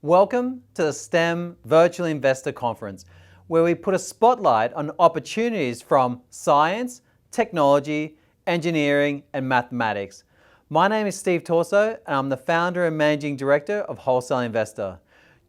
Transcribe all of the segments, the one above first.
Welcome to the STEM Virtual Investor Conference, where we put a spotlight on opportunities from science, technology, engineering, and mathematics. My name is Steve Torso, and I'm the founder and managing director of Wholesale Investor.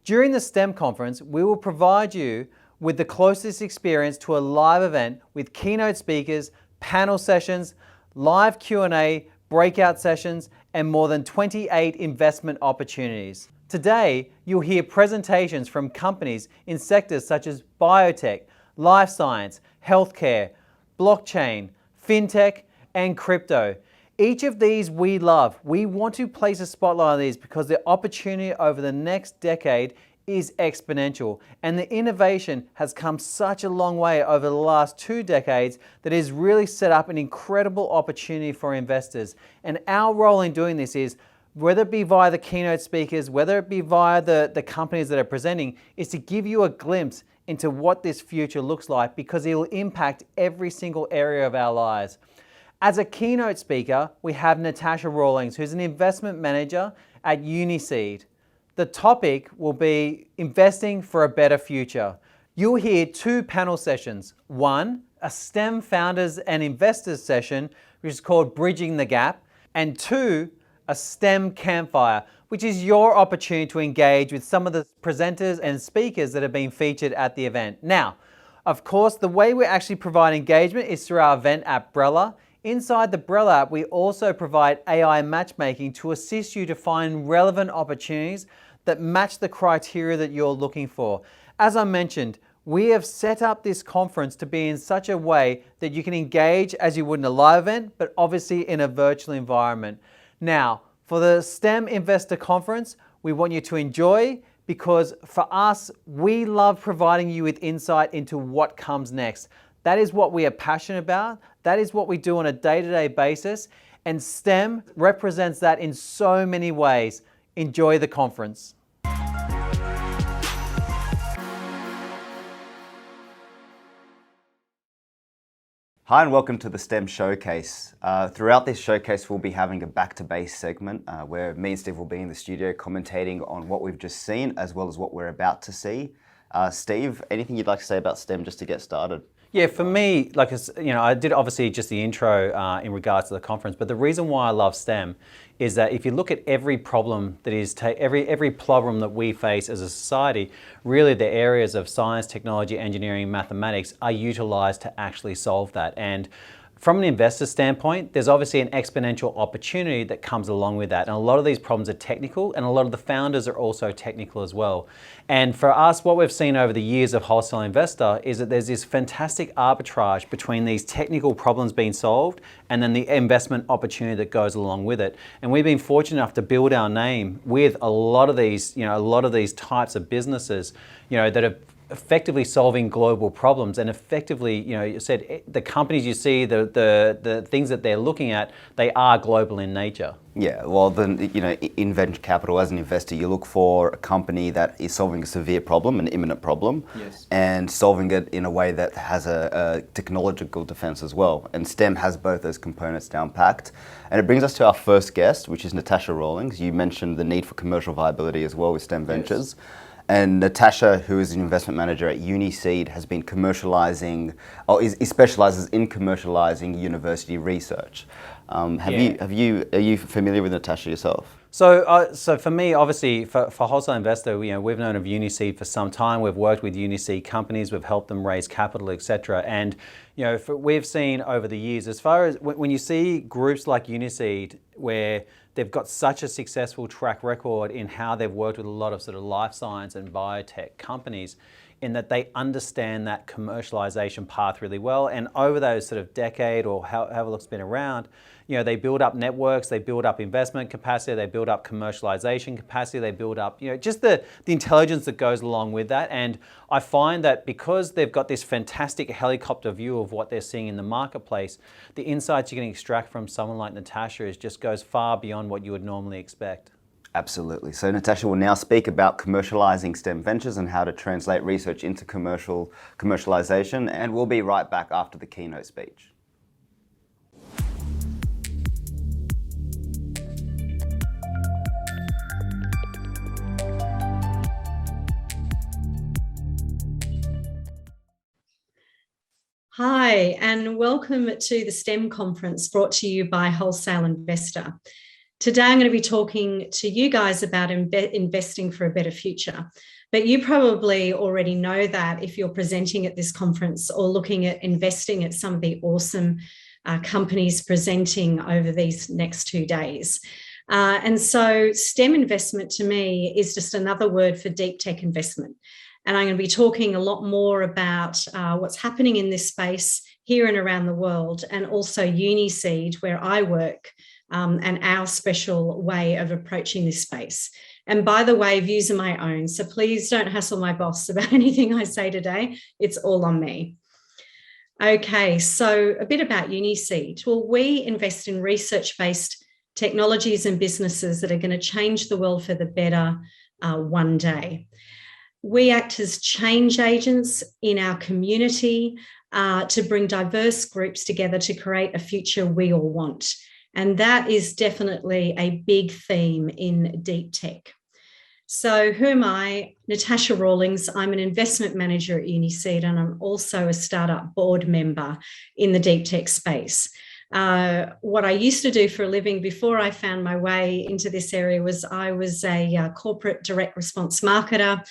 During the STEM conference, we will provide you with the closest experience to a live event with keynote speakers, panel sessions, live Q&A, breakout sessions, and more than 28 investment opportunities. Today, you'll hear presentations from companies in sectors such as biotech, life science, healthcare, blockchain, fintech, and crypto. Each of these we love. We want to place a spotlight on these because the opportunity over the next decade is exponential, and the innovation has come such a long way over the last 2 decades that it has really set up an incredible opportunity for investors. And our role in doing this is, whether it be via the keynote speakers, whether it be via the companies that are presenting, is to give you a glimpse into what this future looks like, because it will impact every single area of our lives. As a keynote speaker, we have Natasha Rawlings, who's an investment manager at Uniseed. The topic will be investing for a better future. You'll hear 2 panel sessions. One, a STEM founders and investors session, which is called Bridging the Gap. And 2, a STEM Campfire, which is your opportunity to engage with some of the presenters and speakers that have been featured at the event. Now, of course, the way we actually provide engagement is through our event app, Brella. Inside the Brella app, we also provide AI matchmaking to assist you to find relevant opportunities that match the criteria that you're looking for. As I mentioned, we have set up this conference to be in such a way that you can engage as you would in a live event, but obviously in a virtual environment. Now, for the STEM Investor Conference, we want you to enjoy, because for us, we love providing you with insight into what comes next. That is what we are passionate about. That is what we do on a day-to-day basis. And STEM represents that in so many ways. Enjoy the conference. Hi and welcome to the STEM Showcase. Throughout this showcase, we'll be having a back-to-base segment where me and Steve will be in the studio commentating on what we've just seen as well as what we're about to see. Steve, anything you'd like to say about STEM just to get started? Yeah, for me, I did obviously just the intro in regards to the conference, but the reason why I love STEM is that if you look at every problem that is, every problem that we face as a society, really the areas of science, technology, engineering, mathematics are utilized to actually solve that. And from an investor standpoint, there's obviously an exponential opportunity that comes along with that. And a lot of these problems are technical, and a lot of the founders are also technical as well. And for us, what we've seen over the years of Wholesale Investor is that there's this fantastic arbitrage between these technical problems being solved and then the investment opportunity that goes along with it. And we've been fortunate enough to build our name with a lot of these, types of businesses, that have effectively solving global problems, and effectively, you said the companies you see, the things that they're looking at, they are global in nature. Yeah, well then, in venture capital as an investor, you look for a company that is solving a severe problem, an imminent problem, yes, and solving it in a way that has a technological defense as well. And STEM has both those components down packed. And it brings us to our first guest, which is Natasha Rawlings. You mentioned the need for commercial viability as well with STEM Ventures. Yes. And Natasha, who is an investment manager at Uniseed, has been commercializing, or specializes in commercializing university research. Are you familiar with Natasha yourself? So for me, obviously, for Wholesale Investor, we've known of Uniseed for some time. We've worked with Uniseed companies. We've helped them raise capital, etc. And we've seen over the years, as far as when you see groups like Uniseed, where they've got such a successful track record in how they've worked with a lot of sort of life science and biotech companies, in that they understand that commercialization path really well. And over those sort of decade or however long it's been around, they build up networks, they build up investment capacity, they build up commercialization capacity, they build up, just the intelligence that goes along with that. And I find that because they've got this fantastic helicopter view of what they're seeing in the marketplace, the insights you can extract from someone like Natasha just goes far beyond what you would normally expect. Absolutely. So Natasha will now speak about commercializing STEM ventures and how to translate research into commercialization, and we'll be right back after the keynote speech. Hi, and welcome to the STEM conference brought to you by Wholesale Investor. Today, I'm going to be talking to you guys about investing for a better future. But you probably already know that if you're presenting at this conference or looking at investing at some of the awesome companies presenting over these next 2 days. And so STEM investment to me is just another word for deep tech investment. And I'm going to be talking a lot more about what's happening in this space here and around the world, and also UniSeed, where I work, and our special way of approaching this space. And by the way, views are my own, so please don't hassle my boss about anything I say today. It's all on me. Okay, so a bit about UniSeed. Well, we invest in research-based technologies and businesses that are going to change the world for the better one day. We act as change agents in our community to bring diverse groups together to create a future we all want. And that is definitely a big theme in deep tech. So who am I? Natasha Rawlings. I'm an investment manager at UniSeed, and I'm also a startup board member in the deep tech space. What I used to do for a living before I found my way into this area was I was a corporate direct response marketer,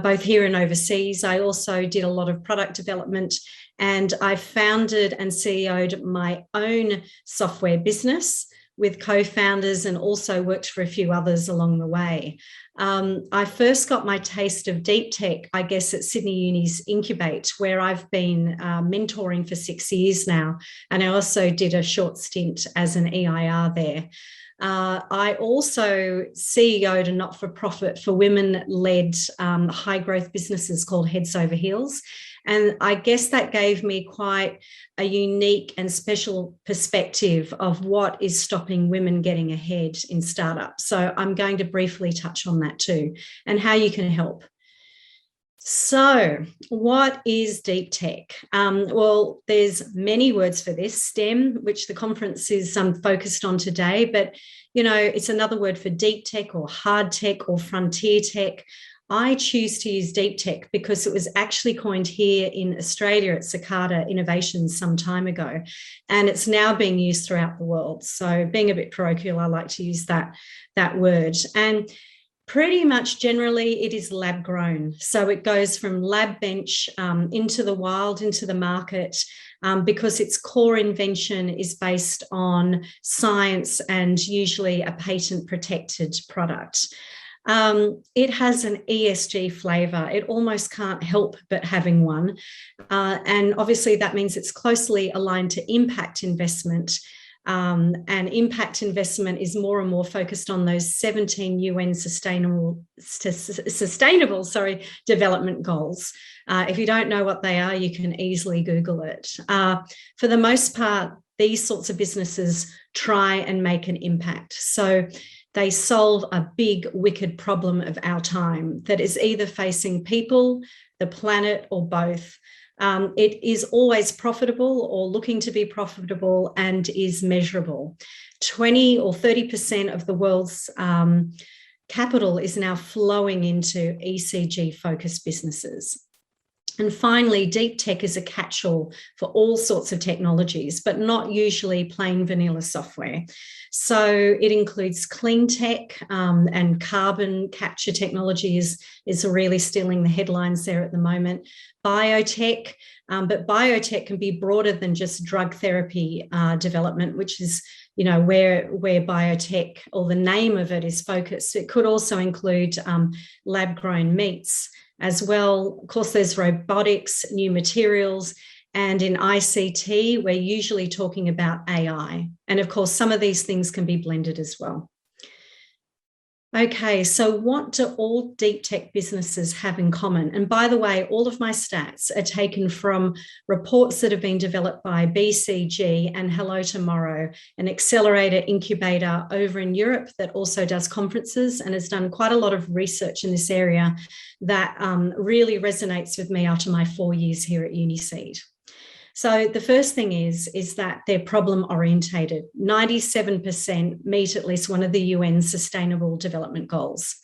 both here and overseas. I also did a lot of product development, and I founded and CEO'd my own software business with co-founders, and also worked for a few others along the way. I first got my taste of deep tech, I guess, at Sydney Uni's Incubate, where I've been mentoring for 6 years now. And I also did a short stint as an EIR there. I also CEO'd a not-for-profit for women-led high-growth businesses called Heads Over Heels. And I guess that gave me quite a unique and special perspective of what is stopping women getting ahead in startups. So I'm going to briefly touch on that too, and how you can help. So what is deep tech? Well, there's many words for this. STEM, which the conference is focused on today, but it's another word for deep tech or hard tech or frontier tech. I choose to use deep tech because it was actually coined here in Australia at Cicada Innovations some time ago, and it's now being used throughout the world. So being a bit parochial, I like to use that word. And pretty much generally it is lab grown. So it goes from lab bench into the wild, into the market, because its core invention is based on science and usually a patent protected product. It has an ESG flavour. It almost can't help but having one. And obviously that means it's closely aligned to impact investment. And impact investment is more and more focused on those 17 UN sustainable development goals. If you don't know what they are, you can easily Google it. For the most part, these sorts of businesses try and make an impact. So they solve a big, wicked problem of our time that is either facing people, the planet, or both. It is always profitable or looking to be profitable and is measurable. 20 or 30% of the world's capital is now flowing into ECG-focused businesses. And finally, deep tech is a catch-all for all sorts of technologies, but not usually plain vanilla software. So it includes clean tech, and carbon capture technology is really stealing the headlines there at the moment. Biotech, but biotech can be broader than just drug therapy development, which is where biotech, or the name of it, is focused. It could also include lab-grown meats as well. Of course, there's robotics, new materials, and in ICT, we're usually talking about AI. And of course, some of these things can be blended as well. Okay, so what do all deep tech businesses have in common? And by the way, all of my stats are taken from reports that have been developed by BCG and Hello Tomorrow, an accelerator incubator over in Europe that also does conferences and has done quite a lot of research in this area that really resonates with me after my 4 years here at UniSeed. So the first thing is that they're problem orientated. 97% meet at least one of the UN Sustainable Development Goals.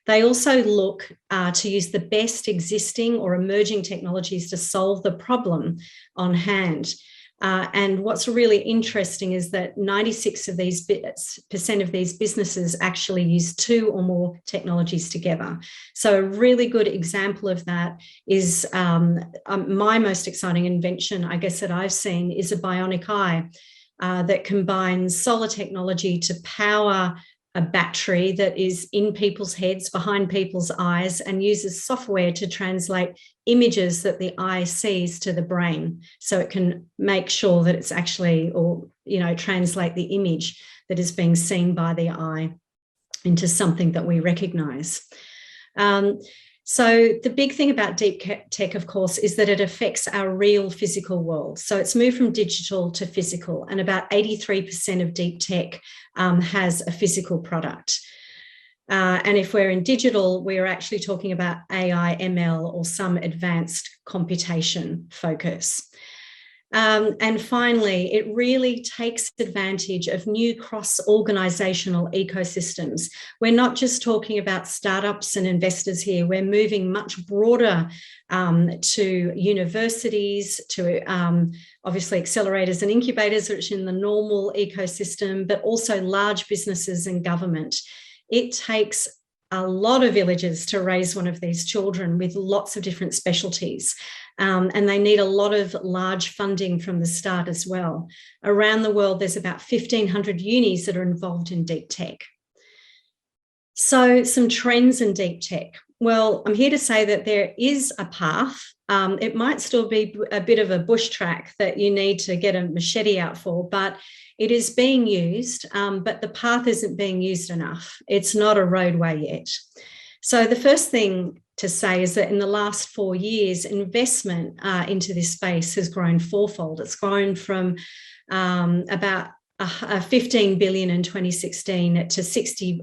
They also look to use the best existing or emerging technologies to solve the problem on hand. And what's really interesting is that 96% of these businesses actually use 2 or more technologies together. So a really good example of that is my most exciting invention, I guess, that I've seen is a bionic eye that combines solar technology to power a battery that is in people's heads, behind people's eyes, and uses software to translate images that the eye sees to the brain. So it can make sure that it's actually, or, translate the image that is being seen by the eye into something that we recognize. So the big thing about deep tech, of course, is that it affects our real physical world. So it's moved from digital to physical, and about 83% of deep tech has a physical product. And if we're in digital, we're actually talking about AI, ML, or some advanced computation focus. And finally, it really takes advantage of new cross-organizational ecosystems. We're not just talking about startups and investors here. We're moving much broader to universities, to obviously accelerators and incubators, which are in the normal ecosystem, but also large businesses and government. It takes a lot of villages to raise one of these children with lots of different specialties. And they need a lot of large funding from the start as well. Around the world, there's about 1,500 unis that are involved in deep tech. So some trends in deep tech. Well, I'm here to say that there is a path. It might still be a bit of a bush track that you need to get a machete out for, but it is being used, but the path isn't being used enough. It's not a roadway yet. So the first thing to say is that in the last 4 years, investment into this space has grown fourfold. It's grown from about 15 billion in 2016 to 60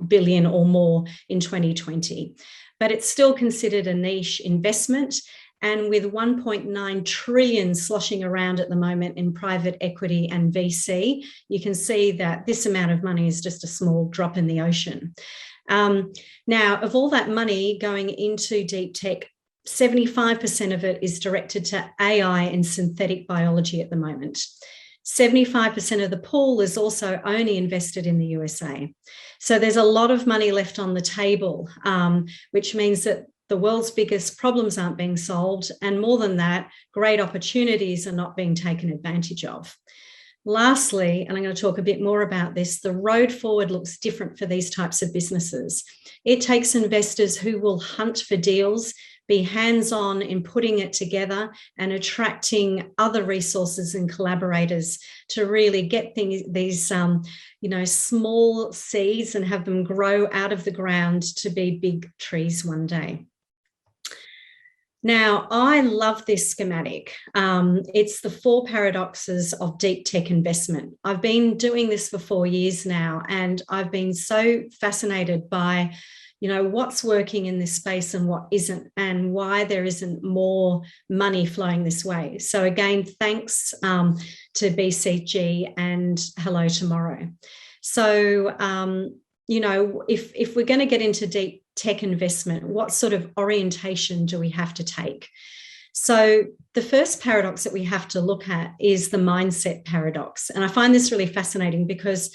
billion or more in 2020. But it's still considered a niche investment. And with 1.9 trillion sloshing around at the moment in private equity and VC, you can see that this amount of money is just a small drop in the ocean. Now, of all that money going into deep tech, 75% of it is directed to AI and synthetic biology at the moment. 75% of the pool is also only invested in the USA. So there's a lot of money left on the table, which means that the world's biggest problems aren't being solved. And more than that, great opportunities are not being taken advantage of. Lastly, and I'm going to talk a bit more about this, the road forward looks different for these types of businesses. It takes investors who will hunt for deals, be hands-on in putting it together and attracting other resources and collaborators to really get these small seeds and have them grow out of the ground to be big trees one day. Now, I love this schematic. It's the 4 paradoxes of deep tech investment. I've been doing this for 4 years now, and I've been so fascinated by, what's working in this space and what isn't, and why there isn't more money flowing this way. So again, thanks to BCG and Hello Tomorrow. So, if we're going to get into deep tech investment, what sort of orientation do we have to take? So the first paradox that we have to look at is the mindset paradox. And I find this really fascinating because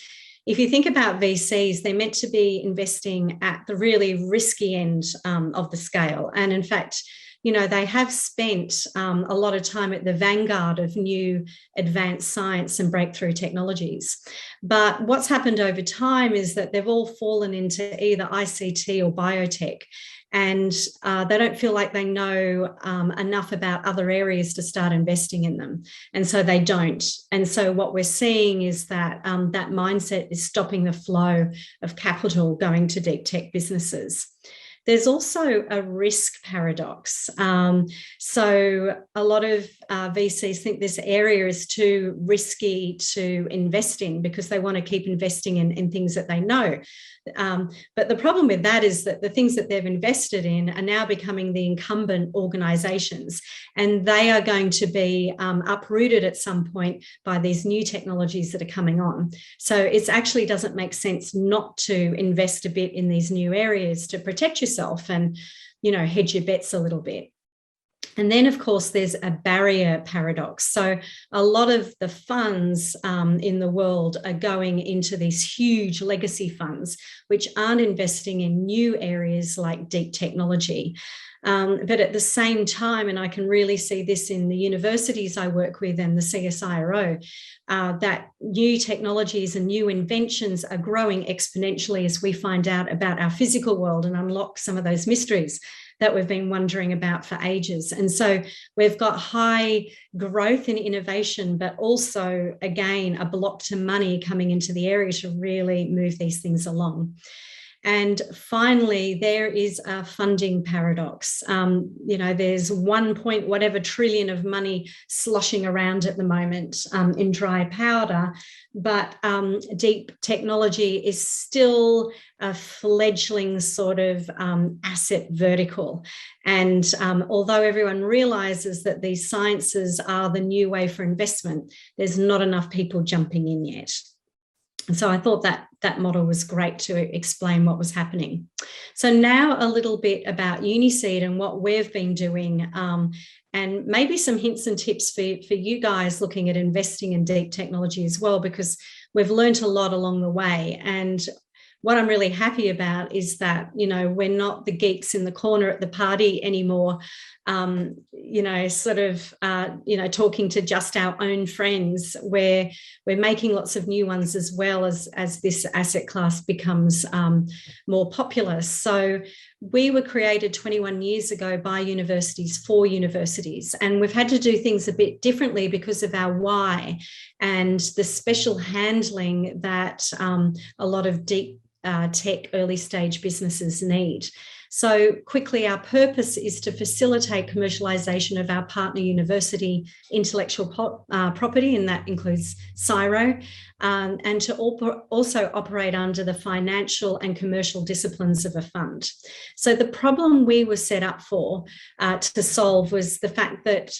if you think about VCs, they're meant to be investing at the really risky end of the scale. And in fact, they have spent a lot of time at the vanguard of new advanced science and breakthrough technologies. But what's happened over time is that they've all fallen into either ICT or biotech, and they don't feel like they know enough about other areas to start investing in them. And so they don't. And so what we're seeing is that that mindset is stopping the flow of capital going to deep tech businesses. there's also a risk paradox. So a lot of VCs think this area is too risky to invest in because they want to keep investing in things that they know. But the problem with that is that the things that they've invested in are now becoming the incumbent organizations, and they are going to be uprooted at some point by these new technologies that are coming on. So it actually doesn't make sense not to invest a bit in these new areas to protect yourself and, hedge your bets a little bit. And then, of course, there's a barrier paradox. So a lot of the funds in the world are going into these huge legacy funds, which aren't investing in new areas like deep technology. But at the same time, and I can really see this in the universities I work with and the CSIRO, that new technologies and new inventions are growing exponentially as we find out about our physical world and unlock some of those mysteries that we've been wondering about for ages. And so we've got high growth in innovation, but also, again, a block to money coming into the area to really move these things along. And finally, there is a funding paradox. There's 1 point whatever trillion of money sloshing around at the moment in dry powder, but deep technology is still a fledgling sort of asset vertical. And although everyone realizes that these sciences are the new way for investment, there's not enough people jumping in yet. And so I thought that model was great to explain what was happening. So now a little bit about Uniseed and what we've been doing, and maybe some hints and tips for you guys looking at investing in deep technology as well, because we've learned a lot along the way. And what I'm really happy about is that, we're not the geeks in the corner at the party anymore, talking to just our own friends, where we're making lots of new ones as well as this asset class becomes more popular. So we were created 21 years ago by universities for universities, and we've had to do things a bit differently because of our why and the special handling that a lot of deep tech early stage businesses need. So quickly, our purpose is to facilitate commercialization of our partner university intellectual property, and that includes CSIRO, and to also operate under the financial and commercial disciplines of a fund. So the problem we were set up for to solve was the fact that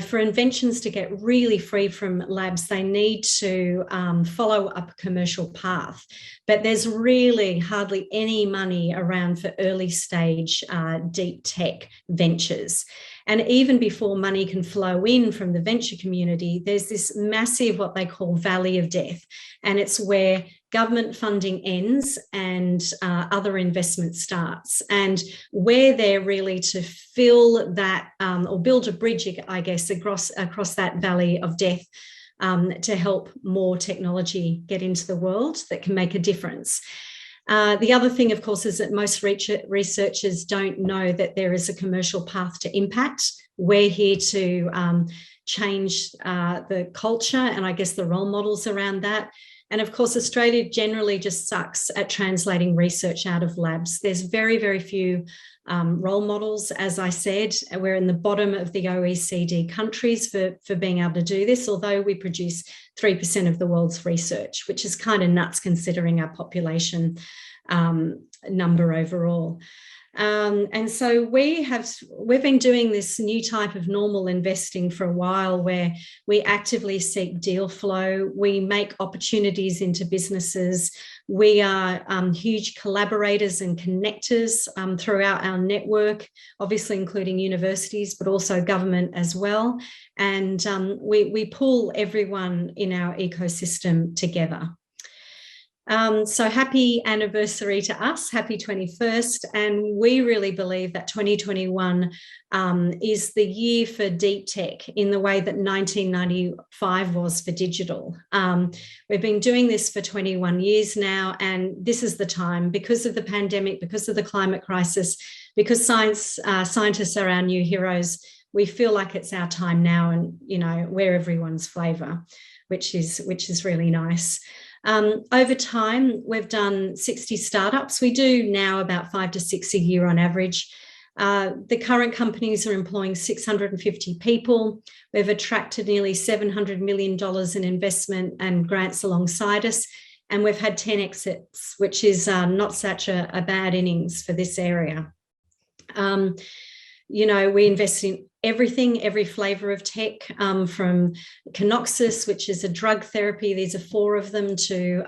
for inventions to get really free from labs, they need to follow up a commercial path. But there's really hardly any money around for early stage deep tech ventures. And even before money can flow in from the venture community, there's this massive, what they call valley of death. And it's where government funding ends and other investment starts. And we're there really to fill that or build a bridge, I guess, across that valley of death to help more technology get into the world that can make a difference. The other thing, of course, is that most researchers don't know that there is a commercial path to impact. We're here to change the culture and I guess the role models around that. And of course, Australia generally just sucks at translating research out of labs. There's very, very few role models. As I said, we're in the bottom of the OECD countries for being able to do this, although we produce 3% of the world's research, which is kind of nuts considering our population number overall. And so we've been doing this new type of normal investing for a while, where we actively seek deal flow. We make opportunities into businesses. We are huge collaborators and connectors throughout our network, obviously including universities, but also government as well. And we pull everyone in our ecosystem together. So happy anniversary to us, happy 21st. And we really believe that 2021 is the year for deep tech in the way that 1995 was for digital. We've been doing this for 21 years now, and this is the time, because of the pandemic, because of the climate crisis, because scientists are our new heroes. we feel like it's our time now, and we're everyone's flavour, which is really nice. Over time, we've done 60 startups. We do now about 5 to 6 a year on average. The current companies are employing 650 people. We've attracted nearly $700 million in investment and grants alongside us. And we've had 10 exits, which is not such a bad innings for this area. We invest in everything, every flavour of tech, from Canoxus, which is a drug therapy, these are 4 of them, to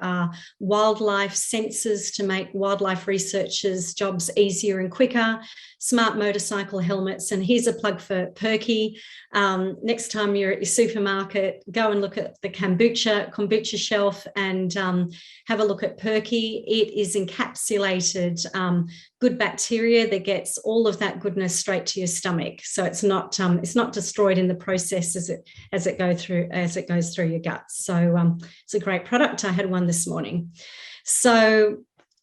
wildlife sensors to make wildlife researchers' jobs easier and quicker, smart motorcycle helmets. And here's a plug for Perky. Next time you're at your supermarket, go and look at the kombucha shelf and have a look at Perky. It is encapsulated good bacteria that gets all of that goodness straight to your stomach. So it's not destroyed in the process as it goes through your guts. So it's a great product. I had one this morning. So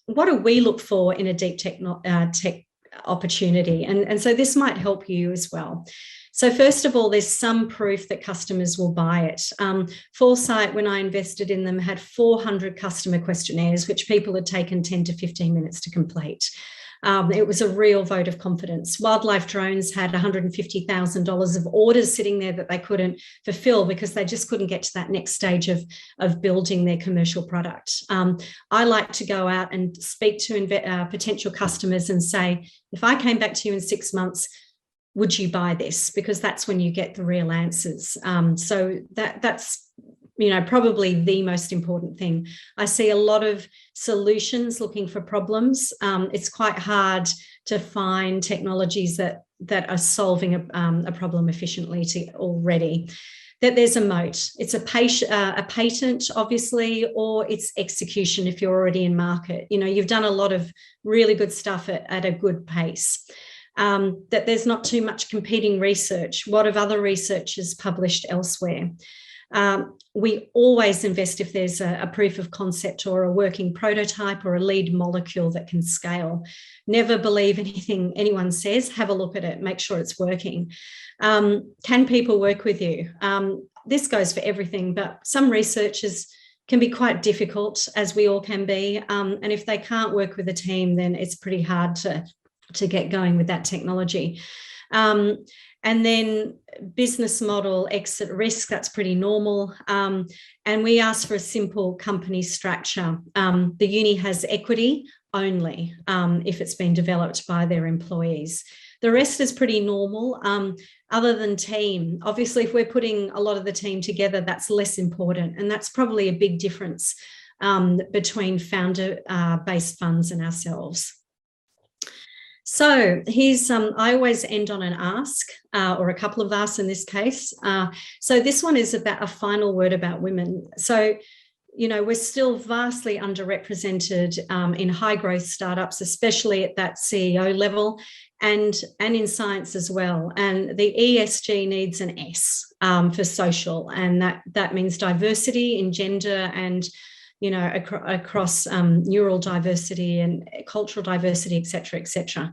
what do we look for in a deep tech opportunity? And so this might help you as well. So first of all, there's some proof that customers will buy it. Foresight, when I invested in them, had 400 customer questionnaires, which people had taken 10 to 15 minutes to complete. It was a real vote of confidence. Wildlife Drones had $150,000 of orders sitting there that they couldn't fulfill because they just couldn't get to that next stage of building their commercial product. I like to go out and speak to potential customers and say, if I came back to you in 6 months, would you buy this? Because that's when you get the real answers. So that's probably the most important thing. I see a lot of solutions looking for problems. It's quite hard to find technologies that are solving a problem efficiently already. That there's a moat. It's a patent, obviously, or it's execution if you're already in market. You've done a lot of really good stuff at a good pace. That there's not too much competing research. What have other researchers published elsewhere? We always invest if there's a proof of concept or a working prototype or a lead molecule that can scale. Never believe anything anyone says. Have a look at it. Make sure it's working. Can people work with you? This goes for everything, but some researchers can be quite difficult, as we all can be. And if they can't work with a team, then it's pretty hard to get going with that technology. And then business model, exit risk, that's pretty normal. And we ask for a simple company structure. The uni has equity only if it's been developed by their employees. The rest is pretty normal, other than team. Obviously, if we're putting a lot of the team together, that's less important. And that's probably a big difference between founder-based funds and ourselves. So here's, I always end on an ask, or a couple of asks in this case. So this one is about a final word about women. So, we're still vastly underrepresented in high growth startups, especially at that CEO level, and in science as well. And the ESG needs an S for social, and that means diversity in gender and across neural diversity and cultural diversity, et cetera, et cetera.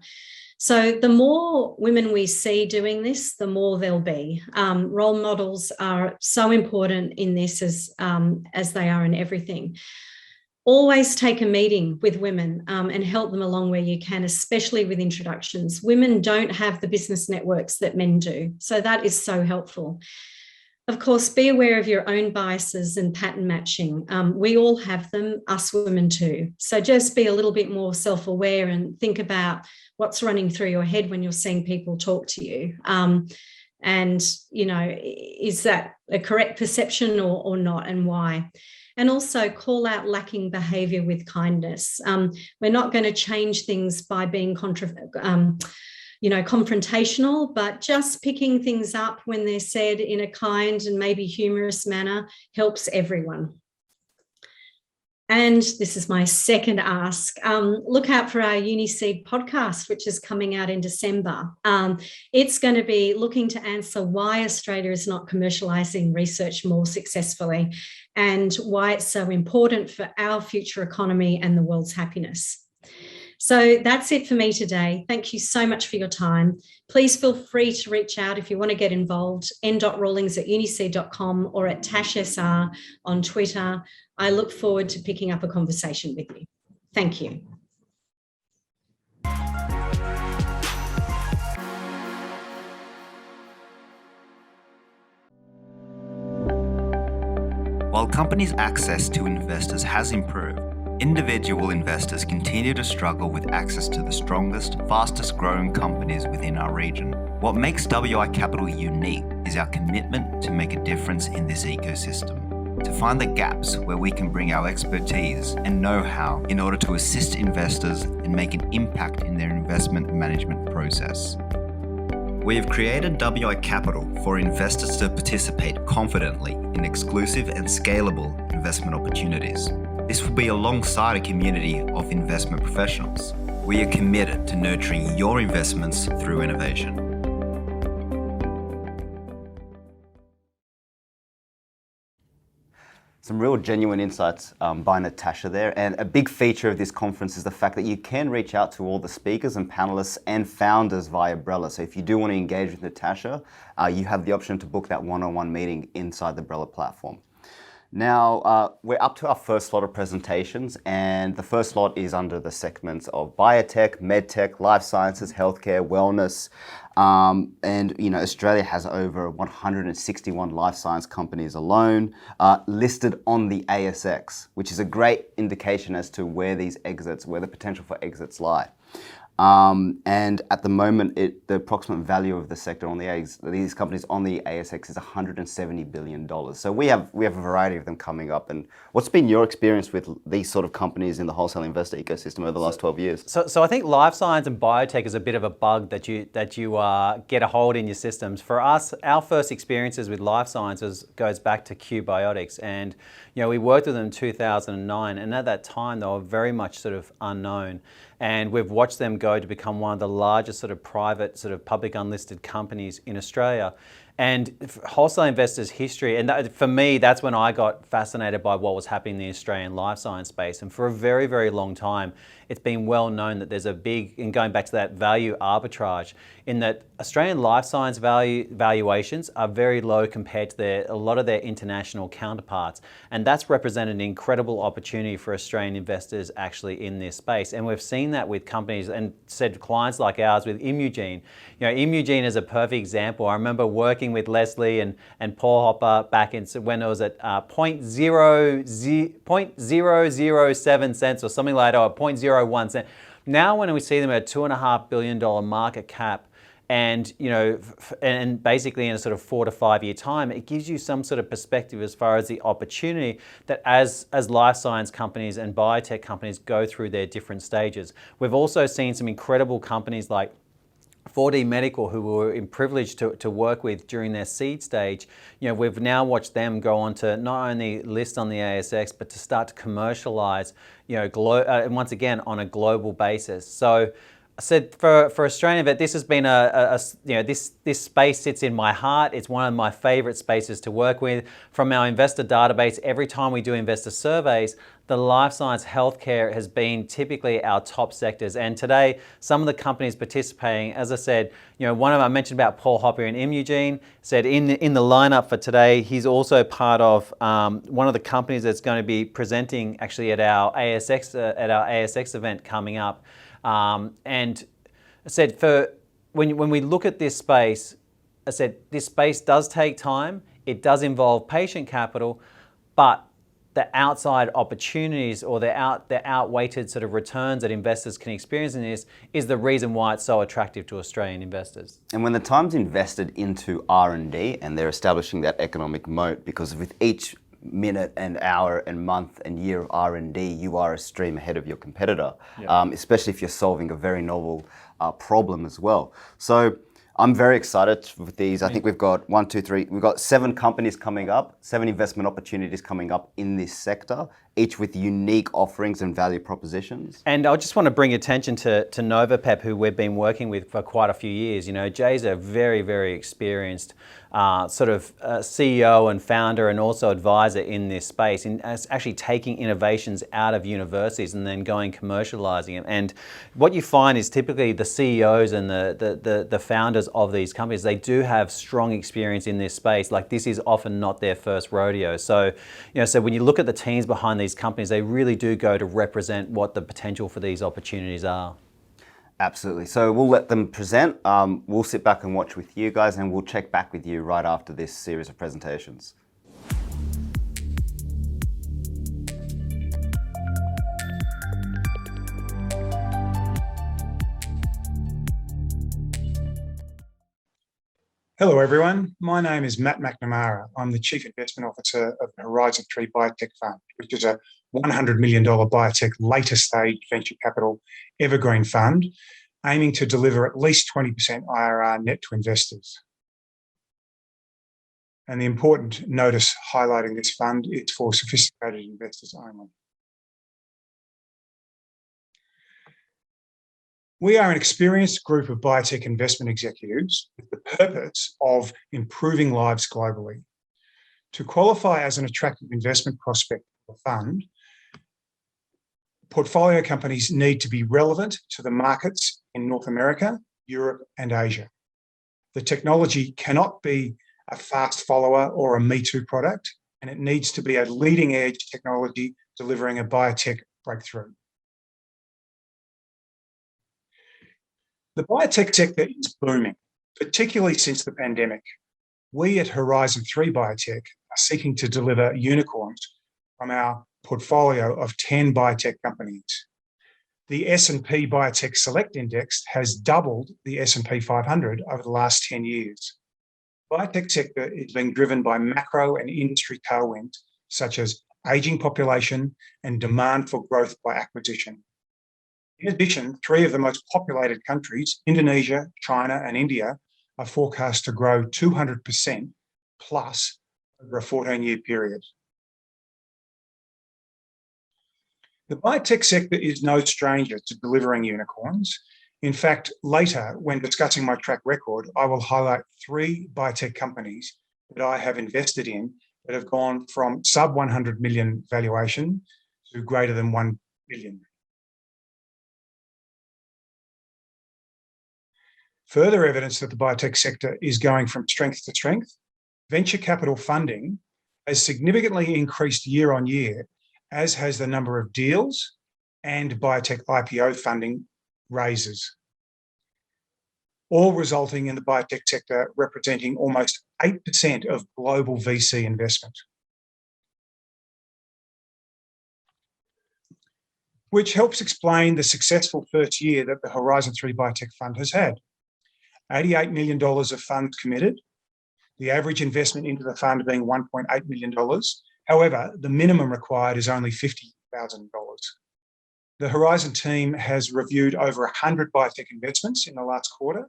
So the more women we see doing this, the more there'll be. Role models are so important in this as they are in everything. Always take a meeting with women and help them along where you can, especially with introductions. Women don't have the business networks that men do, so that is so helpful. Of course, be aware of your own biases and pattern matching. We all have them, us women too. So just be a little bit more self-aware and think about what's running through your head when you're seeing people talk to you. And, is that a correct perception or not, and why? And also call out lacking behaviour with kindness. We're not going to change things by being confrontational, but just picking things up when they're said in a kind and maybe humorous manner helps everyone. And this is my second ask. Look out for our UniSeed podcast, which is coming out in December. It's going to be looking to answer why Australia is not commercialising research more successfully and why it's so important for our future economy and the world's happiness. So that's it for me today. Thank you so much for your time. Please feel free to reach out if you want to get involved, n.rawlings@unic.com or at TashSR on Twitter. I look forward to picking up a conversation with you. Thank you. While companies' access to investors has improved, individual investors continue to struggle with access to the strongest, fastest growing companies within our region. What makes LitiCapital unique is our commitment to make a difference in this ecosystem, to find the gaps where we can bring our expertise and know-how in order to assist investors and make an impact in their investment management process. We have created LitiCapital for investors to participate confidently in exclusive and scalable investment opportunities. This will be alongside a community of investment professionals. We are committed to nurturing your investments through innovation. Some real genuine insights by Natasha there, and a big feature of this conference is the fact that you can reach out to all the speakers and panelists and founders via Brella. So if you do want to engage with Natasha, you have the option to book that one-on-one meeting inside the Brella platform. Now, we're up to our first slot of presentations, and the first slot is under the segments of biotech, medtech, life sciences, healthcare, wellness, and Australia has over 161 life science companies alone listed on the ASX, which is a great indication as to where the potential for exits lie. And at the moment, the approximate value of the sector on these companies on the ASX is $170 billion. So we have a variety of them coming up. And what's been your experience with these sort of companies in the wholesale investor ecosystem over the last 12 years? So I think life science and biotech is a bit of a bug that you get a hold in your systems. For us, our first experiences with life sciences goes back to Biotics, and we worked with them in 2009, and at that time they were very much sort of unknown. And we've watched them go to become one of the largest sort of private, sort of public unlisted companies in Australia. And wholesale investors' history, and for me, that's when I got fascinated by what was happening in the Australian life science space. And for a very, very long time, it's been well known that there's a big, and going back to that value arbitrage, in that Australian life science valuations are very low compared to a lot of their international counterparts. And that's represented an incredible opportunity for Australian investors actually in this space. And we've seen that with companies and said clients like ours with Imugene. Imugene is a perfect example. I remember working with Leslie and Paul Hopper back when it was at 0.007 cents or something like that, or 0.01 cent. Now when we see them at a $2.5 billion market cap, and and basically in a sort of 4 to 5 year time, it gives you some sort of perspective as far as the opportunity that as life science companies and biotech companies go through their different stages. We've also seen some incredible companies like 4D Medical, who we were privileged to work with during their seed stage. We've now watched them go on to not only list on the ASX, but to start to commercialize, once again on a global basis. So I said for Australian Vet, this has been this space sits in my heart. It's one of my favorite spaces to work with. From our investor database, every time we do investor surveys, the life science healthcare has been typically our top sectors. And today, some of the companies participating, as I said, one of them I mentioned about Paul Hopper and Imugene, said in the lineup for today, he's also part of one of the companies that's going to be presenting actually at our ASX event coming up. And I said, when we look at this space, I said this space does take time. It does involve patient capital, but the outside opportunities or the outweighted sort of returns that investors can experience in this is the reason why it's so attractive to Australian investors. And when the time's invested into R&D and they're establishing that economic moat, because with each minute and hour and month and year of R&D, you are a stream ahead of your competitor, especially if you're solving a very novel problem as well. So I'm very excited with these. I think we've got we've got 7 companies coming up, 7 investment opportunities coming up in this sector, each with unique offerings and value propositions. And I just want to bring attention to Novapep, who we've been working with for quite a few years. You know, Jay's a very, very experienced CEO and founder and also advisor in this space, in actually taking innovations out of universities and then going commercializing them. And what you find is typically the CEOs and the founders of these companies, they do have strong experience in this space. Like, this is often not their first rodeo. So, so when you look at the teams behind these companies, they really do go to represent what the potential for these opportunities are. Absolutely. So we'll let them present. We'll sit back and watch with you guys, and we'll check back with you right after this series of presentations. Hello everyone, my name is Matt McNamara. I'm the Chief Investment Officer of the Horizon 3 BioTech Fund, which is a $100 million biotech later stage venture capital evergreen fund, aiming to deliver at least 20% IRR net to investors. And the important notice highlighting this fund, it's for sophisticated investors only. We are an experienced group of biotech investment executives with the purpose of improving lives globally. To qualify as an attractive investment prospect for the fund, portfolio companies need to be relevant to the markets in North America, Europe, and Asia. The technology cannot be a fast follower or a Me Too product, and it needs to be a leading edge technology delivering a biotech breakthrough. The biotech sector is booming, particularly since the pandemic. We at Horizon 3 Biotech are seeking to deliver unicorns from our portfolio of 10 biotech companies. The S&P Biotech Select Index has doubled the S&P 500 over the last 10 years. The biotech sector is being driven by macro and industry tailwinds, such as aging population and demand for growth by acquisition. In addition, 3 of the most populated countries, Indonesia, China, and India, are forecast to grow 200% plus over a 14-year period. The biotech sector is no stranger to delivering unicorns. In fact, later, when discussing my track record, I will highlight 3 biotech companies that I have invested in that have gone from sub 100 million valuation to greater than 1 billion. Further evidence that the biotech sector is going from strength to strength, venture capital funding has significantly increased year on year, as has the number of deals and biotech IPO funding raises, all resulting in the biotech sector representing almost 8% of global VC investment, which helps explain the successful first year that the Horizon 3 Biotech Fund has had. $88 million of funds committed, the average investment into the fund being $1.8 million. However, the minimum required is only $50,000. The Horizon team has reviewed over 100 biotech investments in the last quarter,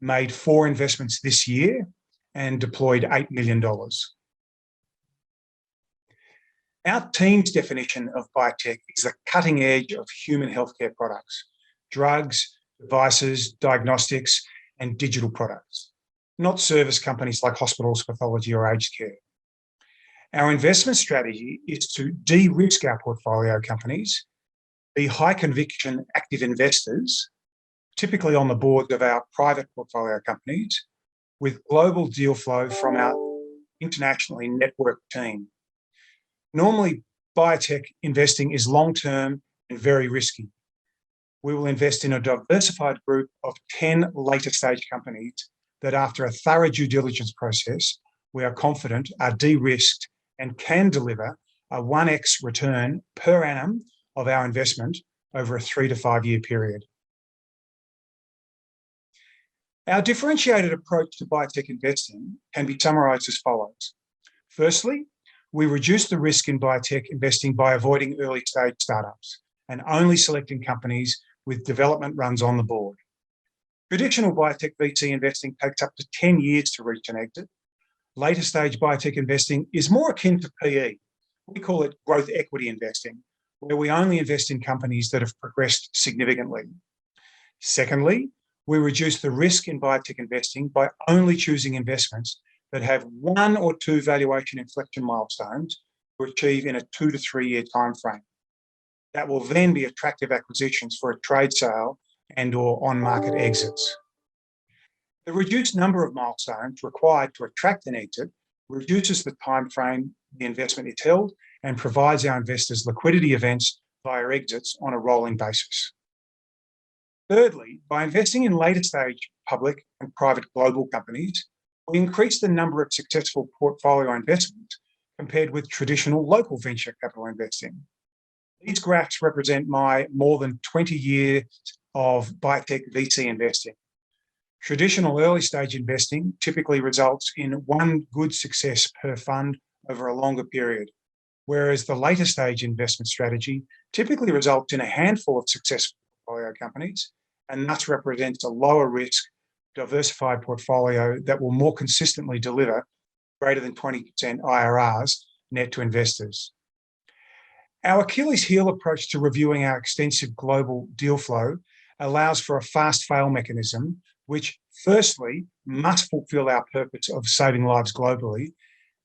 made 4 investments this year, and deployed $8 million. Our team's definition of biotech is the cutting edge of human healthcare products, drugs, devices, diagnostics, and digital products, not service companies like hospitals, pathology, or aged care. Our investment strategy is to de-risk our portfolio companies, be high conviction active investors, typically on the boards of our private portfolio companies, with global deal flow from our internationally networked team. Normally, biotech investing is long-term and very risky. We will invest in a diversified group of 10 later stage companies that, after a thorough due diligence process, we are confident are de-risked and can deliver a 1x return per annum of our investment over a 3 to 5 year period. Our differentiated approach to biotech investing can be summarised as follows. Firstly, we reduce the risk in biotech investing by avoiding early stage startups and only selecting companies with development runs on the board. Traditional biotech VC investing takes up to 10 years to reach an exit. Later stage biotech investing is more akin to PE. We call it growth equity investing, where we only invest in companies that have progressed significantly. Secondly, we reduce the risk in biotech investing by only choosing investments that have 1 or 2 valuation inflection milestones to achieve in a 2 to 3 year timeframe. That will then be attractive acquisitions for a trade sale and or on-market exits. The reduced number of milestones required to attract an exit reduces the timeframe the investment is held and provides our investors liquidity events via exits on a rolling basis. Thirdly, by investing in later stage public and private global companies, we increase the number of successful portfolio investments compared with traditional local venture capital investing. These graphs represent my more than 20 years of biotech VC investing. Traditional early stage investing typically results in 1 good success per fund over a longer period, whereas the later stage investment strategy typically results in a handful of successful portfolio companies and thus represents a lower risk, diversified portfolio that will more consistently deliver greater than 20% IRRs net to investors. Our Achilles heel approach to reviewing our extensive global deal flow allows for a fast fail mechanism, which firstly must fulfill our purpose of saving lives globally.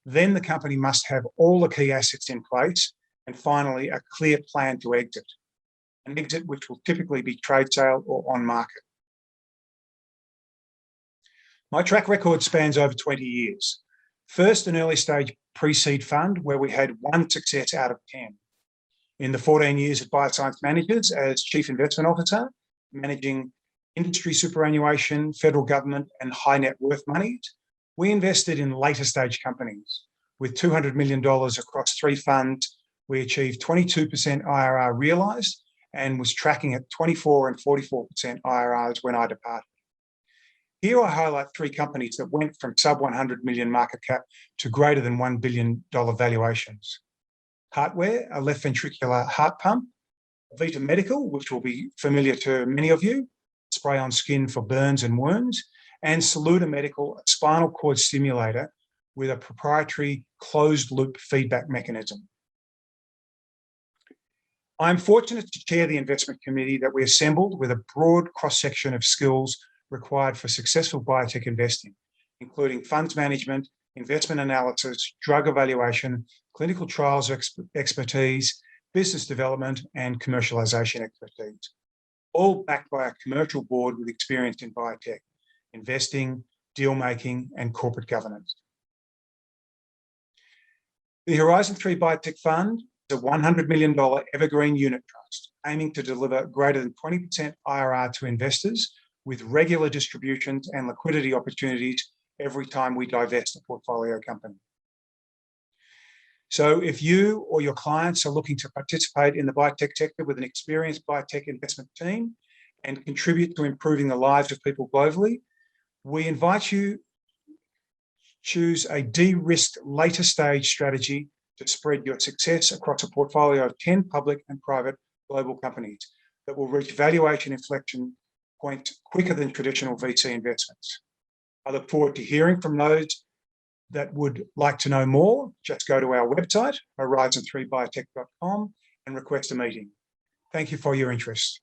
Then the company must have all the key assets in place, and finally a clear plan to exit. An exit which will typically be trade sale or on market. My track record spans over 20 years. First, an early stage pre-seed fund where we had 1 success out of 10. In the 14 years at Bioscience Managers as Chief Investment Officer, managing industry superannuation, federal government and high net worth monies, we invested in later stage companies. With $200 million across 3 funds, we achieved 22% IRR realised and was tracking at 24 and 44% IRRs when I departed. Here I highlight 3 companies that went from sub 100 million market cap to greater than $1 billion valuations. Heartware, a left ventricular heart pump, Vita Medical, which will be familiar to many of you, spray on skin for burns and wounds, and Saluda Medical, a spinal cord stimulator with a proprietary closed-loop feedback mechanism. I'm fortunate to chair the investment committee that we assembled with a broad cross-section of skills required for successful biotech investing, including funds management, investment analysis, drug evaluation, clinical trials expertise, business development, and commercialization expertise, all backed by a commercial board with experience in biotech, investing, deal-making, and corporate governance. The Horizon 3 Biotech Fund is a $100 million evergreen unit trust, aiming to deliver greater than 20% IRR to investors with regular distributions and liquidity opportunities every time we divest a portfolio company. So if you or your clients are looking to participate in the biotech sector with an experienced biotech investment team and contribute to improving the lives of people globally, we invite you to choose a de-risked later stage strategy to spread your success across a portfolio of 10 public and private global companies that will reach valuation inflection point quicker than traditional VC investments. I look forward to hearing from those that would like to know more. Just go to our website, horizon3biotech.com, and request a meeting. Thank you for your interest.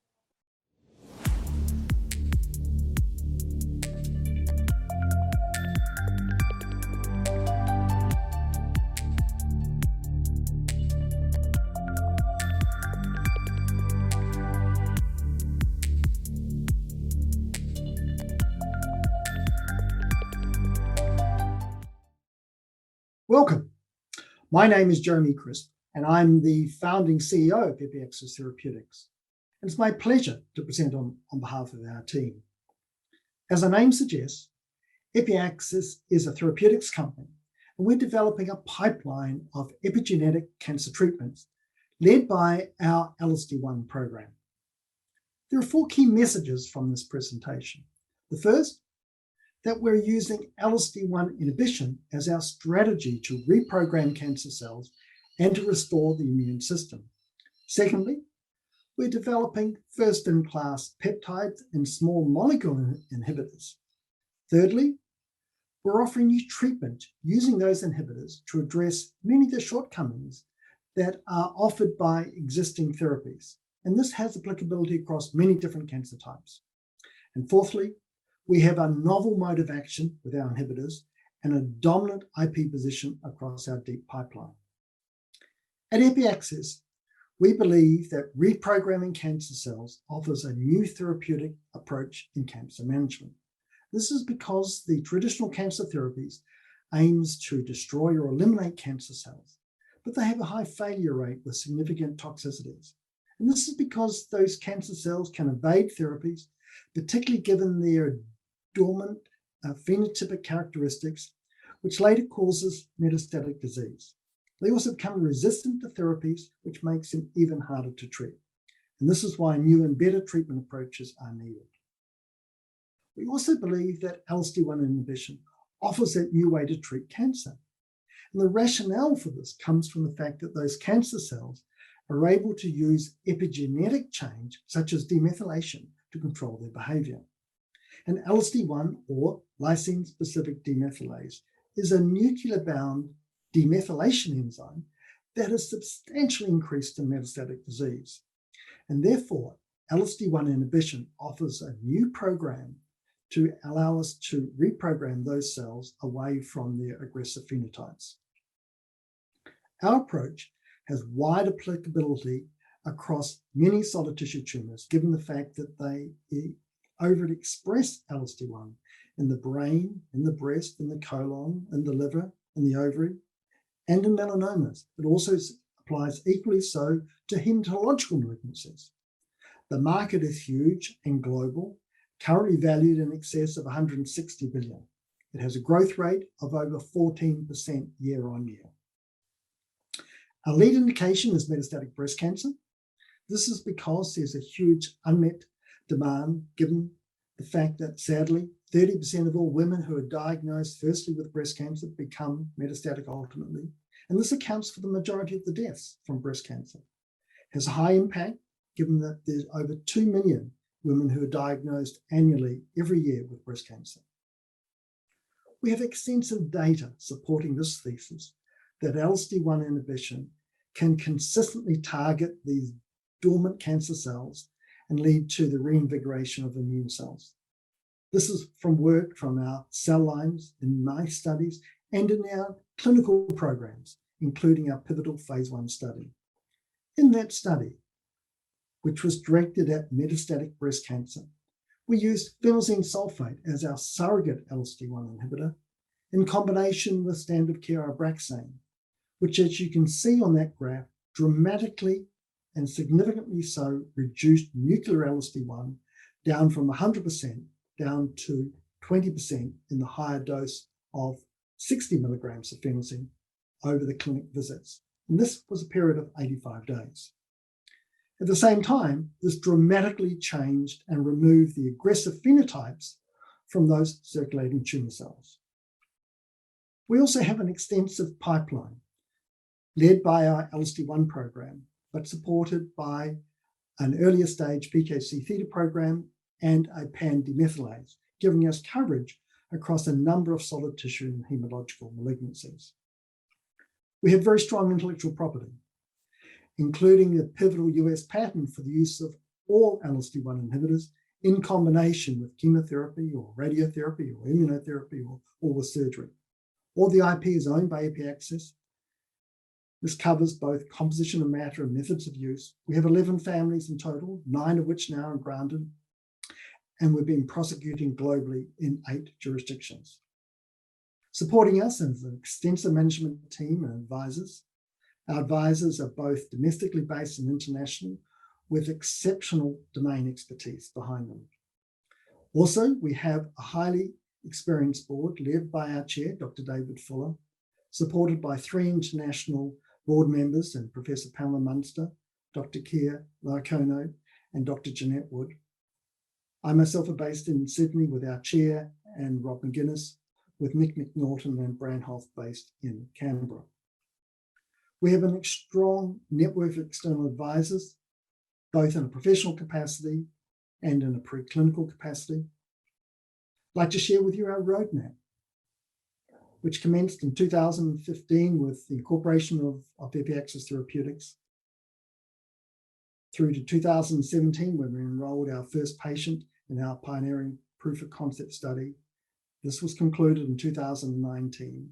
Welcome. My name is Jeremy Crisp, and I'm the founding CEO of EpiAxis Therapeutics. And it's my pleasure to present on behalf of our team. As the name suggests, EpiAxis is a therapeutics company, and we're developing a pipeline of epigenetic cancer treatments led by our LSD1 program. There are 4 key messages from this presentation. The first, that we're using LSD1 inhibition as our strategy to reprogram cancer cells and to restore the immune system. Secondly, we're developing first-in-class peptides and small molecule inhibitors. Thirdly, we're offering new treatment using those inhibitors to address many of the shortcomings that are offered by existing therapies. And this has applicability across many different cancer types. And fourthly, we have a novel mode of action with our inhibitors and a dominant IP position across our deep pipeline. At EpiAxis, we believe that reprogramming cancer cells offers a new therapeutic approach in cancer management. This is because the traditional cancer therapies aims to destroy or eliminate cancer cells, but they have a high failure rate with significant toxicities. And this is because those cancer cells can evade therapies, particularly given their dormant phenotypic characteristics, which later causes metastatic disease. They also become resistant to therapies, which makes them even harder to treat. And this is why new and better treatment approaches are needed. We also believe that LSD1 inhibition offers a new way to treat cancer. And the rationale for this comes from the fact that those cancer cells are able to use epigenetic change, such as demethylation, to control their behavior. And LSD1, or lysine-specific demethylase, is a nuclear-bound demethylation enzyme that is substantially increased in metastatic disease. And therefore, LSD1 inhibition offers a new program to allow us to reprogram those cells away from their aggressive phenotypes. Our approach has wide applicability across many solid tissue tumors, given the fact that they overexpress LSD1 in the brain, in the breast, in the colon, in the liver, in the ovary, and in melanomas. It also applies equally so to hematological malignancies. The market is huge and global, currently valued in excess of 160 billion. It has a growth rate of over 14% year on year. Our lead indication is metastatic breast cancer. This is because there's a huge unmet demand, given the fact that sadly, 30% of all women who are diagnosed firstly with breast cancer become metastatic ultimately. And this accounts for the majority of the deaths from breast cancer. It has a high impact, given that there's over 2 million women who are diagnosed annually every year with breast cancer. We have extensive data supporting this thesis that LSD1 inhibition can consistently target these dormant cancer cells and lead to the reinvigoration of immune cells. This is from work from our cell lines in mice studies and in our clinical programs, including our pivotal phase 1 study. In that study, which was directed at metastatic breast cancer, we used phenosine sulfate as our surrogate LSD1 inhibitor in combination with standard of care Abraxane, which, as you can see on that graph, dramatically and significantly so reduced nuclear LSD1 down from 100% down to 20% in the higher dose of 60 milligrams of phenosine over the clinic visits. And this was a period of 85 days. At the same time, this dramatically changed and removed the aggressive phenotypes from those circulating tumor cells. We also have an extensive pipeline led by our LSD1 program, but supported by an earlier stage PKC theta program and a pan-demethylase, giving us coverage across a number of solid tissue and hematological malignancies. We have very strong intellectual property, including the pivotal US patent for the use of all LSD1 inhibitors in combination with chemotherapy or radiotherapy or immunotherapy or with surgery. All the IP is owned by EpiAxis. This covers both composition of matter and methods of use. We have 11 families in total, 9 of which now are granted, and we've been prosecuting globally in 8 jurisdictions. Supporting us is an extensive management team and advisors. Our advisors are both domestically based and international, with exceptional domain expertise behind them. Also, we have a highly experienced board led by our chair, Dr. David Fuller, supported by 3 international board members and Professor Pamela Munster, Dr. Kia Larcono, and Dr. Jeanette Wood. I myself are based in Sydney with our chair and Rob McGuinness, with Nick McNaughton and Branhoff based in Canberra. We have a strong network of external advisors both in a professional capacity and in a preclinical capacity. I'd like to share with you our roadmap, which commenced in 2015 with the incorporation of EpiAxis Therapeutics, through to 2017 when we enrolled our first patient in our pioneering proof of concept study. This was concluded in 2019.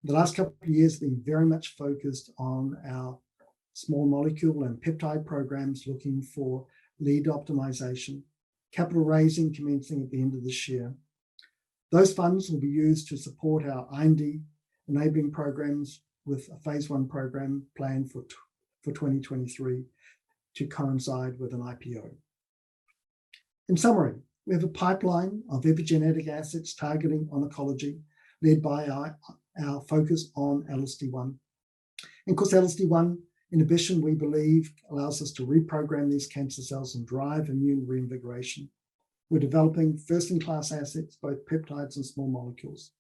The last couple of years have been very much focused on our small molecule and peptide programs, looking for lead optimization, capital raising commencing at the end of this year. Those funds will be used to support our IND enabling programs, with a phase 1 program planned for 2023 to coincide with an IPO. In summary, we have a pipeline of epigenetic assets targeting oncology, led by our focus on LSD1. And of course, LSD1 inhibition, we believe, allows us to reprogram these cancer cells and drive immune reinvigoration. We're developing first-in-class assets, both peptides and small molecules.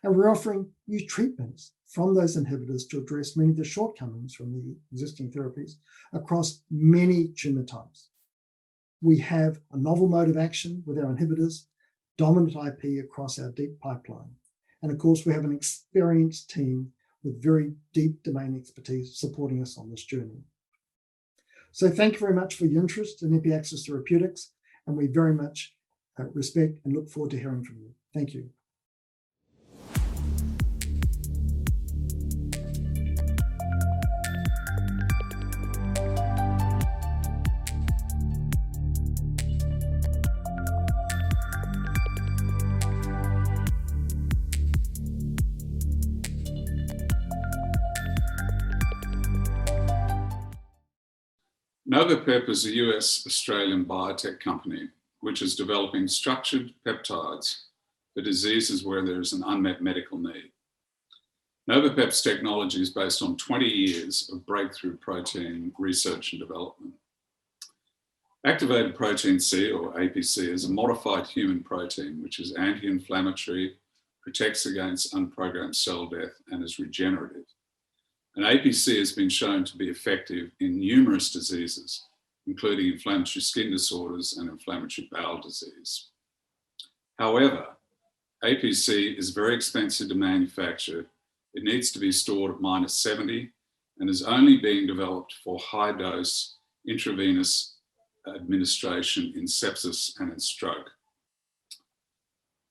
And we're offering new treatments from those inhibitors to address many of the shortcomings from the existing therapies across many tumor types. We have a novel mode of action with our inhibitors, dominant IP across our deep pipeline. And of course, we have an experienced team with very deep domain expertise supporting us on this journey. So thank you very much for your interest in EpiAxis Therapeutics, and we very much respect and look forward to hearing from you. Thank you. Novapep is a US-Australian biotech company which is developing structured peptides for diseases where there is an unmet medical need. Novapep's technology is based on 20 years of breakthrough protein research and development. Activated protein C, or APC, is a modified human protein which is anti-inflammatory, protects against unprogrammed cell death, and is regenerative. And APC has been shown to be effective in numerous diseases, including inflammatory skin disorders and inflammatory bowel disease. However, APC is very expensive to manufacture. It needs to be stored at -70 and is only being developed for high-dose intravenous administration in sepsis and in stroke.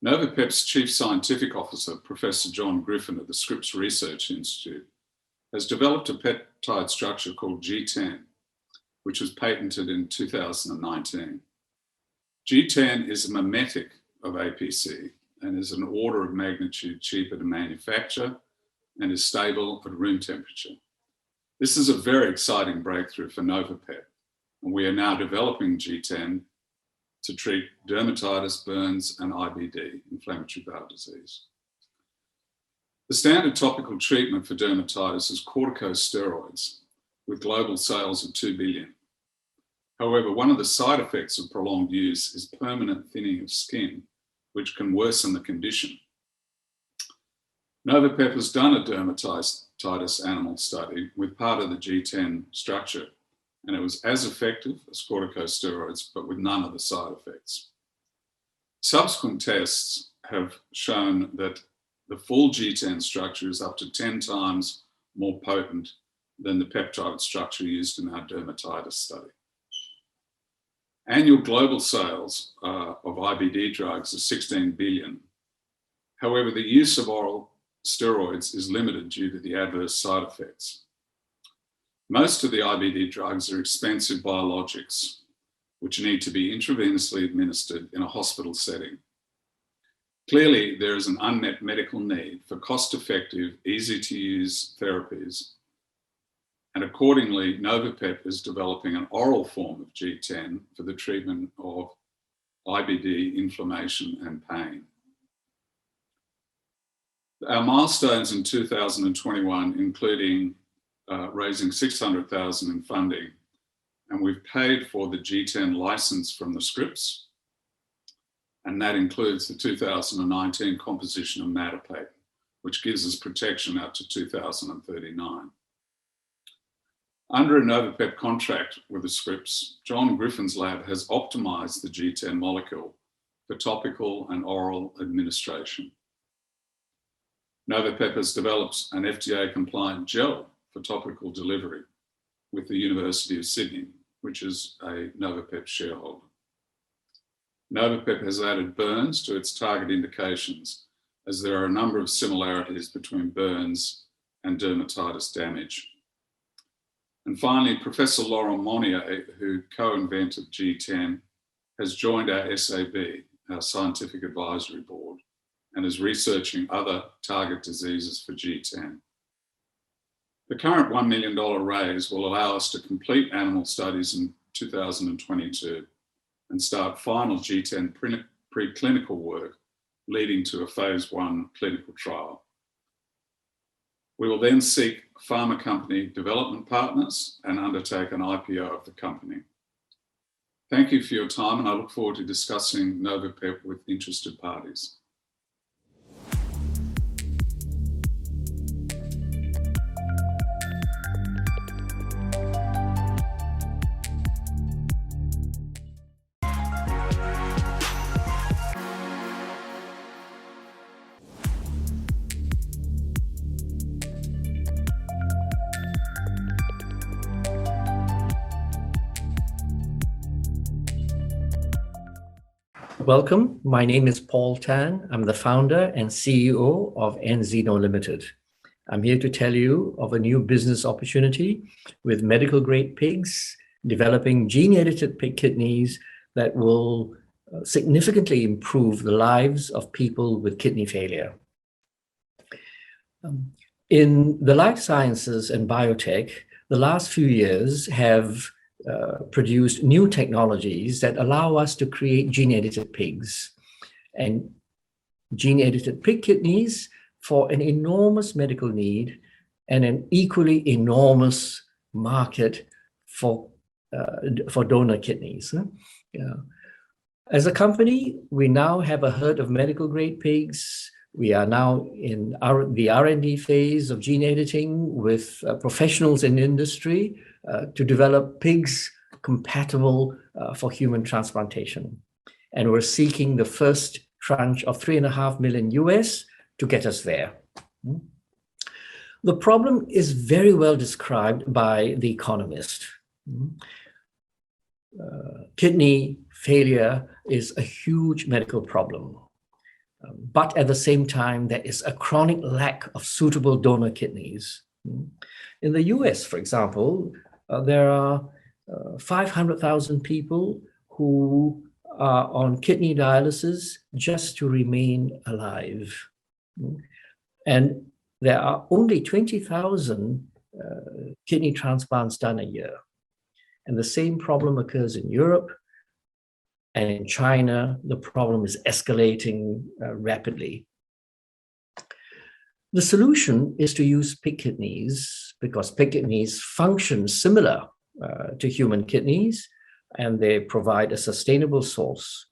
Novapep's Chief Scientific Officer, Professor John Griffin of the Scripps Research Institute, has developed a peptide structure called G10, which was patented in 2019. G10 is a mimetic of APC and is an order of magnitude cheaper to manufacture and is stable at room temperature. This is a very exciting breakthrough for Novapep, and we are now developing G10 to treat dermatitis, burns, and IBD, inflammatory bowel disease. The standard topical treatment for dermatitis is corticosteroids, with global sales of $2 billion. However, one of the side effects of prolonged use is permanent thinning of skin, which can worsen the condition. Novapep has done a dermatitis animal study with part of the G10 structure, and it was as effective as corticosteroids, but with none of the side effects. Subsequent tests have shown that the full G10 structure is up to 10 times more potent than the peptide structure used in our dermatitis study. Annual global sales of IBD drugs are $16 billion. However, the use of oral steroids is limited due to the adverse side effects. Most of the IBD drugs are expensive biologics, which need to be intravenously administered in a hospital setting. Clearly, there is an unmet medical need for cost-effective, easy-to-use therapies, and accordingly, Novapep is developing an oral form of G10 for the treatment of IBD, inflammation, and pain. Our milestones in 2021, including raising $600,000 in funding, and we've paid for the G10 license from the Scripps, and that includes the 2019 composition of matter patent, which gives us protection out to 2039. Under a Novapep contract with the Scripps, John Griffin's lab has optimized the G10 molecule for topical and oral administration. Novapep has developed an FDA-compliant gel for topical delivery with the University of Sydney, which is a Novapep shareholder. Novapep has added burns to its target indications, as there are a number of similarities between burns and dermatitis damage. And finally, Professor Laurent Monnier, who co-invented G10, has joined our SAB, our Scientific Advisory Board, and is researching other target diseases for G10. The current $1 million raise will allow us to complete animal studies in 2022 and start final G10 preclinical work leading to a phase 1 clinical trial. We will then seek pharma company development partners and undertake an IPO of the company. Thank you for your time, and I look forward to discussing Novapep with interested parties. Welcome. My name is Paul Tan. I'm the founder and CEO of NZeno Limited. I'm here to tell you of a new business opportunity with medical grade pigs developing gene-edited pig kidneys that will significantly improve the lives of people with kidney failure. In the life sciences and biotech, the last few years have produced new technologies that allow us to create gene-edited pigs and gene-edited pig kidneys for an enormous medical need and an equally enormous market for donor kidneys. As a company, we now have a herd of medical grade pigs. We are now in the R&D phase of gene editing with professionals in industry to develop pigs compatible for human transplantation. And we're seeking the first tranche of $3.5 million US to get us there. The problem is very well described by The Economist. Kidney failure is a huge medical problem. But at the same time, there is a chronic lack of suitable donor kidneys. In the US, for example, there are 500,000 people who are on kidney dialysis just to remain alive. And there are only 20,000 kidney transplants done a year. And the same problem occurs in Europe. And in China, the problem is escalating rapidly. The solution is to use pig kidneys because pig kidneys function similar to human kidneys, and they provide a sustainable source.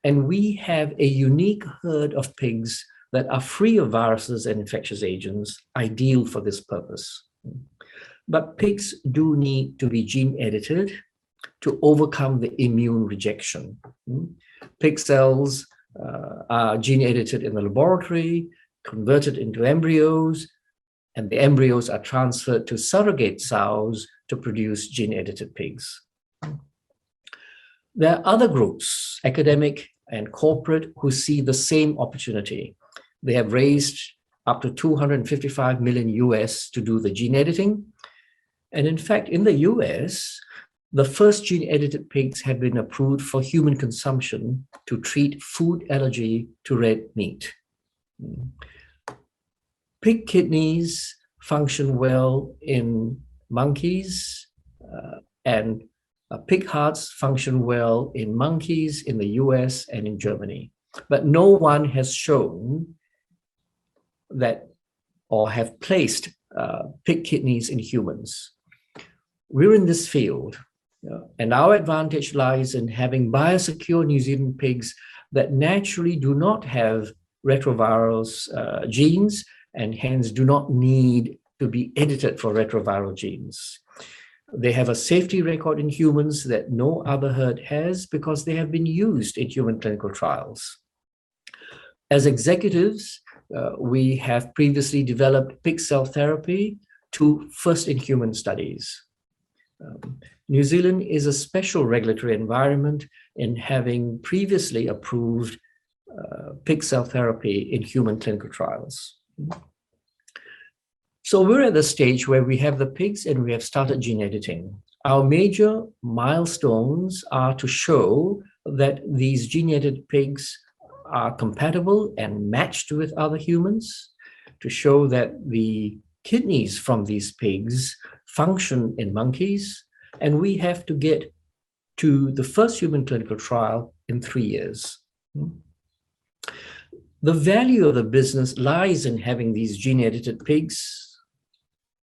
And we have a unique herd of pigs that are free of viruses and infectious agents, ideal for this purpose. But pigs do need to be gene edited to overcome the immune rejection. Pig cells are gene edited in the laboratory, converted into embryos, and the embryos are transferred to surrogate sows to produce gene-edited pigs. There are other groups, academic and corporate, who see the same opportunity. They have raised up to $255 million US to do the gene editing. And in fact, in the US, the first gene-edited pigs have been approved for human consumption to treat food allergy to red meat. Pig kidneys function well in monkeys, and pig hearts function well in monkeys in the US and in Germany. But no one has shown that or have placed pig kidneys in humans. We're in this field, and our advantage lies in having biosecure New Zealand pigs that naturally do not have retrovirus genes and hence do not need to be edited for retroviral genes. They have a safety record in humans that no other herd has because they have been used in human clinical trials. As executives, we have previously developed pig cell therapy to first-in-human studies. New Zealand is a special regulatory environment in having previously approved pig cell therapy in human clinical trials. So we're at the stage where we have the pigs and we have started gene editing. Our major milestones are to show that these gene-edited pigs are compatible and matched with other humans, to show that the kidneys from these pigs function in monkeys, and we have to get to the first human clinical trial in 3 years. The value of the business lies in having these gene-edited pigs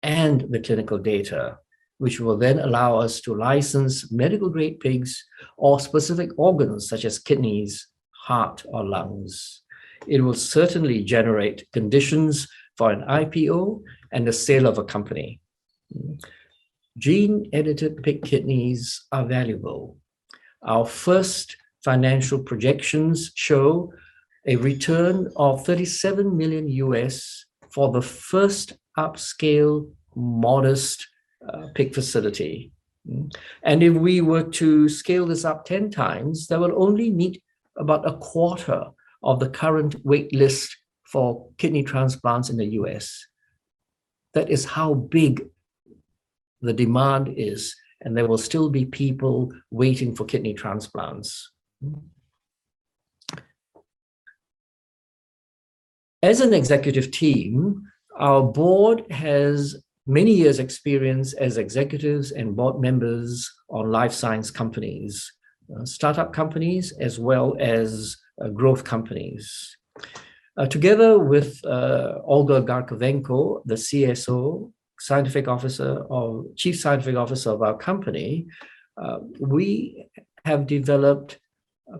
and the clinical data, which will then allow us to license medical-grade pigs or specific organs such as kidneys, heart, or lungs. It will certainly generate conditions for an IPO and the sale of a company. Gene-edited pig kidneys are valuable. Our first financial projections show a return of $37 million US for the first upscale, modest pig facility. And if we were to scale this up 10 times, that will only meet about a quarter of the current wait list for kidney transplants in the US. That is how big the demand is, and there will still be people waiting for kidney transplants. As an executive team, our board has many years' experience as executives and board members on life science companies, startup companies, as well as growth companies. Together with Olga Garkovenko, the CSO, scientific officer or chief scientific officer of our company, we have developed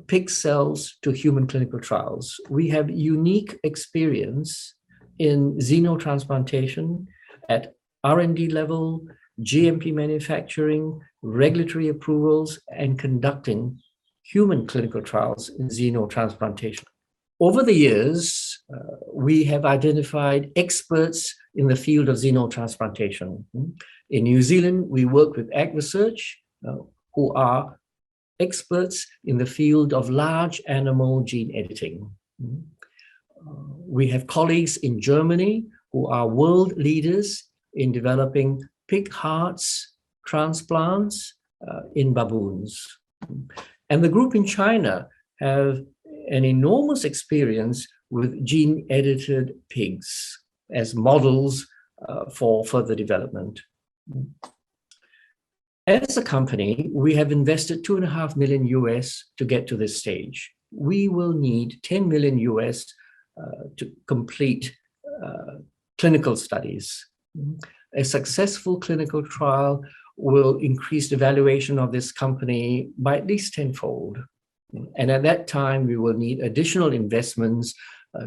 pig cells to human clinical trials. We have unique experience in xenotransplantation at R&D level, GMP manufacturing, regulatory approvals, and conducting human clinical trials in xenotransplantation. Over the years, we have identified experts in the field of xenotransplantation. In New Zealand, we work with Ag Research, who are experts in the field of large animal gene editing. We have colleagues in Germany who are world leaders in developing pig hearts transplants in baboons. And the group in China have an enormous experience with gene-edited pigs as models for further development. As a company, we have invested $2.5 million US to get to this stage. We will need $10 million US to complete clinical studies. A successful clinical trial will increase the valuation of this company by at least tenfold. And at that time, we will need additional investments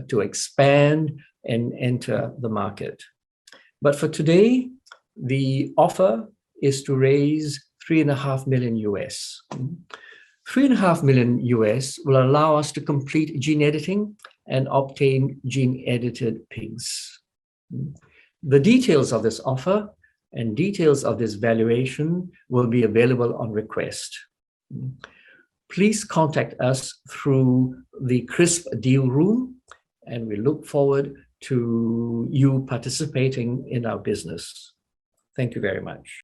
to expand and enter the market. But for today, the offer is to raise $3.5 million US. $3.5 million US will allow us to complete gene editing and obtain gene-edited pigs. The details of this offer and details of this valuation will be available on request. Please contact us through the CRISP deal room, and we look forward to you participating in our business. Thank you very much.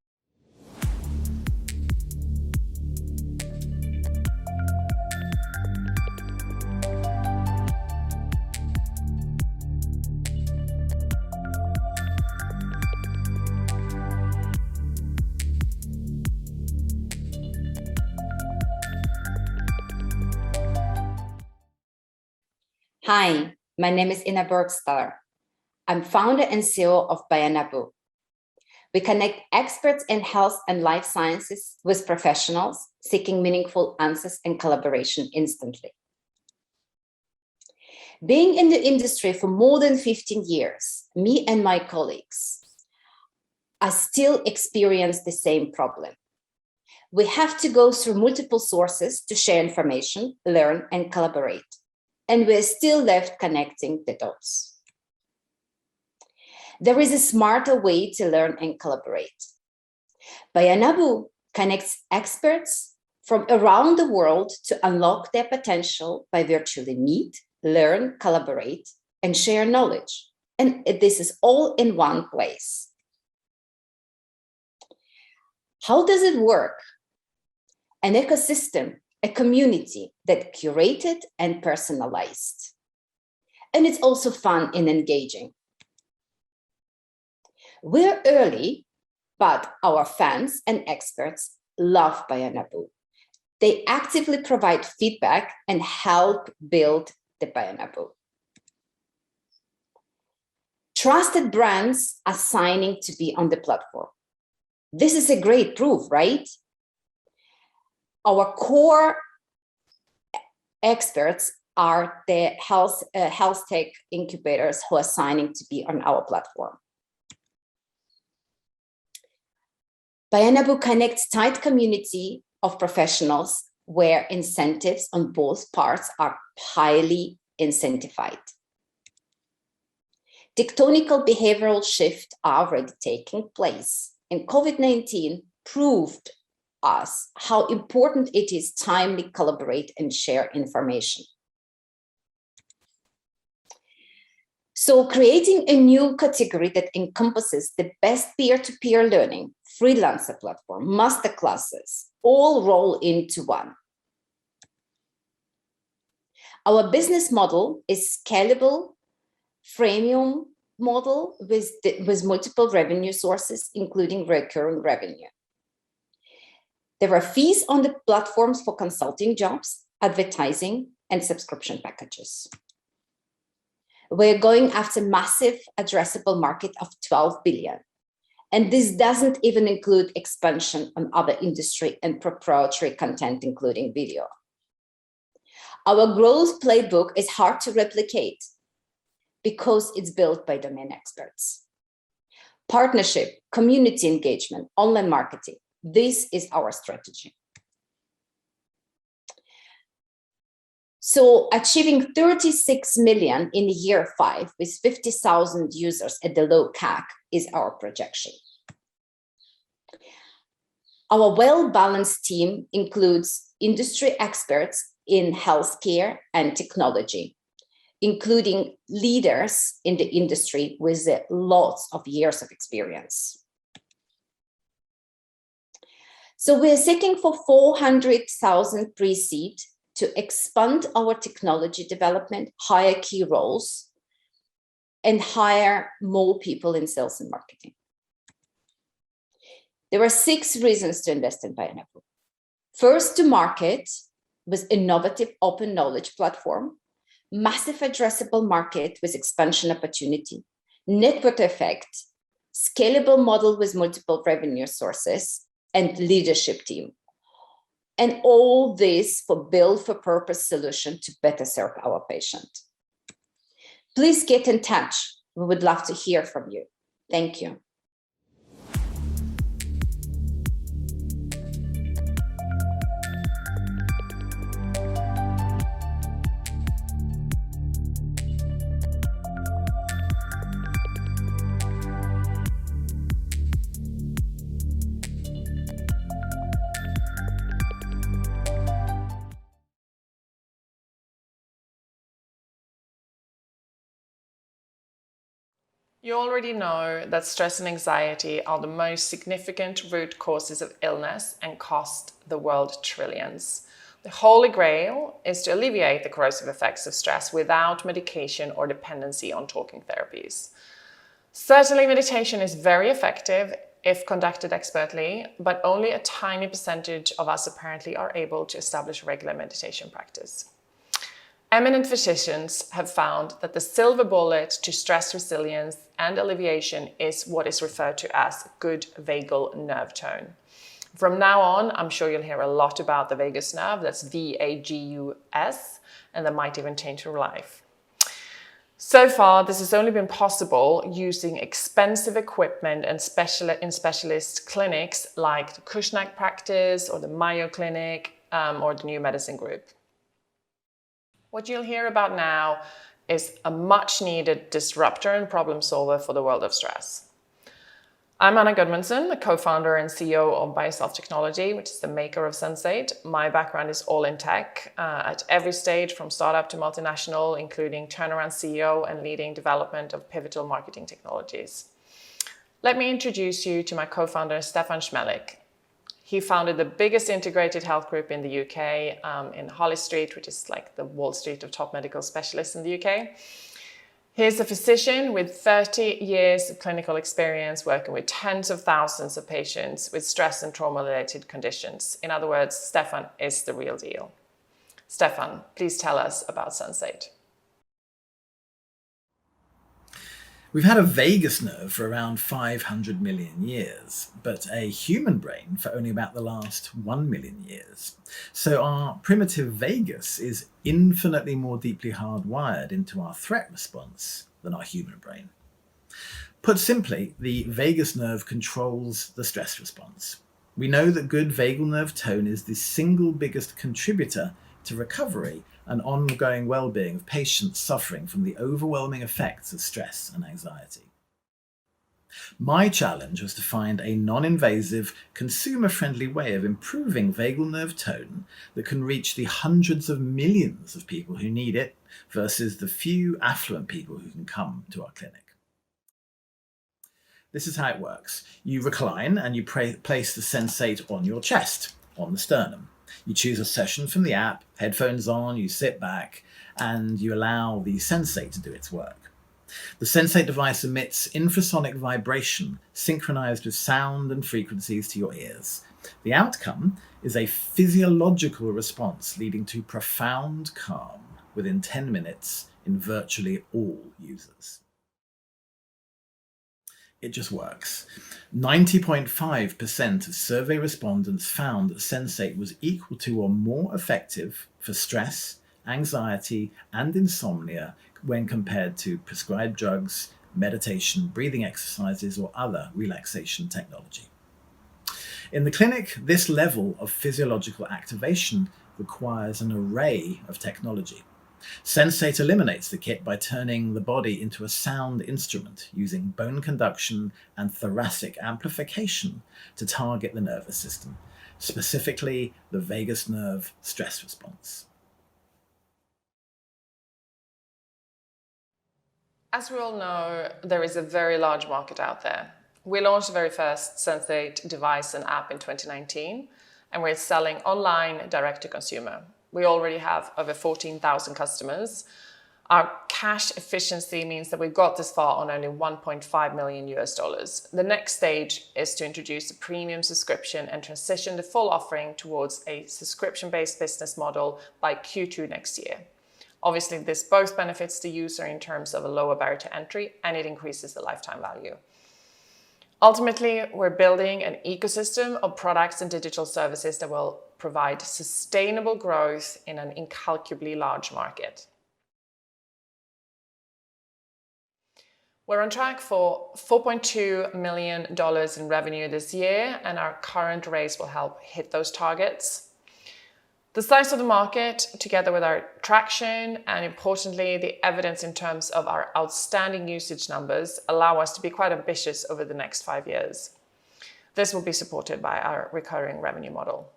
Hi, my name is Ina Bergstaller. I'm founder and CEO of Bionabu. We connect experts in health and life sciences with professionals seeking meaningful answers and collaboration instantly. Being in the industry for more than 15 years, me and my colleagues I still experience the same problem. We have to go through multiple sources to share information, learn, and collaborate. And we're still left connecting the dots. There is a smarter way to learn and collaborate. Bionabu connects experts from around the world to unlock their potential by virtually meet, learn, collaborate, and share knowledge. And this is all in one place. How does it work? An ecosystem, a community that curated and personalized. And it's also fun and engaging. We're early, but our fans and experts love Bionabu. They actively provide feedback and help build the Bionabu. Trusted brands are signing to be on the platform. This is a great proof, right? Our core experts are the health tech incubators who are signing to be on our platform. Bionabu connects tight community of professionals where incentives on both parts are highly incentivized. Tectonical behavioral shifts are already taking place, and COVID-19 proved us how important it is to timely collaborate and share information. So creating a new category that encompasses the best peer-to-peer learning, freelancer platform, masterclasses, all roll into one. Our business model is scalable, freemium model with multiple revenue sources, including recurring revenue. There are fees on the platforms for consulting jobs, advertising, and subscription packages. We're going after massive addressable market of 12 billion. And this doesn't even include expansion on other industry and proprietary content, including video. Our growth playbook is hard to replicate because it's built by domain experts. Partnership, community engagement, online marketing. This is our strategy. So achieving 36 million in year 5 with 50,000 users at the low CAC is our projection. Our well-balanced team includes industry experts in healthcare and technology, including leaders in the industry with lots of years of experience. So we're seeking for 400,000 pre-seed to expand our technology development, hire key roles, and hire more people in sales and marketing. There are 6 reasons to invest in Bionabu. First, to market with innovative open knowledge platform, massive addressable market with expansion opportunity, network effect, scalable model with multiple revenue sources, and leadership team. And all this for build for purpose solution to better serve our patient. Please get in touch. We would love to hear from you. Thank you. You already know that stress and anxiety are the most significant root causes of illness and cost the world trillions. The holy grail is to alleviate the corrosive effects of stress without medication or dependency on talking therapies. Certainly, meditation is very effective if conducted expertly, but only a tiny percentage of us apparently are able to establish regular meditation practice. Eminent physicians have found that the silver bullet to stress resilience and alleviation is what is referred to as good vagal nerve tone. From now on, I'm sure you'll hear a lot about the vagus nerve, that's VAGUS, and that might even change your life. So far, this has only been possible using expensive equipment and in specialist clinics like the Cushnack practice or the Mayo Clinic or the New Medicine Group. What you'll hear about now is a much needed disruptor and problem solver for the world of stress. I'm Anna Gudmundsson, the co-founder and CEO of Biotechnology, which is the maker of Sensate. My background is all in tech at every stage from startup to multinational, including turnaround CEO and leading development of pivotal marketing technologies. Let me introduce you to my co-founder, Stefan Schmelik. He founded the biggest integrated health group in the UK in Holly Street, which is like the Wall Street of top medical specialists in the UK. He's a physician with 30 years of clinical experience working with tens of thousands of patients with stress and trauma-related conditions. In other words, Stefan is the real deal. Stefan, please tell us about Sensate. We've had a vagus nerve for around 500 million years, but a human brain for only about the last 1 million years. So our primitive vagus is infinitely more deeply hardwired into our threat response than our human brain. Put simply, the vagus nerve controls the stress response. We know that good vagal nerve tone is the single biggest contributor to recovery and ongoing well-being of patients suffering from the overwhelming effects of stress and anxiety. My challenge was to find a non-invasive, consumer-friendly way of improving vagal nerve tone that can reach the hundreds of millions of people who need it versus the few affluent people who can come to our clinic. This is how it works. You recline and you place the Sensate on your chest, on the sternum. You choose a session from the app, headphones on, you sit back, and you allow the Sensate to do its work. The Sensate device emits infrasonic vibration synchronized with sound and frequencies to your ears. The outcome is a physiological response leading to profound calm within 10 minutes in virtually all users. It just works. 90.5% of survey respondents found that Sensate was equal to or more effective for stress, anxiety, and insomnia when compared to prescribed drugs, meditation, breathing exercises, or other relaxation technology. In the clinic, this level of physiological activation requires an array of technology. Sensate eliminates the kit by turning the body into a sound instrument using bone conduction and thoracic amplification to target the nervous system, specifically the vagus nerve stress response. As we all know, there is a very large market out there. We launched the very first Sensate device and app in 2019, and we're selling online direct to consumer. We already have over 14,000 customers. Our cash efficiency means that we've got this far on only $1.5 million. The next stage is to introduce a premium subscription and transition the full offering towards a subscription-based business model by Q2 next year. Obviously, this both benefits the user in terms of a lower barrier to entry, and it increases the lifetime value. Ultimately, we're building an ecosystem of products and digital services that will provide sustainable growth in an incalculably large market. We're on track for $4.2 million in revenue this year, and our current raise will help hit those targets. The size of the market, together with our traction and importantly, the evidence in terms of our outstanding usage numbers, allow us to be quite ambitious over the next 5 years. This will be supported by our recurring revenue model.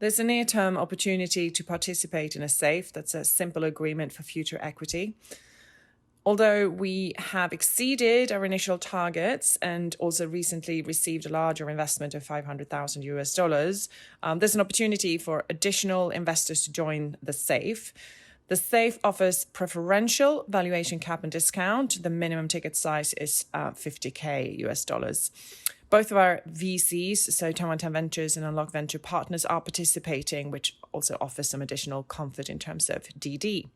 There's a near-term opportunity to participate in a SAFE, that's a simple agreement for future equity. Although we have exceeded our initial targets and also recently received a larger investment of $500,000, there's an opportunity for additional investors to join the SAFE. The SAFE offers preferential valuation cap and discount. The minimum ticket size is $50,000. Both of our VCs, so 10 Ventures and Unlock Venture Partners, are participating, which also offers some additional comfort in terms of DD.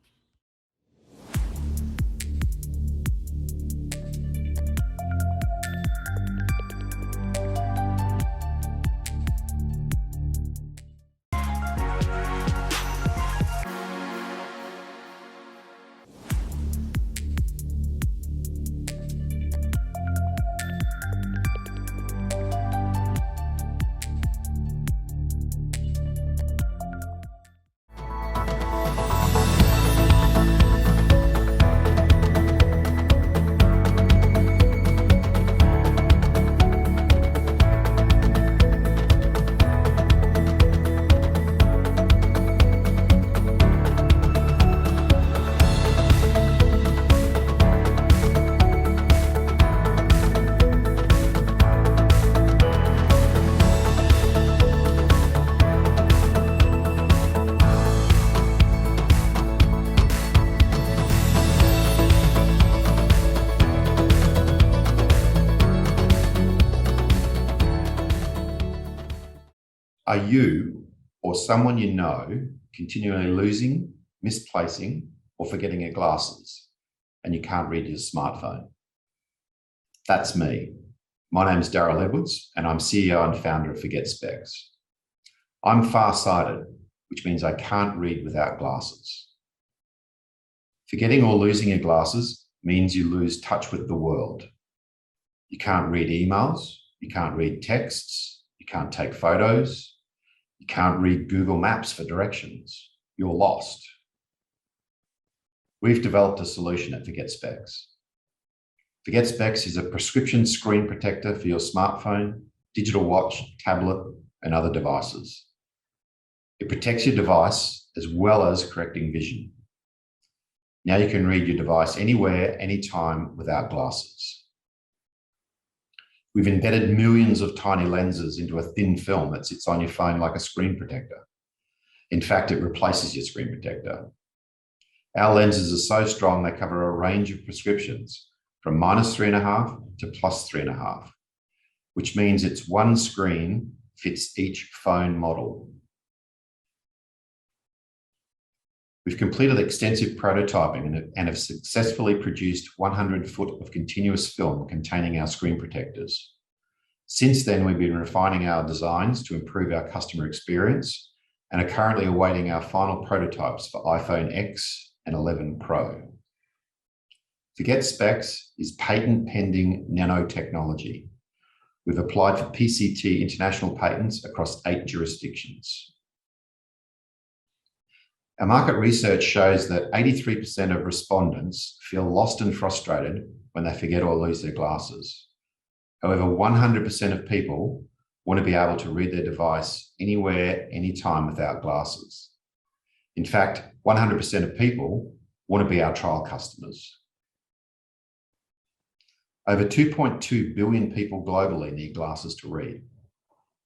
Are you or someone you know continually losing, misplacing, or forgetting your glasses and you can't read your smartphone? That's me. My name is Darryl Edwards and I'm CEO and founder of ForgetSPECS. I'm farsighted, which means I can't read without glasses. Forgetting or losing your glasses means you lose touch with the world. You can't read emails, you can't read texts, you can't take photos, you can't read Google Maps for directions. You're lost. We've developed a solution at ForgetSPECS. ForgetSPECS is a prescription screen protector for your smartphone, digital watch, tablet, and other devices. It protects your device as well as correcting vision. Now you can read your device anywhere, anytime without glasses. We've embedded millions of tiny lenses into a thin film that sits on your phone like a screen protector. In fact, it replaces your screen protector. Our lenses are so strong they cover a range of prescriptions from -3.5 to +3.5, which means it's one screen fits each phone model. We've completed extensive prototyping and have successfully produced 100 foot of continuous film containing our screen protectors. Since then, we've been refining our designs to improve our customer experience and are currently awaiting our final prototypes for iPhone X and 11 Pro. ForgetSPECS is patent-pending nanotechnology. We've applied for PCT international patents across 8 jurisdictions. Our market research shows that 83% of respondents feel lost and frustrated when they forget or lose their glasses. However, 100% of people want to be able to read their device anywhere, anytime without glasses. In fact, 100% of people want to be our trial customers. Over 2.2 billion people globally need glasses to read.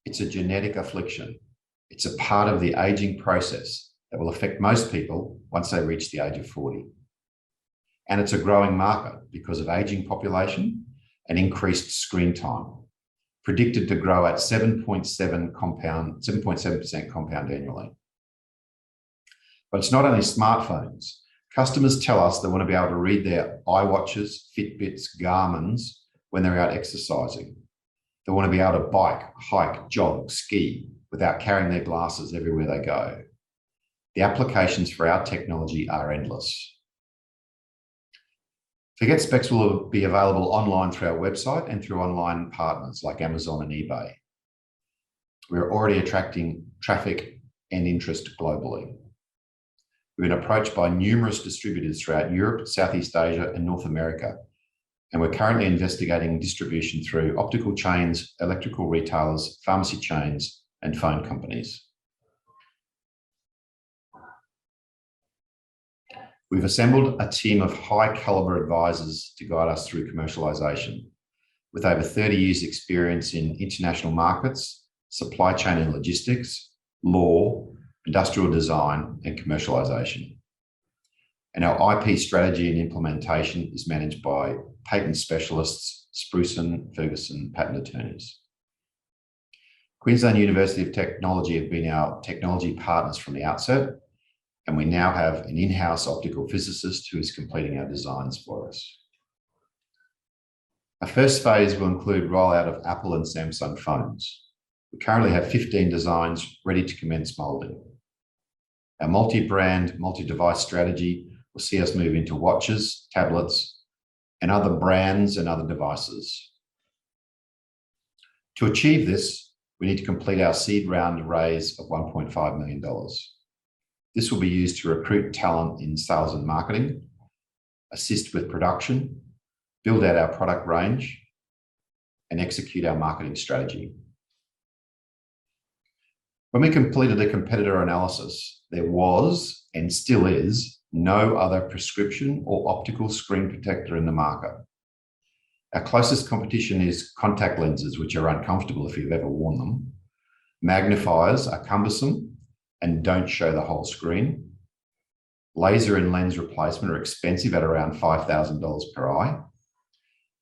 It's a genetic affliction. It's a part of the aging process that will affect most people once they reach the age of 40. And it's a growing market because of aging population and increased screen time, predicted to grow at 7.7% compound annually. But it's not only smartphones. Customers tell us they want to be able to read their iWatches, Fitbits, Garmins when they're out exercising. They want to be able to bike, hike, jog, ski without carrying their glasses everywhere they go. The applications for our technology are endless. ForgetSPECS will be available online through our website and through online partners like Amazon and eBay. We're already attracting traffic and interest globally. We've been approached by numerous distributors throughout Europe, Southeast Asia, and North America, and we're currently investigating distribution through optical chains, electrical retailers, pharmacy chains, and phone companies. We've assembled a team of high-caliber advisors to guide us through commercialization, with over 30 years' experience in international markets, supply chain and logistics, law, industrial design, and commercialization. And our IP strategy and implementation is managed by patent specialists, Spruson, Ferguson, patent attorneys. Queensland University of Technology have been our technology partners from the outset, and we now have an in-house optical physicist who is completing our designs for us. Our first phase will include rollout of Apple and Samsung phones. We currently have 15 designs ready to commence moulding. Our multi-brand, multi-device strategy will see us move into watches, tablets, and other brands and other devices. To achieve this, we need to complete our seed round raise of $1.5 million. This will be used to recruit talent in sales and marketing, assist with production, build out our product range, and execute our marketing strategy. When we completed a competitor analysis, there was, and still is, no other prescription or optical screen protector in the market. Our closest competition is contact lenses, which are uncomfortable if you've ever worn them. Magnifiers are cumbersome and don't show the whole screen. Laser and lens replacement are expensive at around $5,000 per eye.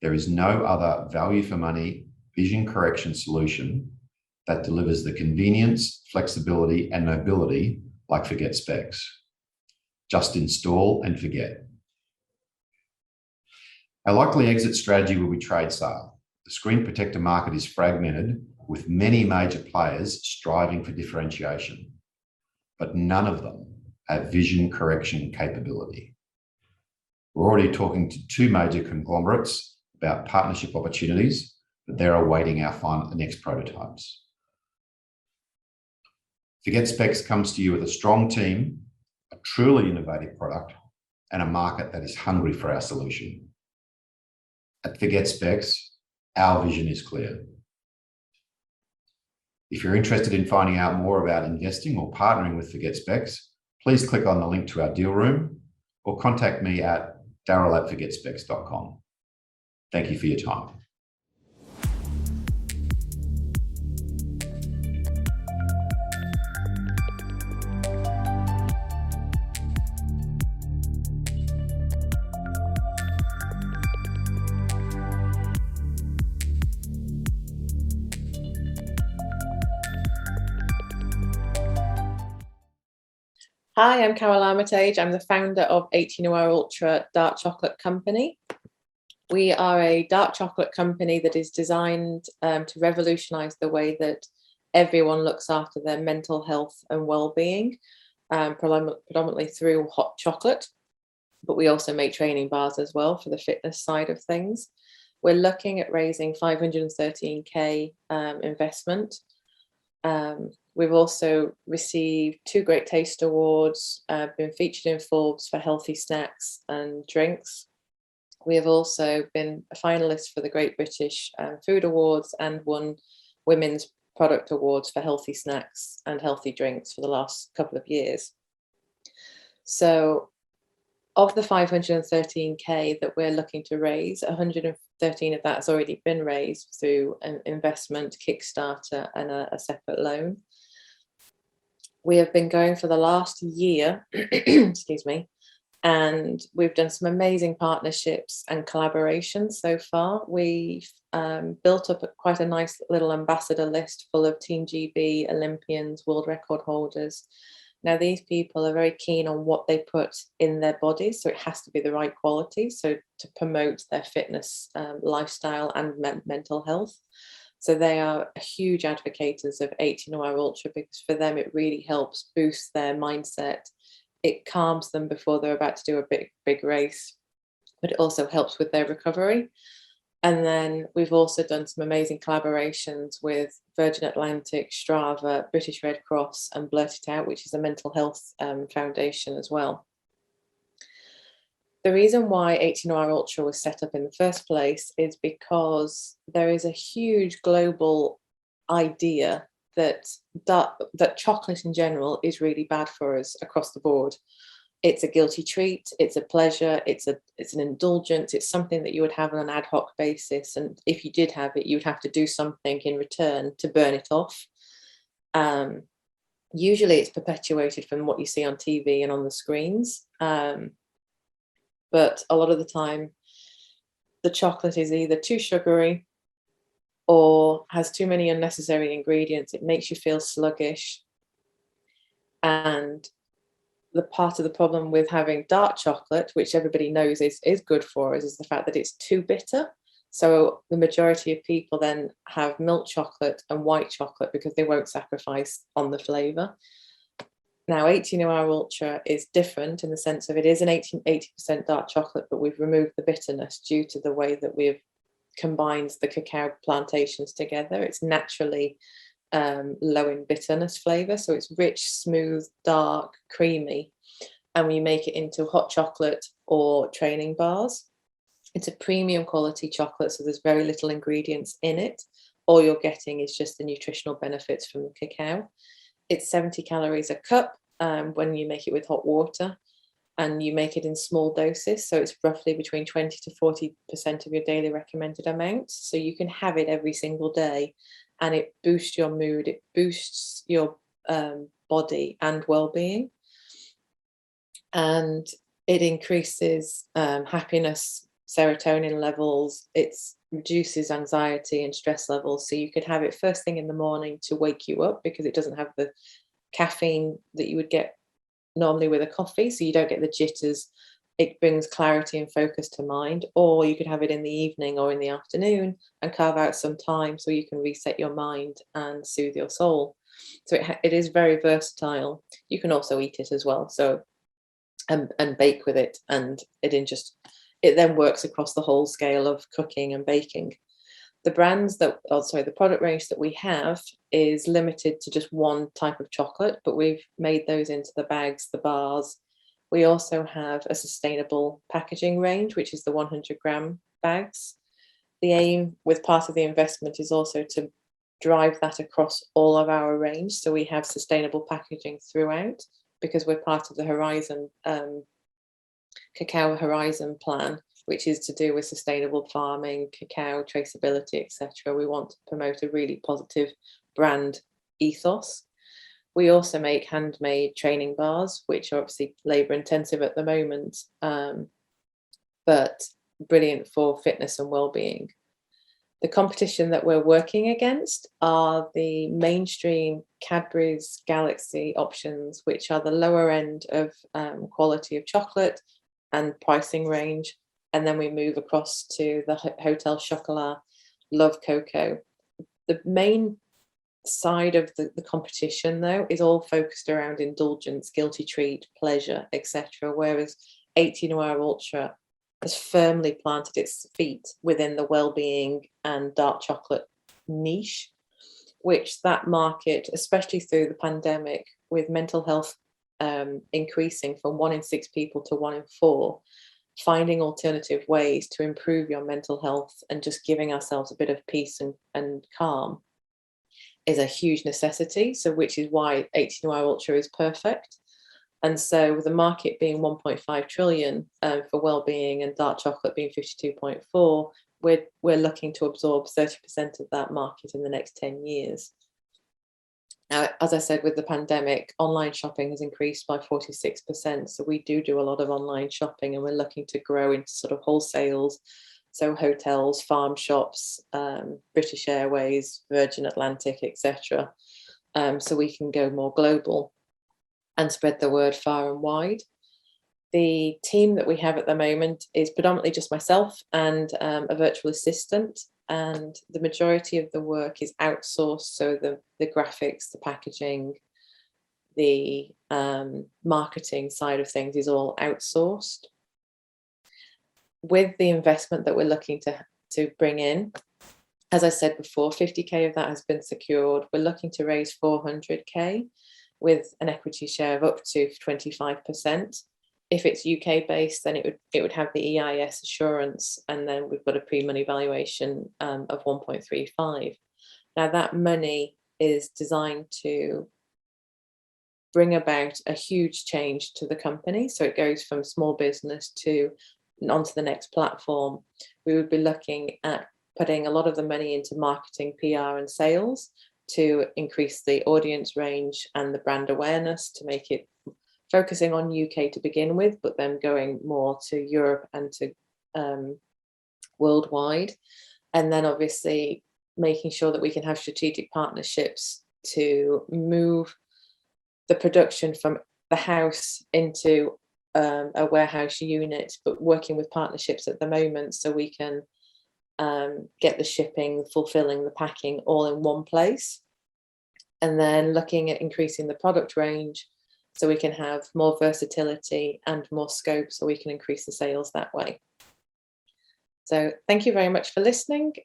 There is no other value for money vision correction solution that delivers the convenience, flexibility, and mobility like ForgetSPECS. Just install and forget. Our likely exit strategy will be trade sale. The screen protector market is fragmented, with many major players striving for differentiation, but none of them have vision correction capability. We're already talking to 2 major conglomerates about partnership opportunities, but they're awaiting our next prototypes. ForgetSPECS comes to you with a strong team, a truly innovative product, and a market that is hungry for our solution. At ForgetSPECS, our vision is clear. If you're interested in finding out more about investing or partnering with ForgetSPECS, please click on the link to our deal room or contact me at darryl@forgetspecs.com. Thank you for your time. Hi, I'm Carol Armitage. I'm the founder of 18-Hour Ultra Dark Chocolate Company. We are a dark chocolate company that is designed to revolutionize the way that everyone looks after their mental health and well-being, predominantly through hot chocolate. But we also make training bars as well for the fitness side of things. We're looking at raising 513k investment. We've also received 2 Great Taste Awards, been featured in Forbes for healthy snacks and drinks. We have also been a finalist for the Great British Food Awards and won Women's Product Awards for healthy snacks and healthy drinks for the last couple of years. So of the 513k that we're looking to raise, 113 of that has already been raised through an investment, Kickstarter, and a separate loan. We have been going for the last year, excuse me, and we've done some amazing partnerships and collaborations so far. We've built up quite a nice little ambassador list full of Team GB, Olympians, world record holders. Now, these people are very keen on what they put in their bodies, so it has to be the right quality, so to promote their fitness lifestyle and mental health. So they are huge advocates of 18-Hour Ultra because for them it really helps boost their mindset. It calms them before they're about to do a big race, but it also helps with their recovery. And then we've also done some amazing collaborations with Virgin Atlantic, Strava, British Red Cross, and Blurt It Out, which is a mental health foundation as well. The reason why 18-Hour Ultra was set up in the first place is because there is a huge global idea that chocolate in general is really bad for us across the board. It's a guilty treat, it's a pleasure, it's an indulgence, it's something that you would have on an ad hoc basis. And if you did have it, you would have to do something in return to burn it off. Usually it's perpetuated from what you see on TV and on the screens. But a lot of the time, the chocolate is either too sugary or has too many unnecessary ingredients. It makes you feel sluggish. And the part of the problem with having dark chocolate, which everybody knows is good for us, is the fact that it's too bitter. So the majority of people then have milk chocolate and white chocolate because they won't sacrifice on the flavour. Now, 18-Hour Ultra is different in the sense of it is an 80% dark chocolate, but we've removed the bitterness due to the way that we've combined the cacao plantations together. It's naturally low in bitterness flavour, so it's rich, smooth, dark, creamy, and we make it into hot chocolate or training bars. It's a premium quality chocolate, so there's very little ingredients in it. All you're getting is just the nutritional benefits from the cacao. It's 70 calories a cup when you make it with hot water, and you make it in small doses. So it's roughly between 20 to 40% of your daily recommended amount. So you can have it every single day, and it boosts your mood, it boosts your body and well-being, and it increases happiness, serotonin levels. It's reduces anxiety and stress levels. So you could have it first thing in the morning to wake you up, because it doesn't have the caffeine that you would get normally with a coffee, so you don't get the jitters. It brings clarity and focus to mind. Or you could have it in the evening or in the afternoon and carve out some time so you can reset your mind and soothe your soul. So it is very versatile. You can also eat it as well, so and bake with it, and it then works across the whole scale of cooking and baking. The product range that we have is limited to just one type of chocolate, but we've made those into the bags, the bars. We also have a sustainable packaging range, which is the 100-gram bags. The aim with part of the investment is also to drive that across all of our range. So we have sustainable packaging throughout, because we're part of the Horizon, Cacao Horizon plan, which is to do with sustainable farming, cacao, traceability, etc. We want to promote a really positive brand ethos. We also make handmade training bars, which are obviously labour intensive at the moment, but brilliant for fitness and well-being. The competition that we're working against are the mainstream Cadbury's Galaxy options, which are the lower end of quality of chocolate and pricing range. And then we move across to the Hotel Chocolat, Love Cocoa. The main side of the competition, though, is all focused around indulgence, guilty treat, pleasure, etc. Whereas 80 Noir Ultra has firmly planted its feet within the well-being and dark chocolate niche, which that market, especially through the pandemic, with mental health increasing from 1 in 6 people to 1 in 4, finding alternative ways to improve your mental health and just giving ourselves a bit of peace and calm is a huge necessity. So which is why 80 Noir Ultra is perfect. And so with the market being 1.5 trillion for well-being and dark chocolate being 52.4, we're looking to absorb 30% of that market in the next 10 years. Now, as I said, with the pandemic, online shopping has increased by 46%. So we do a lot of online shopping, and we're looking to grow into sort of wholesales. So hotels, farm shops, British Airways, Virgin Atlantic, etc. So we can go more global and spread the word far and wide. The team that we have at the moment is predominantly just myself and a virtual assistant, and the majority of the work is outsourced. So the graphics, the packaging, the marketing side of things is all outsourced. With the investment that we're looking to bring in, as I said before, 50k of that has been secured. We're looking to raise 400k with an equity share of up to 25%. If it's UK based, then it would have the EIS assurance, and then we've got a pre-money valuation of 1.35. Now that money is designed to bring about a huge change to the company. So it goes from small business to onto the next platform. We would be looking at putting a lot of the money into marketing, PR and sales to increase the audience range and the brand awareness, to make it focusing on UK to begin with, but then going more to Europe and to worldwide. And then obviously making sure that we can have strategic partnerships to move the production from the house into a warehouse unit, but working with partnerships at the moment so we can get the shipping, fulfilling the packing all in one place. And then looking at increasing the product range so we can have more versatility and more scope, so we can increase the sales that way. So thank you very much for listening.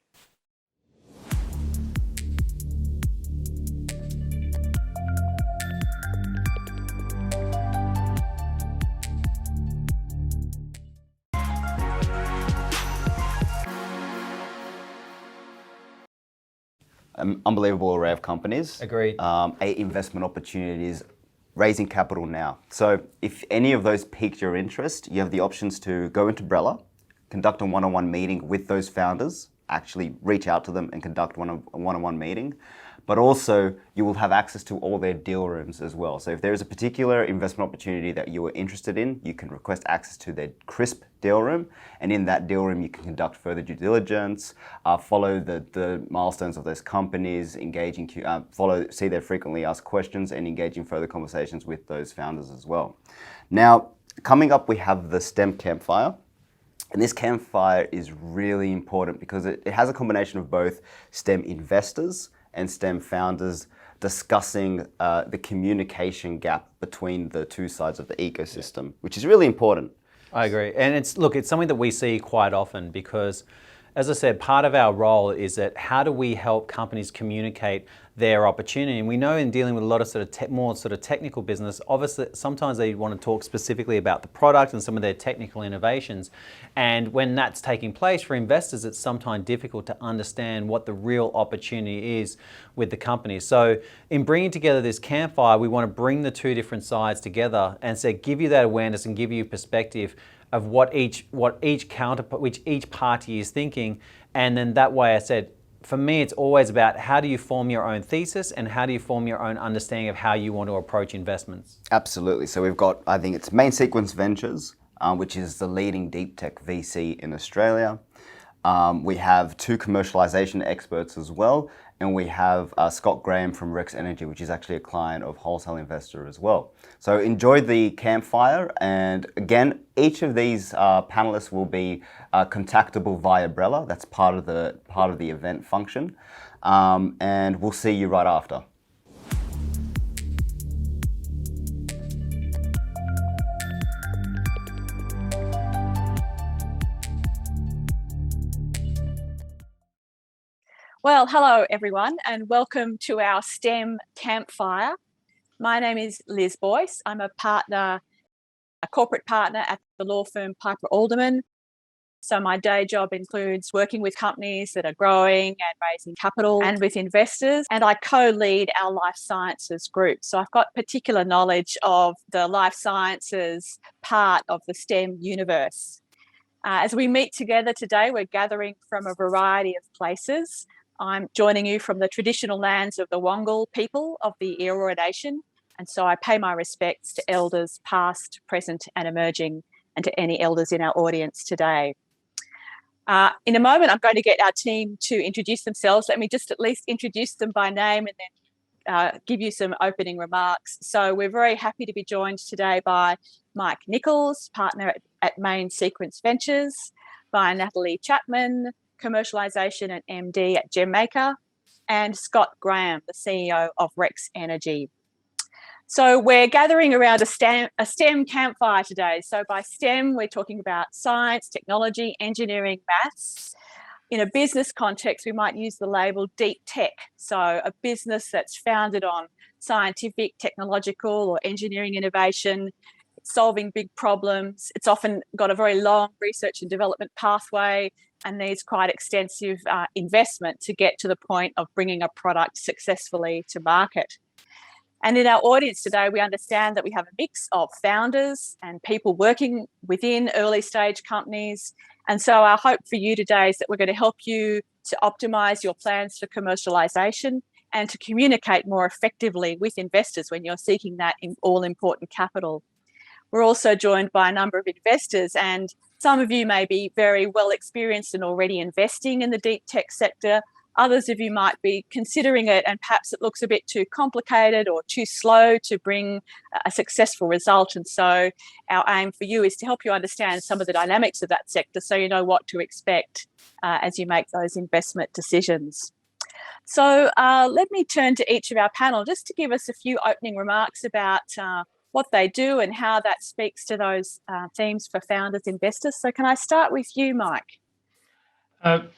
Unbelievable array of companies. Agreed. 8 investment opportunities, raising capital now. So if any of those piqued your interest, you have the options to go into Brella, conduct a one-on-one meeting with those founders, actually reach out to them and conduct a one-on-one meeting. But also you will have access to all their deal rooms as well. So if there is a particular investment opportunity that you are interested in, you can request access to their crisp deal room. And in that deal room, you can conduct further due diligence, follow the milestones of those companies, see their frequently asked questions, and engage in further conversations with those founders as well. Now, coming up, we have the STEM Campfire. And this campfire is really important because it has a combination of both STEM investors and STEM founders discussing the communication gap between the two sides of the ecosystem, which is really important. I agree. And it's something that we see quite often because, as I said, part of our role is that how do we help companies communicate their opportunity? And we know in dealing with a lot of more technical business, obviously sometimes they want to talk specifically about the product and some of their technical innovations. And when that's taking place for investors, it's sometimes difficult to understand what the real opportunity is with the company. So in bringing together this campfire, we want to bring the two different sides together and give you that awareness and give you perspective of what each party is thinking. And then that way, I said, for me, it's always about how do you form your own thesis and how do you form your own understanding of how you want to approach investments. Absolutely. So we've got, I think it's Main Sequence Ventures, which is the leading deep tech VC in Australia. We have two commercialization experts as well. And we have Scott Graham from Rex Energy, which is actually a client of Wholesale Investor as well. So enjoy the campfire. And again, each of these panelists will be contactable via Brella. That's part of the event function. And we'll see you right after. Well, hello everyone and welcome to our STEM Campfire. My name is Liz Boyce. I'm a corporate partner at the law firm Piper Alderman. So my day job includes working with companies that are growing and raising capital and with investors, and I co-lead our life sciences group. So I've got particular knowledge of the life sciences part of the STEM universe. As we meet together today, we're gathering from a variety of places. I'm joining you from the traditional lands of the Wongal people of the Eora Nation, and so I pay my respects to elders past, present and emerging, and to any elders in our audience today. In a moment, I'm going to get our team to introduce themselves. Let me just at least introduce them by name and then give you some opening remarks. So we're very happy to be joined today by Mike Nichols, partner at Main Sequence Ventures, by Natalie Chapman, commercialization and MD at GemMaker, and Scott Graham, the CEO of Rex Energy. So we're gathering around a STEM campfire today. So by STEM, we're talking about science, technology, engineering, maths. In a business context, we might use the label deep tech. So a business that's founded on scientific, technological or engineering innovation, solving big problems. It's often got a very long research and development pathway and needs quite extensive investment to get to the point of bringing a product successfully to market. And in our audience today, we understand that we have a mix of founders and people working within early stage companies. And so our hope for you today is that we're going to help you to optimize your plans for commercialization and to communicate more effectively with investors when you're seeking that all-important capital. We're also joined by a number of investors, and some of you may be very well experienced and already investing in the deep tech sector. Others of you might be considering it and perhaps it looks a bit too complicated or too slow to bring a successful result. And so our aim for you is to help you understand some of the dynamics of that sector so you know what to expect as you make those investment decisions. So let me turn to each of our panel just to give us a few opening remarks about what they do and how that speaks to those themes for founders, investors. So can I start with you, Mike?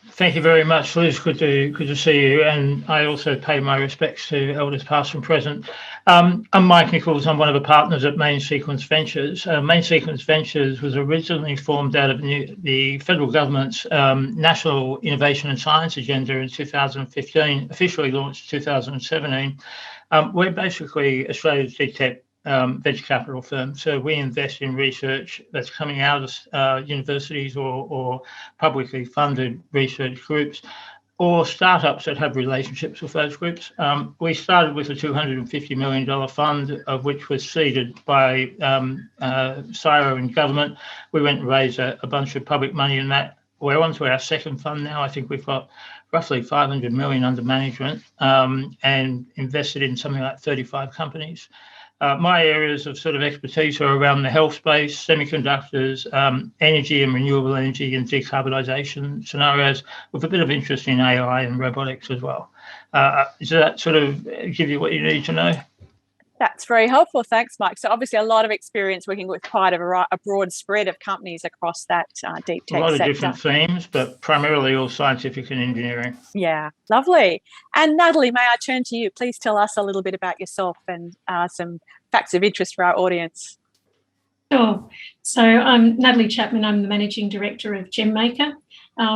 Thank you very much, Liz. Good to see you. And I also pay my respects to elders past and present. I'm Mike Nichols. I'm one of the partners at Main Sequence Ventures. Main Sequence Ventures was originally formed out of the federal government's National Innovation and Science Agenda in 2015, officially launched in 2017. We're basically Australia's deep tech venture capital firm. So we invest in research that's coming out of universities or publicly funded research groups, or startups that have relationships with those groups. We started with a $250 million fund, of which was seeded by CSIRO and government. We went and raised a bunch of public money in that. We're on to our second fund now. I think we've got roughly 500 million under management and invested in something like 35 companies. My areas of sort of expertise are around the health space, semiconductors, energy and renewable energy and decarbonisation scenarios, with a bit of interest in AI and robotics as well. Does that sort of give you what you need to know? That's very helpful. Thanks, Mike. So obviously a lot of experience working with quite a broad spread of companies across that deep tech sector. A lot of different themes, but primarily all scientific and engineering. Yeah, lovely. And Natalie, may I turn to you? Please tell us a little bit about yourself and some facts of interest for our audience. Sure. So I'm Natalie Chapman. I'm the Managing Director of GemMaker,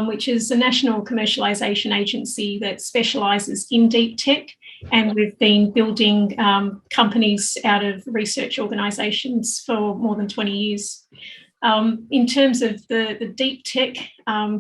which is a national commercialisation agency that specialises in deep tech. And we've been building companies out of research organisations for more than 20 years. In terms of the deep tech,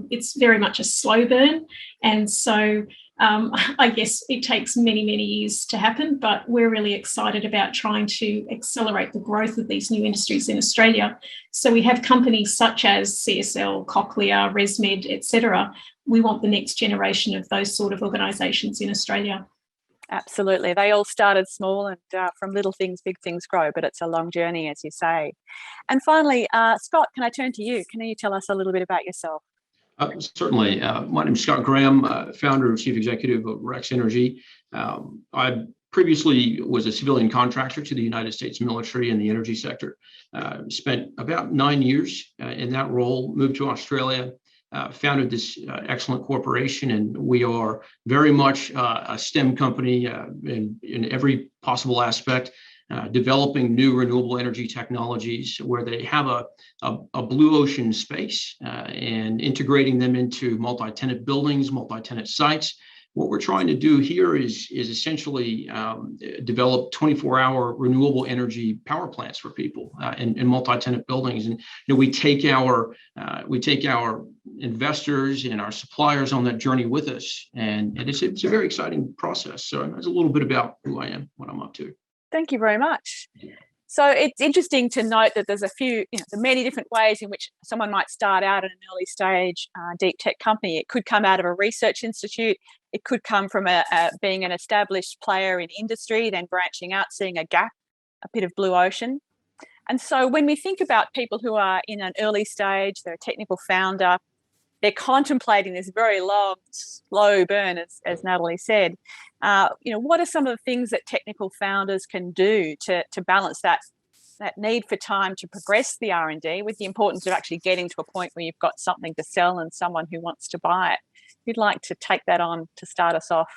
it's very much a slow burn. And so I guess it takes many, many years to happen, but we're really excited about trying to accelerate the growth of these new industries in Australia. So we have companies such as CSL, Cochlear, ResMed, etc. We want the next generation of those sort of organisations in Australia. Absolutely. They all started small and from little things, big things grow, but it's a long journey, as you say. And finally, Scott, can I turn to you? Can you tell us a little bit about yourself? Certainly. My name is Scott Graham, founder and chief executive of Rex Energy. I previously was a civilian contractor to the United States military in the energy sector. Spent about 9 years in that role, moved to Australia, founded this excellent corporation, and we are very much a STEM company in every possible aspect, developing new renewable energy technologies where they have a blue ocean space and integrating them into multi-tenant buildings, multi-tenant sites. What we're trying to do here is essentially develop 24-hour renewable energy power plants for people in multi-tenant buildings. And we take our investors and our suppliers on that journey with us, and it's a very exciting process. So that's a little bit about who I am, what I'm up to. Thank you very much. So it's interesting to note that there's the many different ways in which someone might start out at an early stage deep tech company. It could come out of a research institute. It could come from being an established player in industry, then branching out, seeing a gap, a bit of blue ocean. And so when we think about people who are in an early stage, they're a technical founder, they're contemplating this very long, slow burn, as Natalie said. What are some of the things that technical founders can do to balance that need for time to progress the R&D with the importance of actually getting to a point where you've got something to sell and someone who wants to buy it? Who'd like to take that on to start us off?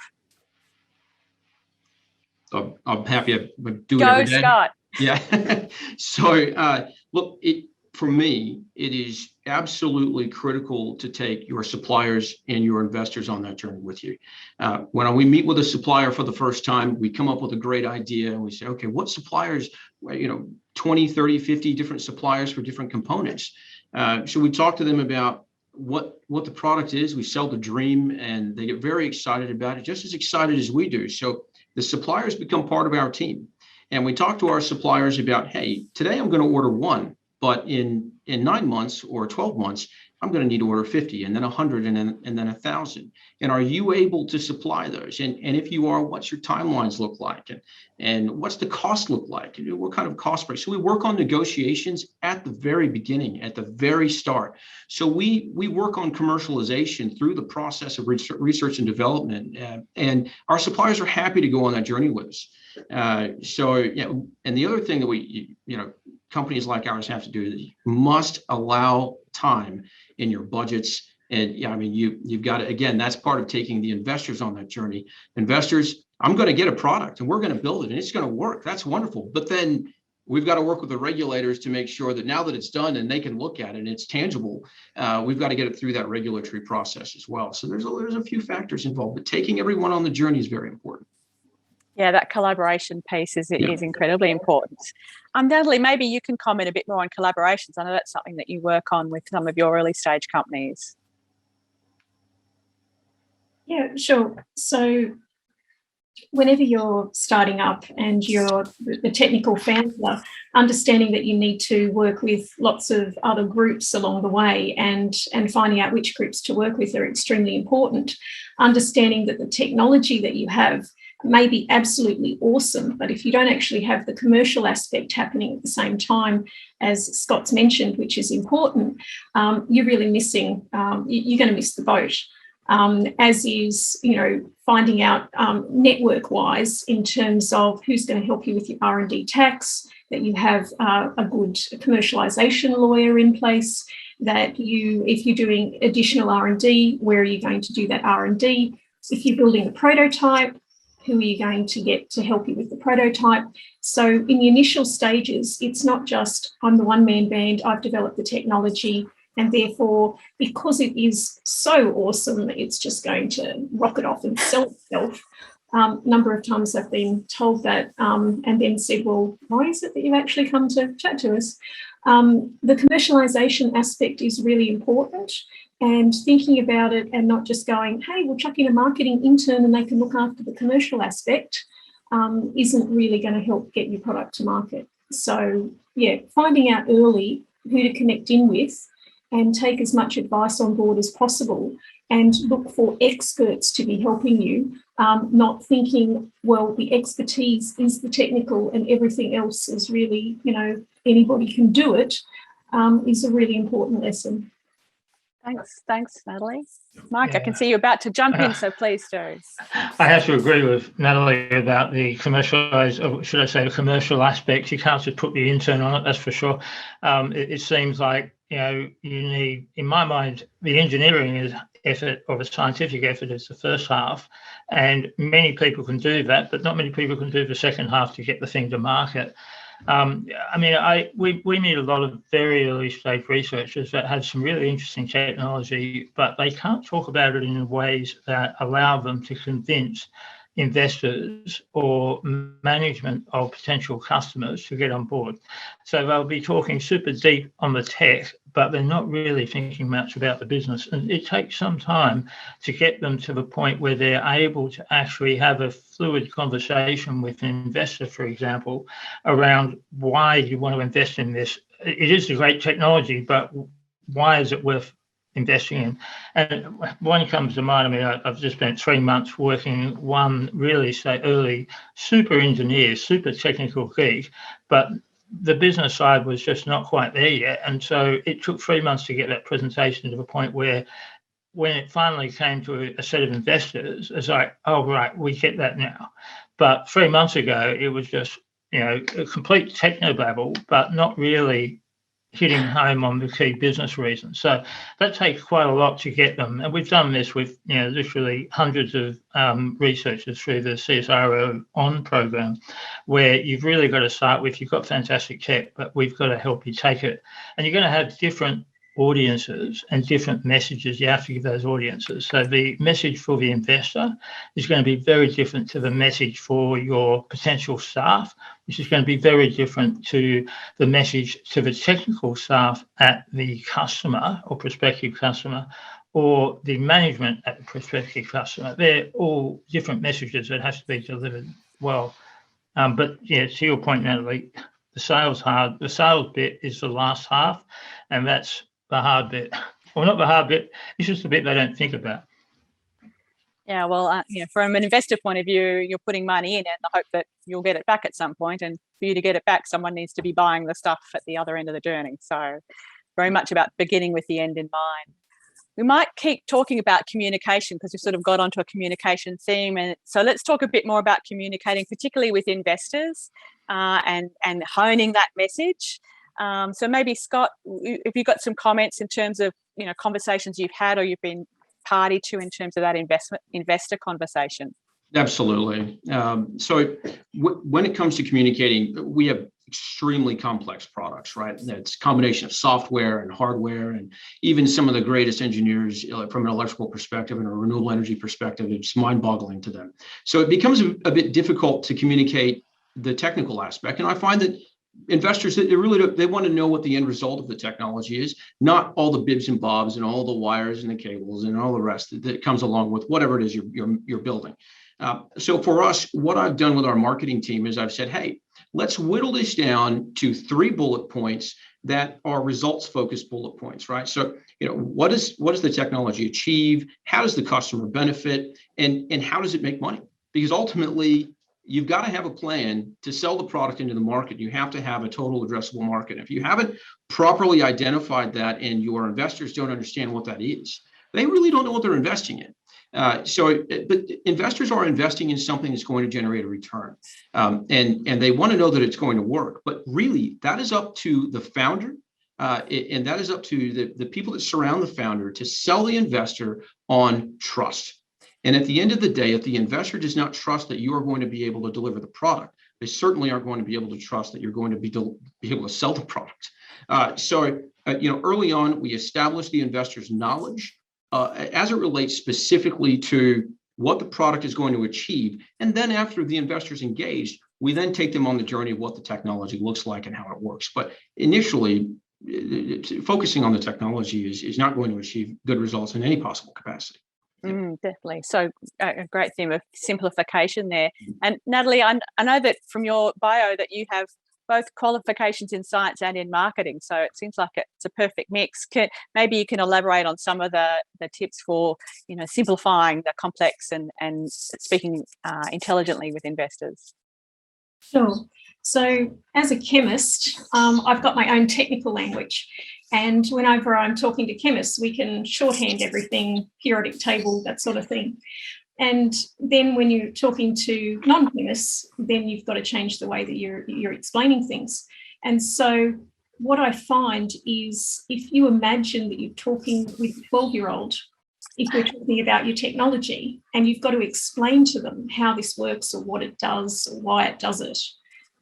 I'm happy to do it Go, every day. Scott. Yeah. So, look, for me, it is absolutely critical to take your suppliers and your investors on that journey with you. When we meet with a supplier for the first time, we come up with a great idea and we say, okay, what suppliers, 20, 30, 50 different suppliers for different components. So we talk to them about what the product is. We sell the dream and they get very excited about it, just as excited as we do. So the suppliers become part of our team. And we talk to our suppliers about, hey, today I'm going to order one, but in 9 months or 12 months, I'm going to need to order 50 and then 100 and then 1,000. And are you able to supply those? And if you are, what's your timelines look like? And what's the cost look like? What kind of cost break? So we work on negotiations at the very beginning, at the very start. So we work on commercialization through the process of research and development. And our suppliers are happy to go on that journey with us. And the other thing that we, companies like ours have to do is you must allow time in your budgets. And you've got to, again, that's part of taking the investors on that journey. Investors, I'm going to get a product and we're going to build it and it's going to work. That's wonderful. But then we've got to work with the regulators to make sure that now that it's done and they can look at it and it's tangible, we've got to get it through that regulatory process as well. So there's a few factors involved, but taking everyone on the journey is very important. Yeah, that collaboration piece is incredibly important. Natalie, maybe you can comment a bit more on collaborations. I know that's something that you work on with some of your early stage companies. Yeah, sure. So whenever you're starting up and you're the technical founder, understanding that you need to work with lots of other groups along the way and finding out which groups to work with are extremely important. Understanding that the technology that you have may be absolutely awesome, but if you don't actually have the commercial aspect happening at the same time, as Scott's mentioned, which is important, you're really missing, you're going to miss the boat. As is, finding out network-wise in terms of who's going to help you with your R&D tax, that you have a good commercialisation lawyer in place, that if you're doing additional R&D, where are you going to do that R&D? If you're building a prototype, who are you going to get to help you with the prototype? So in the initial stages, it's not just, I'm the one-man band, I've developed the technology, and therefore, because it is so awesome, it's just going to rocket off and sell itself. Number of times I've been told that and then said, well, why is it that you've actually come to chat to us? The commercialisation aspect is really important, and thinking about it and not just going, hey, we'll chuck in a marketing intern and they can look after the commercial aspect isn't really going to help get your product to market. So, yeah, finding out early who to connect in with and take as much advice on board as possible and look for experts to be helping you, not thinking, well, the expertise is the technical and everything else is really, anybody can do it, is a really important lesson. Thanks, Natalie. Mike, I can see you're about to jump in, so please do. I have to agree with Natalie about the the commercial aspects. You can't just put the intern on it, that's for sure. It seems like, you need, in my mind, the engineering effort or the scientific effort is the first half, and many people can do that, but not many people can do the second half to get the thing to market. We meet a lot of very early stage researchers that have some really interesting technology, but they can't talk about it in ways that allow them to convince investors or management of potential customers to get on board. So they'll be talking super deep on the tech, but they're not really thinking much about the business. And it takes some time to get them to the point where they're able to actually have a fluid conversation with an investor, for example, around why you want to invest in this. It is a great technology, but why is it worth investing in? And one comes to mind. I've just spent 3 months working one really early super engineer, super technical geek, but the business side was just not quite there yet. And so it took 3 months to get that presentation to the point where when it finally came to a set of investors, it's like, oh, right, we get that now. But 3 months ago, it was just, a complete technobabble, but not really hitting home on the key business reasons. So that takes quite a lot to get them. And we've done this with, literally hundreds of researchers through the CSIRO ON program, where you've really got to start with, you've got fantastic tech, but we've got to help you take it. And you're going to have different audiences and different messages you have to give those audiences. So the message for the investor is going to be very different to the message for your potential staff, which is going to be very different to the message to the technical staff at the customer or prospective customer, or the management at the prospective customer. They're all different messages that have to be delivered well. But yeah, to your point, Natalie, the sales bit is the last half, and that's the hard bit. Well, not the hard bit, it's just the bit they don't think about. Yeah, well, from an investor point of view, you're putting money in and the hope that you'll get it back at some point. And for you to get it back, someone needs to be buying the stuff at the other end of the journey. So very much about beginning with the end in mind. We might keep talking about communication because we've sort of got onto a communication theme. And so let's talk a bit more about communicating, particularly with investors and honing that message. So maybe, Scott, if you've got some comments in terms of, conversations you've had or you've been party to in terms of that investor conversation. Absolutely. So when it comes to communicating, we have extremely complex products, right? It's a combination of software and hardware, and even some of the greatest engineers from an electrical perspective and a renewable energy perspective, it's mind-boggling to them. So it becomes a bit difficult to communicate the technical aspect. And I find that investors, they want to know what the end result of the technology is, not all the bibs and bobs and all the wires and the cables and all the rest that comes along with whatever it is you're building. So for us, what I've done with our marketing team is I've said, hey, let's whittle this down to 3 bullet points that are results-focused bullet points, right? So, what does the technology achieve? How does the customer benefit? And how does it make money? Because ultimately, you've got to have a plan to sell the product into the market. You have to have a total addressable market. If you haven't properly identified that and your investors don't understand what that is, they really don't know what they're investing in. But investors are investing in something that's going to generate a return, and they want to know that it's going to work. But really, that is up to the founder, and that is up to the people that surround the founder to sell the investor on trust. And at the end of the day, if the investor does not trust that you are going to be able to deliver the product, they certainly aren't going to be able to trust that you're going to be able to sell the product. Early on, we established the investor's knowledge as it relates specifically to what the product is going to achieve. And then after the investor's engaged, we then take them on the journey of what the technology looks like and how it works. But initially, focusing on the technology is not going to achieve good results in any possible capacity. Definitely. So a great theme of simplification there. And Natalie, I know that from your bio that you have both qualifications in science and in marketing. So it seems like it's a perfect mix. Maybe you can elaborate on some of the tips for, simplifying the complex and speaking intelligently with investors. Sure. So as a chemist, I've got my own technical language. And whenever I'm talking to chemists, we can shorthand everything, periodic table, that sort of thing. And then when you're talking to non-chemists, then you've got to change the way that you're explaining things. And so what I find is if you imagine that you're talking with a 12-year-old, if you're talking about your technology and you've got to explain to them how this works or what it does or why it does it,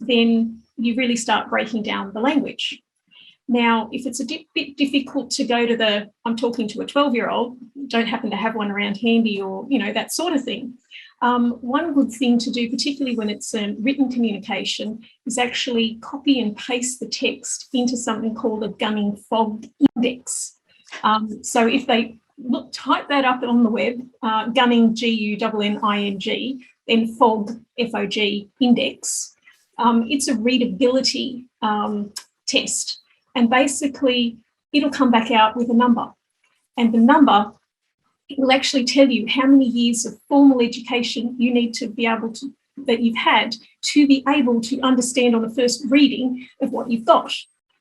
then you really start breaking down the language. Now, if it's a bit difficult to go to I'm talking to a 12-year-old, don't happen to have one around handy or, that sort of thing. One good thing to do, particularly when it's written communication, is actually copy and paste the text into something called a gunning fog index. So if they type that up on the web, gunning, Gunning, then fog, F-O-G, index, it's a readability test. And basically, it'll come back out with a number. And the number will actually tell you how many years of formal education you need to be able to, that you've had to be able to understand on the first reading of what you've got,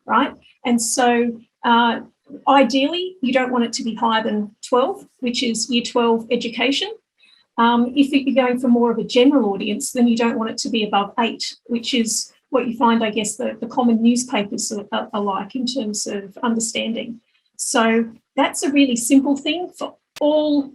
right? And so ideally, you don't want it to be higher than 12, which is year 12 education. If you're going for more of a general audience, then you don't want it to be above 8, which is what you find, I guess, the common newspapers are like in terms of understanding. So that's a really simple thing for all,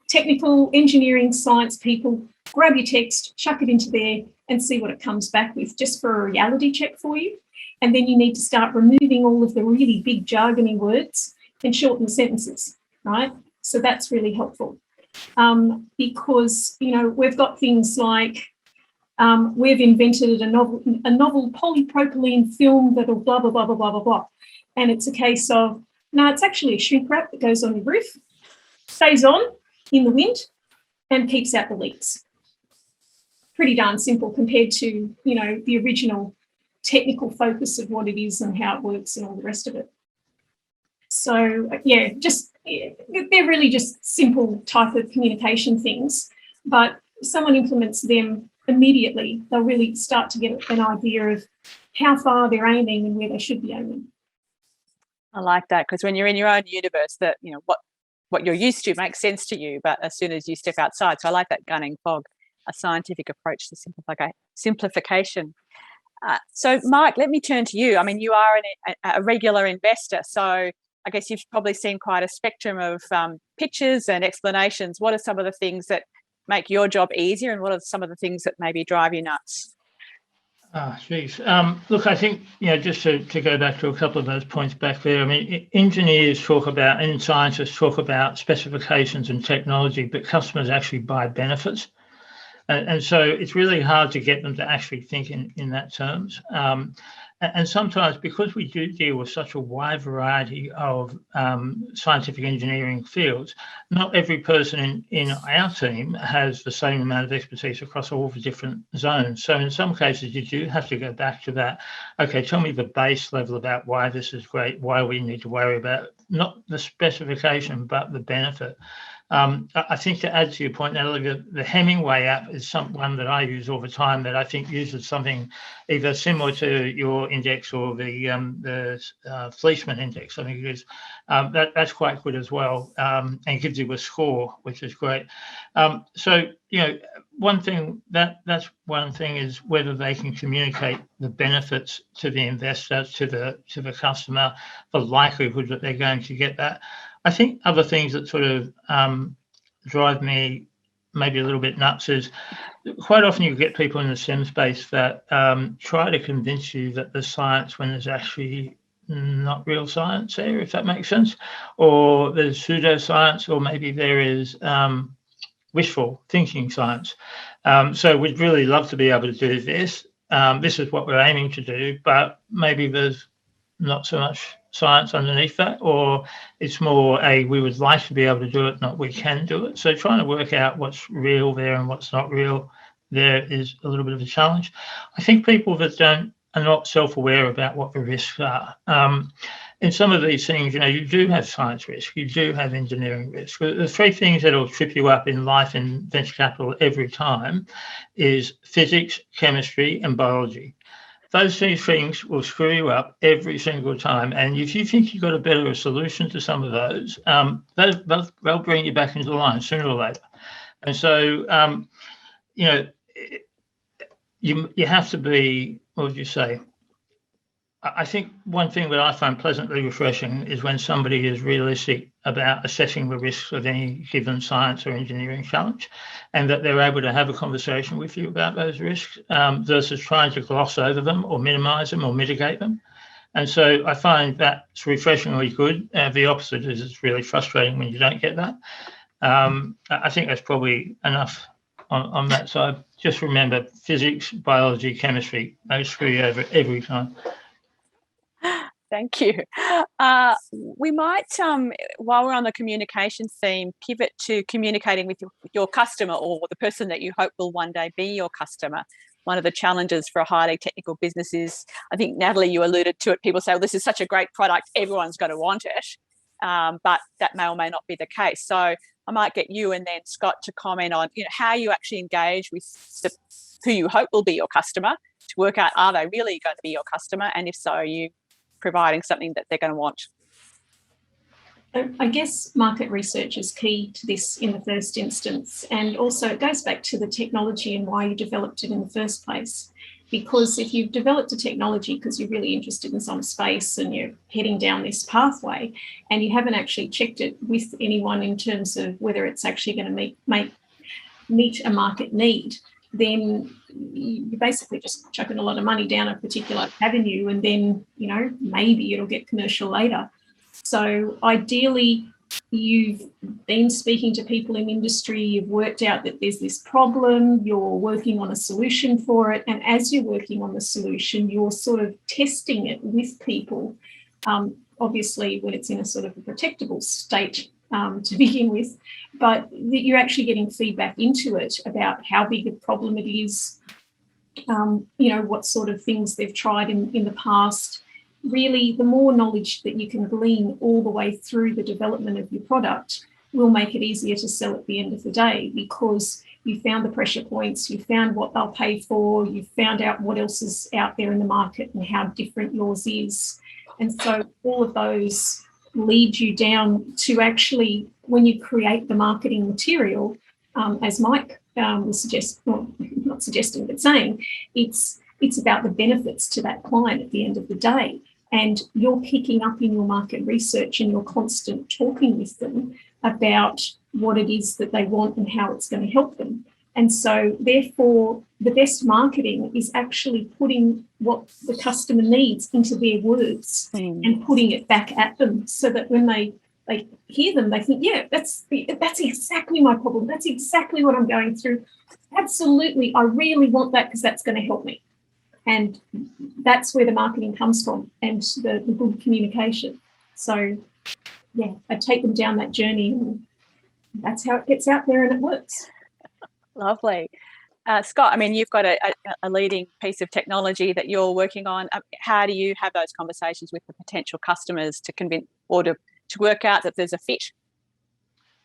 technical, engineering, science people. Grab your text, chuck it into there and see what it comes back with, just for a reality check for you. And then you need to start removing all of the really big jargony words and shorten the sentences, right? So that's really helpful. Because, we've got things like, we've invented a novel polypropylene film that'll blah, blah, blah, blah, blah, blah, blah. And it's a case of, no, it's actually a shrink wrap that goes on your roof, stays on in the wind and keeps out the leaks. Pretty darn simple compared to, the original technical focus of what it is and how it works and all the rest of it. So, they're really just simple type of communication things. But if someone implements them immediately, they'll really start to get an idea of how far they're aiming and where they should be aiming. I like that, because when you're in your own universe, that what you're used to makes sense to you, but as soon as you step outside, so I like that gunning fog, a scientific approach to simplification. So Mike, let me turn to you. I mean, you are a regular investor, so I guess you've probably seen quite a spectrum of pitches and explanations. What are some of the things that make your job easier, and what are some of the things that maybe drive you nuts? Geez. Look, I think, just to go back to a couple of those points back there, I mean, engineers talk about, and scientists talk about specifications and technology, but customers actually buy benefits. And so it's really hard to get them to actually think in that terms. And sometimes, because we do deal with such a wide variety of scientific engineering fields, not every person in our team has the same amount of expertise across all the different zones. So in some cases, you do have to go back to that. Okay, tell me the base level about why this is great, why we need to worry about not the specification, but the benefit. I think, to add to your point, Natalie, the Hemingway app is one that I use all the time that I think uses something either similar to your index or the Fleishman index, I think it is. That's quite good as well, and gives you a score, which is great. So, one thing that's one thing is whether they can communicate the benefits to the investor, to the customer, the likelihood that they're going to get that. I think other things that sort of drive me maybe a little bit nuts is quite often you get people in the STEM space that try to convince you that there's science when there's actually not real science there, if that makes sense, or there's pseudoscience, or maybe there is wishful thinking science. So we'd really love to be able to do this. This is what we're aiming to do, but maybe there's not so much science underneath that, or it's more we would like to be able to do it, not we can do it. So trying to work out what's real there and what's not real there is a little bit of a challenge. I think people that are not self-aware about what the risks are. In some of these things, you do have science risk, you do have engineering risk. The three things that will trip you up in life in venture capital every time is physics, chemistry, and biology. Those three things will screw you up every single time. And if you think you've got a better solution to some of those, they'll bring you back into line sooner or later. And so, you have to be, what would you say? I think one thing that I find pleasantly refreshing is when somebody is realistic about assessing the risks of any given science or engineering challenge, and that they're able to have a conversation with you about those risks versus trying to gloss over them or minimize them or mitigate them. And so I find that's refreshingly good. The opposite is it's really frustrating when you don't get that. I think that's probably enough on that side. Just remember, physics, biology, chemistry, they screw you over every time. Thank you. We might, while we're on the communication theme, pivot to communicating with your customer, or the person that you hope will one day be your customer. One of the challenges for a highly technical business is, I think, Natalie, you alluded to it, people say, well, this is such a great product, everyone's going to want it. But that may or may not be the case. So I might get you and then Scott to comment on how you actually engage with who you hope will be your customer to work out, are they really going to be your customer? And if so, are you providing something that they're going to want? I guess market research is key to this in the first instance. And also it goes back to the technology and why you developed it in the first place. Because if you've developed a technology because you're really interested in some space and you're heading down this pathway and you haven't actually checked it with anyone in terms of whether it's actually going to meet a market need, then you're basically just chucking a lot of money down a particular avenue, and then, maybe it'll get commercial later. So ideally, you've been speaking to people in industry, you've worked out that there's this problem, you're working on a solution for it, and as you're working on the solution, you're sort of testing it with people, obviously when it's in a sort of a protectable state to begin with, but that you're actually getting feedback into it about how big a problem it is, what sort of things they've tried in the past. Really, the more knowledge that you can glean all the way through the development of your product will make it easier to sell at the end of the day, because you found the pressure points, you found what they'll pay for, you found out what else is out there in the market and how different yours is. And so all of those lead you down to actually, when you create the marketing material, as Mike was not suggesting, but saying, it's about the benefits to that client at the end of the day. And you're picking up in your market research and you're constant talking with them about what it is that they want and how it's going to help them. And so therefore, the best marketing is actually putting what the customer needs into their words and putting it back at them, so that when they hear them, they think, yeah, that's exactly my problem. That's exactly what I'm going through. Absolutely, I really want that because that's going to help me. And that's where the marketing comes from, and the good communication. So, yeah, I take them down that journey, and that's how it gets out there and it works. Lovely. Scott, I mean, you've got a leading piece of technology that you're working on. How do you have those conversations with the potential customers to convince or to work out that there's a fit?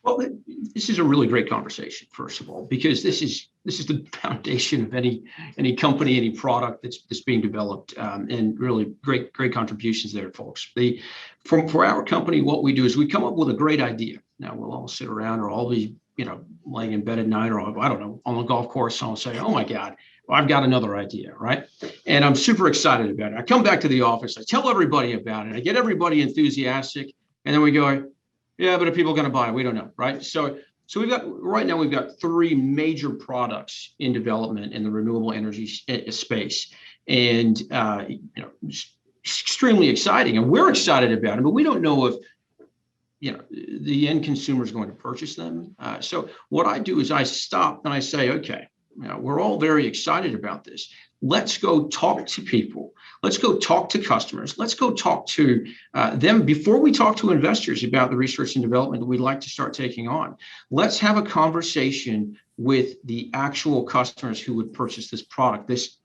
Well, this is a really great conversation, first of all, because this is the foundation of any company, any product that's being developed, and really great contributions there, folks. For our company, what we do is we come up with a great idea. Now we'll all sit around, or all be laying in bed at night, or I don't know, on the golf course, and I'll say, oh my God, I've got another idea, right? And I'm super excited about it. I come back to the office, I tell everybody about it, I get everybody enthusiastic, and then we go, yeah, but are people going to buy it? We don't know, right? So we've got 3 major products in development in the renewable energy space, and it's extremely exciting, and we're excited about it, but we don't know if the end consumer is going to purchase them. So what I do is I stop and I say, okay, we're all very excited about this. Let's go talk to people. Let's go talk to customers. Let's go talk to them before we talk to investors about the research and development that we'd like to start taking on. Let's have a conversation with the actual customers who would purchase this product, this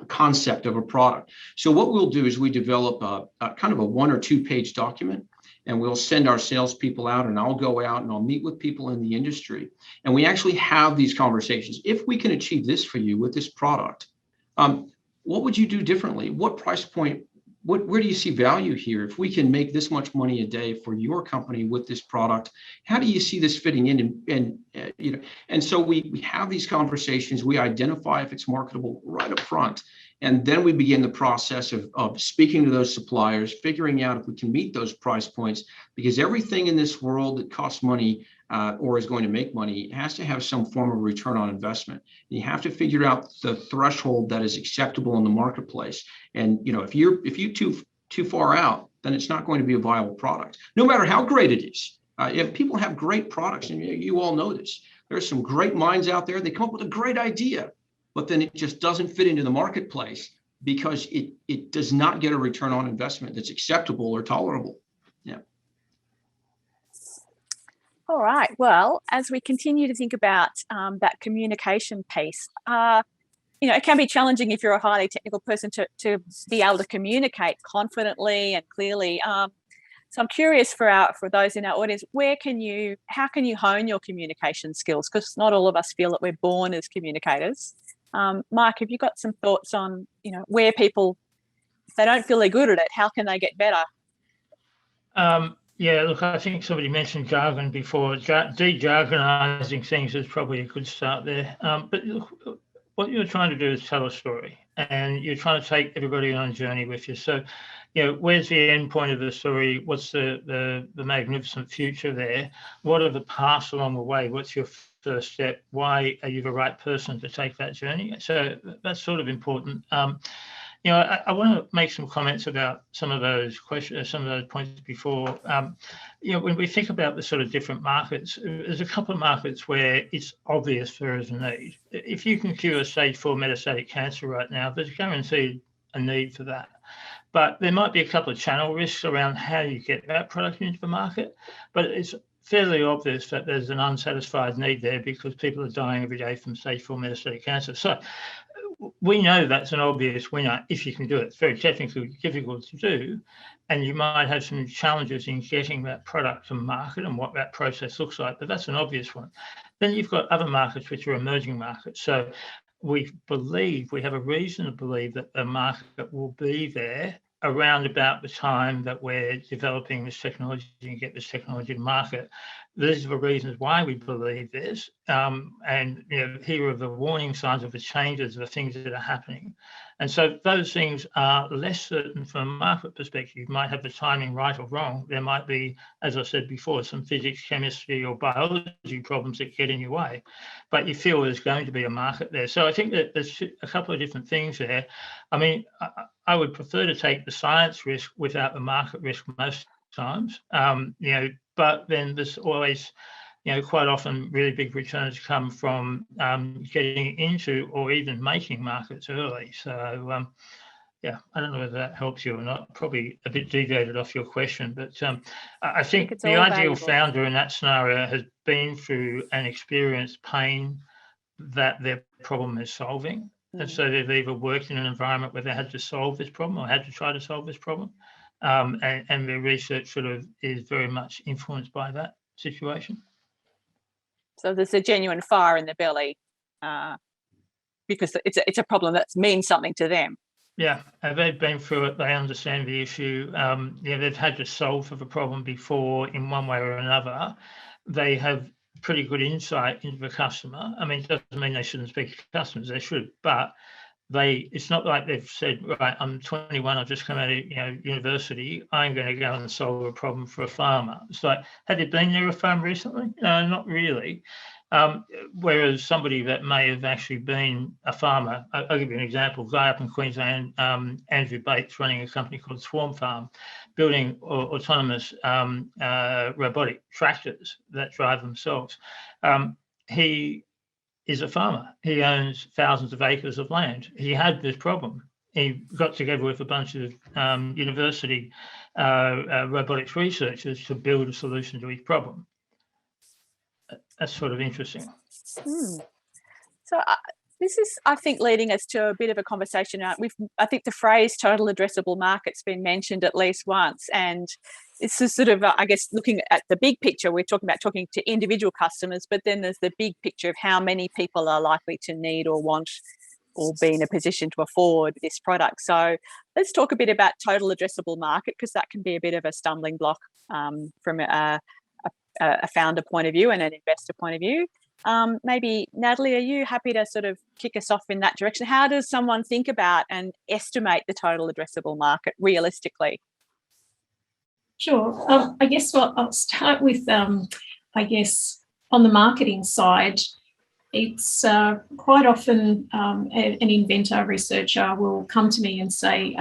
concept of a product. So what we'll do is we develop a kind of a 1 or 2 page document, and we'll send our salespeople out, and I'll go out and I'll meet with people in the industry. And we actually have these conversations. If we can achieve this for you with this product, what would you do differently? What price point, where do you see value here? If we can make this much money a day for your company with this product, how do you see this fitting in? And so we have these conversations, we identify if it's marketable right up front. And then we begin the process of speaking to those suppliers, figuring out if we can meet those price points, because everything in this world that costs money or is going to make money has to have some form of return on investment. You have to figure out the threshold that is acceptable in the marketplace. And if you're too far out, then it's not going to be a viable product, no matter how great it is. If people have great products, and you all know this, there's some great minds out there, they come up with a great idea, but then it just doesn't fit into the marketplace because it does not get a return on investment that's acceptable or tolerable. Yeah. All right. Well, as we continue to think about that communication piece, it can be challenging if you're a highly technical person to be able to communicate confidently and clearly. So I'm curious for those in our audience, how can you hone your communication skills? Because not all of us feel that we're born as communicators. Mike, have you got some thoughts on, where people, if they don't feel they're good at it, how can they get better? Yeah, look, I think somebody mentioned jargon before. De-jargonizing things is probably a good start there. But look, what you're trying to do is tell a story, and you're trying to take everybody on a journey with you. So, where's the end point of the story? What's the magnificent future there? What are the paths along the way? What's your first step? Why are you the right person to take that journey? So that's sort of important. I want to make some comments about some of those questions, some of those points before. When we think about the sort of different markets, there's a couple of markets where it's obvious there is a need. If you can cure stage 4 metastatic cancer right now, there's guaranteed a need for that. But there might be a couple of channel risks around how you get that product into the market. But it's fairly obvious that there's an unsatisfied need there because people are dying every day from stage 4 metastatic cancer. So we know that's an obvious winner if you can do it. It's very technically difficult to do, and you might have some challenges in getting that product to market and what that process looks like, but that's an obvious one. Then you've got other markets which are emerging markets. So we have a reason to believe that the market will be there around about the time that we're developing this technology and get this technology to market. These are the reasons why we believe this, and here are the warning signs of the changes, the things that are happening. And so those things are less certain from a market perspective. You might have the timing right or wrong. There might be, as I said before, some physics, chemistry, or biology problems that get in your way, but you feel there's going to be a market there. So I think that there's a couple of different things there. I mean, I would prefer to take the science risk without the market risk most times, but then there's always, quite often really big returns come from getting into or even making markets early. So, I don't know whether that helps you or not. Probably a bit deviated off your question, but I think the ideal founder in that scenario has been through and experienced pain that their problem is solving. And so they've either worked in an environment where they had to solve this problem or had to try to solve this problem. And their research sort of is very much influenced by that situation. So there's a genuine fire in the belly because it's a problem that means something to them. Yeah, they've been through it. They understand the issue. They've had to solve for the problem before in one way or another. They have pretty good insight into the customer. I mean, it doesn't mean they shouldn't speak to customers. They should, but it's not like they've said, right, I'm 21, I've just come out of university, I'm going to go and solve a problem for a farmer. It's like, have you been near a farm recently? No, not really. Whereas somebody that may have actually been a farmer, I'll give you an example. Guy up in Queensland, Andrew Bates, running a company called Swarm Farm, building autonomous robotic tractors that drive themselves. He is a farmer. He owns thousands of acres of land. He had this problem. He got together with a bunch of university robotics researchers to build a solution to his problem. That's sort of interesting. So this is, I think, leading us to a bit of a conversation. I think the phrase total addressable market's been mentioned at least once, and it's just sort of, I guess, looking at the big picture. We're talking to individual customers, but then there's the big picture of how many people are likely to need or want or be in a position to afford this product. So let's talk a bit about total addressable market, because that can be a bit of a stumbling block from a founder point of view and an investor point of view. Maybe, Natalie, are you happy to sort of kick us off in that direction? How does someone think about and estimate the total addressable market realistically? Sure. I guess I'll start with, on the marketing side, it's quite often an inventor, researcher will come to me and say,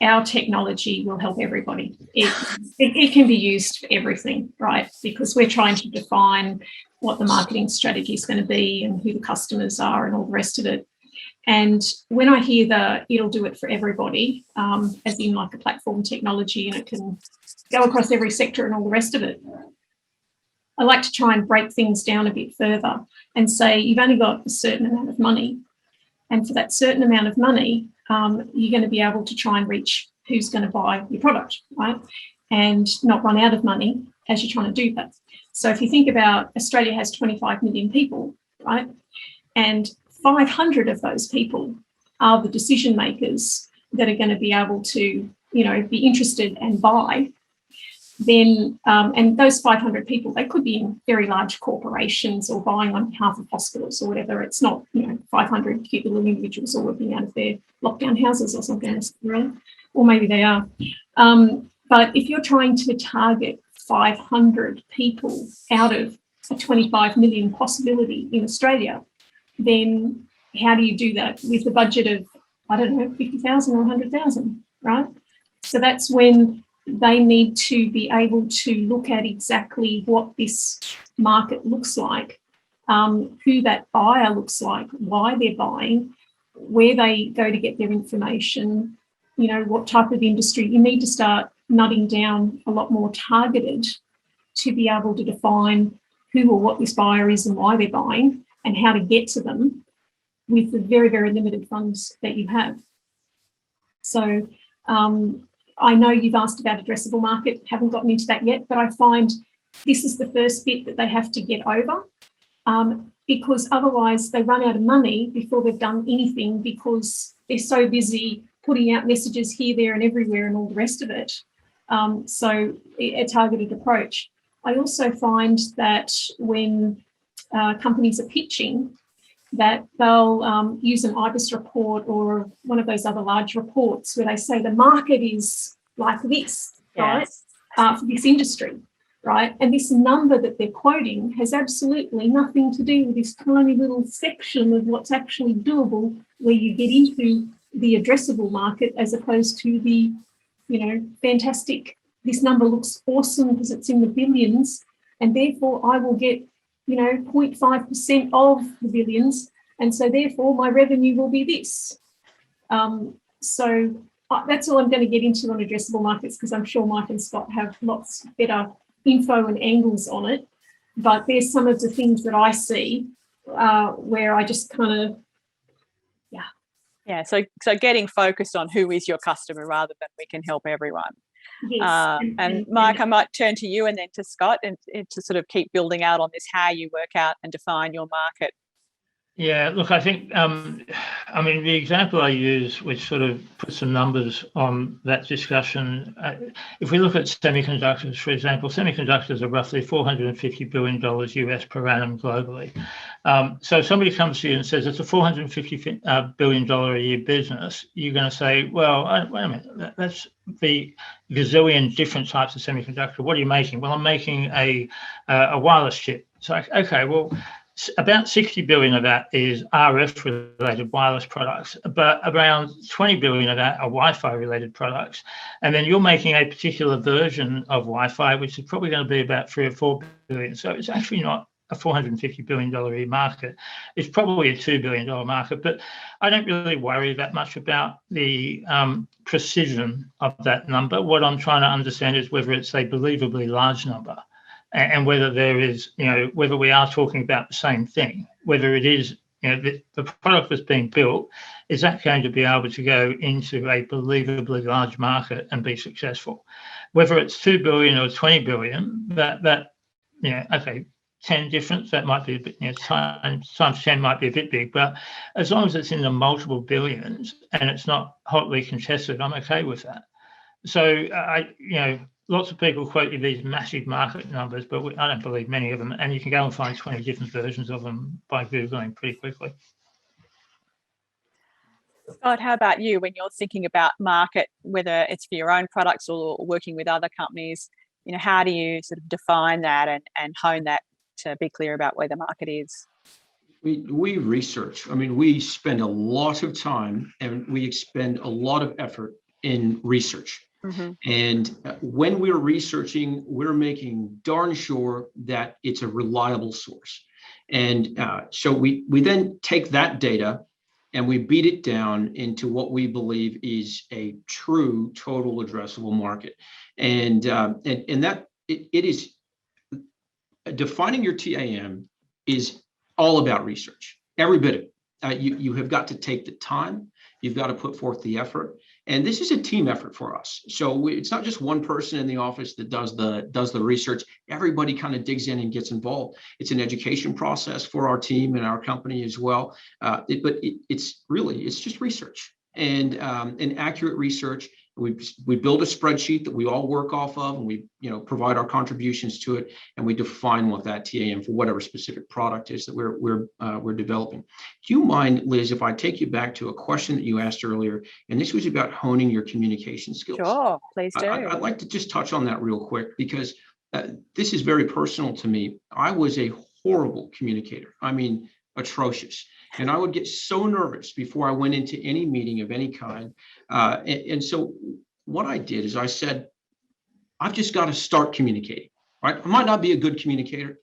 our technology will help everybody. It can be used for everything, right? Because we're trying to define what the marketing strategy is going to be and who the customers are and all the rest of it. And when I hear it'll do it for everybody, as in like a platform technology and it can go across every sector and all the rest of it, I like to try and break things down a bit further and say you've only got a certain amount of money. And for that certain amount of money, you're going to be able to try and reach who's going to buy your product, right? And not run out of money as you're trying to do that. So if you think about Australia has 25 million people, right? And 500 of those people are the decision makers that are going to be able to, be interested and buy. Then, and those 500 people, they could be in very large corporations or buying on behalf of hospitals or whatever. It's not, 500 cute little individuals all working out of their lockdown houses or something necessarily, or maybe they are. But if you're trying to target 500 people out of a 25 million possibility in Australia, then how do you do that with a budget of, 50,000 or 100,000, right? So that's when they need to be able to look at exactly what this market looks like, who that buyer looks like, why they're buying, where they go to get their information, what type of industry. You need to start nutting down a lot more targeted to be able to define who or what this buyer is and why they're buying and how to get to them with the very, very limited funds that you have. So I know you've asked about addressable market, haven't gotten into that yet, but I find this is the first bit that they have to get over, because otherwise they run out of money before they've done anything, because they're so busy putting out messages here, there and everywhere and all the rest of it. So a targeted approach. I also find that when companies are pitching, that they'll use an IBIS report or one of those other large reports where they say the market is like this, right, for this industry, right? And this number that they're quoting has absolutely nothing to do with this tiny little section of what's actually doable, where you get into the addressable market as opposed to the, fantastic, this number looks awesome because it's in the billions, and therefore I will get 0.5% of the billions, and so therefore my revenue will be this. So that's all I'm going to get into on addressable markets, because I'm sure Mike and Scott have lots better info and angles on it. But there's some of the things that I see where I just kind of, Yeah, so getting focused on who is your customer rather than we can help everyone. Yes. And Mike, I might turn to you and then to Scott and to sort of keep building out on this, how you work out and define your market. Yeah, look, I think, the example I use, which sort of puts some numbers on that discussion, if we look at semiconductors, for example, semiconductors are roughly $450 billion US per annum globally. So if somebody comes to you and says it's a $450 billion a year business, you're going to say, well, wait a minute, that's the gazillion different types of semiconductor. What are you making? Well, I'm making a wireless chip. It's like, okay, well, about 60 billion of that is RF related wireless products, but around 20 billion of that are Wi-Fi related products. And then you're making a particular version of Wi-Fi, which is probably going to be about 3 or 4 billion. So it's actually not a $450 billion a year market. It's probably a $2 billion market, but I don't really worry that much about the precision of that number. What I'm trying to understand is whether it's a believably large number, and whether there is, whether we are talking about the same thing, whether it is, the product that's being built, is that going to be able to go into a believably large market and be successful? Whether it's 2 billion or 20 billion, okay, 10 difference, that might be a bit, times 10 might be a bit big, but as long as it's in the multiple billions and it's not hotly contested, I'm okay with that. So lots of people quote you these massive market numbers, but I don't believe many of them. And you can go and find 20 different versions of them by Googling pretty quickly. Scott, how about you when you're thinking about market, whether it's for your own products or working with other companies, how do you sort of define that and hone that to be clear about where the market is? We research. We spend a lot of time and we expend a lot of effort in research. Mm-hmm. And when we're researching, we're making darn sure that it's a reliable source. And so we then take that data and we beat it down into what we believe is a true total addressable market. And that it is defining your TAM is all about research. Every bit of it. You have got to take the time. You've got to put forth the effort. And this is a team effort for us. So it's not just one person in the office that does the research. Everybody kind of digs in and gets involved. It's an education process for our team and our company as well. But it's just research and accurate research. We build a spreadsheet that we all work off of, and we provide our contributions to it, and we define what that TAM for whatever specific product is that we're developing. Do you mind, Liz, if I take you back to a question that you asked earlier, and this was about honing your communication skills? Sure, please do. I'd like to just touch on that real quick, because this is very personal to me. I was a horrible communicator. Atrocious. And I would get so nervous before I went into any meeting of any kind. And so what I did is I said, I've just got to start communicating, right? I might not be a good communicator,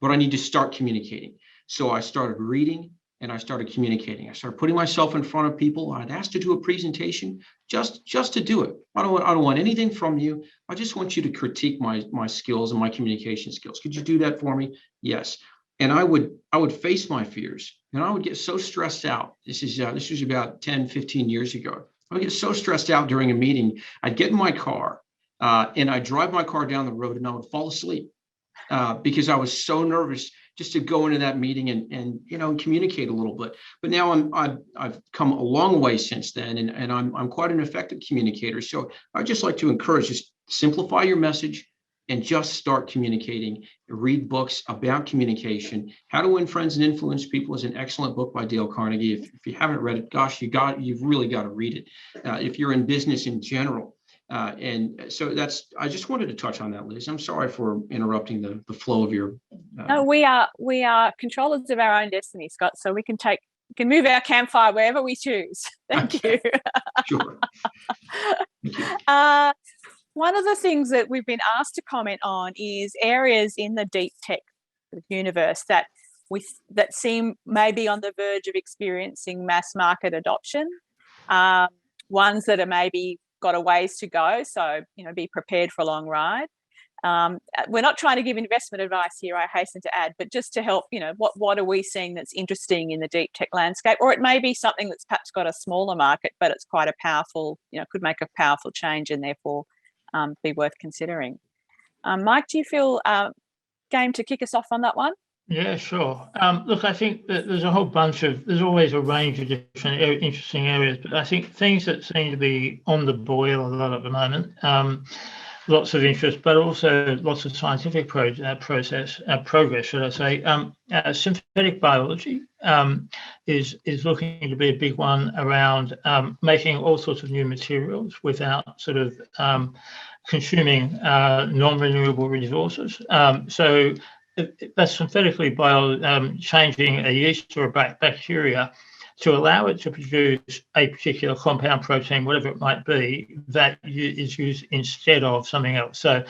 but I need to start communicating. So I started reading and I started communicating. I started putting myself in front of people. I'd asked to do a presentation just to do it. I don't want anything from you. I just want you to critique my skills and my communication skills. Could you do that for me? Yes. And I would face my fears, and I would get so stressed out. This was about 10, 15 years ago. I would get so stressed out during a meeting. I'd get in my car and I'd drive my car down the road and I would fall asleep because I was so nervous just to go into that meeting and communicate a little bit. But now I've come a long way since then, and I'm quite an effective communicator. So I'd just like to encourage, just simplify your message, and just start communicating. Read books about communication. How to Win Friends and Influence People is an excellent book by Dale Carnegie. If you haven't read it, gosh, you've really got to read it. If you're in business in general. And so I just wanted to touch on that, Liz. I'm sorry for interrupting the flow of your. No, we are controllers of our own destiny, Scott. So we can move our campfire wherever we choose. Thank you. Sure. One of the things that we've been asked to comment on is areas in the deep tech universe that seem maybe on the verge of experiencing mass market adoption. Ones that are maybe got a ways to go, so be prepared for a long ride. We're not trying to give investment advice here, I hasten to add, but just to help, what are we seeing that's interesting in the deep tech landscape? Or it may be something that's perhaps got a smaller market, but it's quite a powerful, could make a powerful change and therefore be worth considering. Mike, do you feel game to kick us off on that one? Yeah, sure. Look, I think that there's always a range of different interesting areas, but I think things that seem to be on the boil a lot at the moment, lots of interest, but also lots of scientific progress, should I say. Synthetic biology is looking to be a big one around making all sorts of new materials without sort of consuming non-renewable resources. So that's synthetically changing a yeast or a bacteria to allow it to produce a particular compound protein, whatever it might be, that is used instead of something else. So,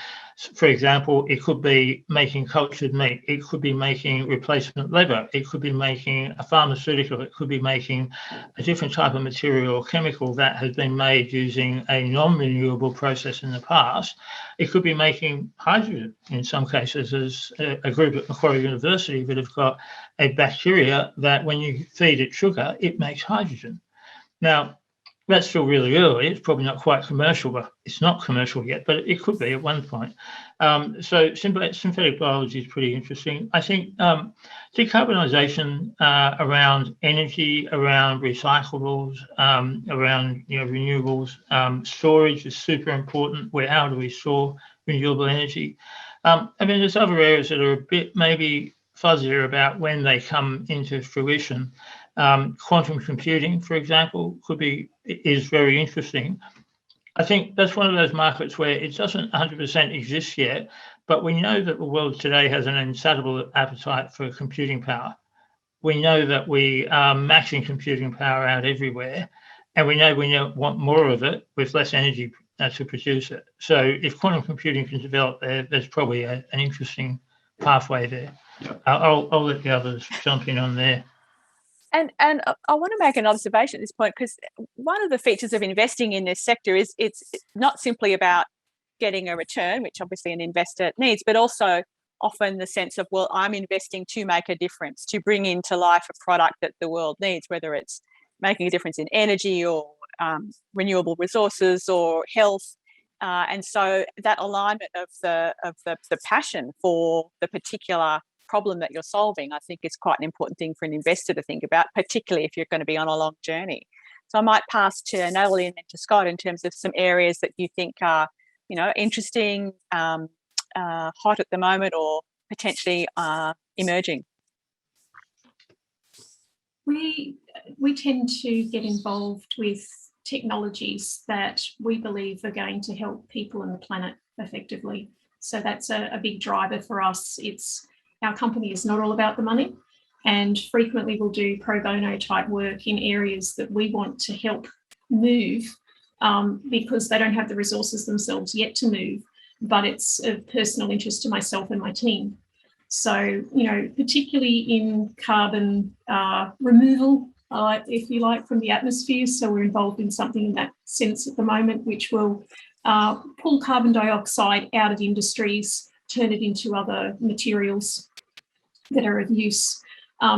for example, it could be making cultured meat, it could be making replacement leather, it could be making a pharmaceutical, it could be making a different type of material or chemical that has been made using a non-renewable process in the past. It could be making hydrogen in some cases. There's a group at Macquarie University that have got a bacteria that when you feed it sugar, it makes hydrogen. Now, that's still really early. It's probably not quite commercial, but it's not commercial yet, but it could be at one point. So synthetic biology is pretty interesting. I think decarbonisation around energy, around recyclables, around renewables, storage is super important. How do we store renewable energy? I mean, there's other areas that are a bit maybe fuzzier about when they come into fruition. Quantum computing, for example, is very interesting. I think that's one of those markets where it doesn't 100% exist yet, but we know that the world today has an insatiable appetite for computing power. We know that we are maxing computing power out everywhere, and we want more of it with less energy to produce it. So if quantum computing can develop there's probably an interesting pathway there. Yeah. I'll let the others jump in on there. And I want to make an observation at this point, because one of the features of investing in this sector is it's not simply about getting a return, which obviously an investor needs, but also often the sense of, well, I'm investing to make a difference, to bring into life a product that the world needs, whether it's making a difference in energy or renewable resources or health. And so that alignment of the passion for the particular problem that you're solving, I think is quite an important thing for an investor to think about, particularly if you're going to be on a long journey. So I might pass to Natalie and then to Scott in terms of some areas that you think are, interesting, hot at the moment, or potentially emerging. We tend to get involved with technologies that we believe are going to help people and the planet effectively. So that's a big driver for us. Our company is not all about the money, and frequently we'll do pro bono type work in areas that we want to help move because they don't have the resources themselves yet to move, but it's of personal interest to myself and my team. So, particularly in carbon removal, if you like, from the atmosphere. So we're involved in something in that sense at the moment, which will pull carbon dioxide out of industries, turn it into other materials that are of use.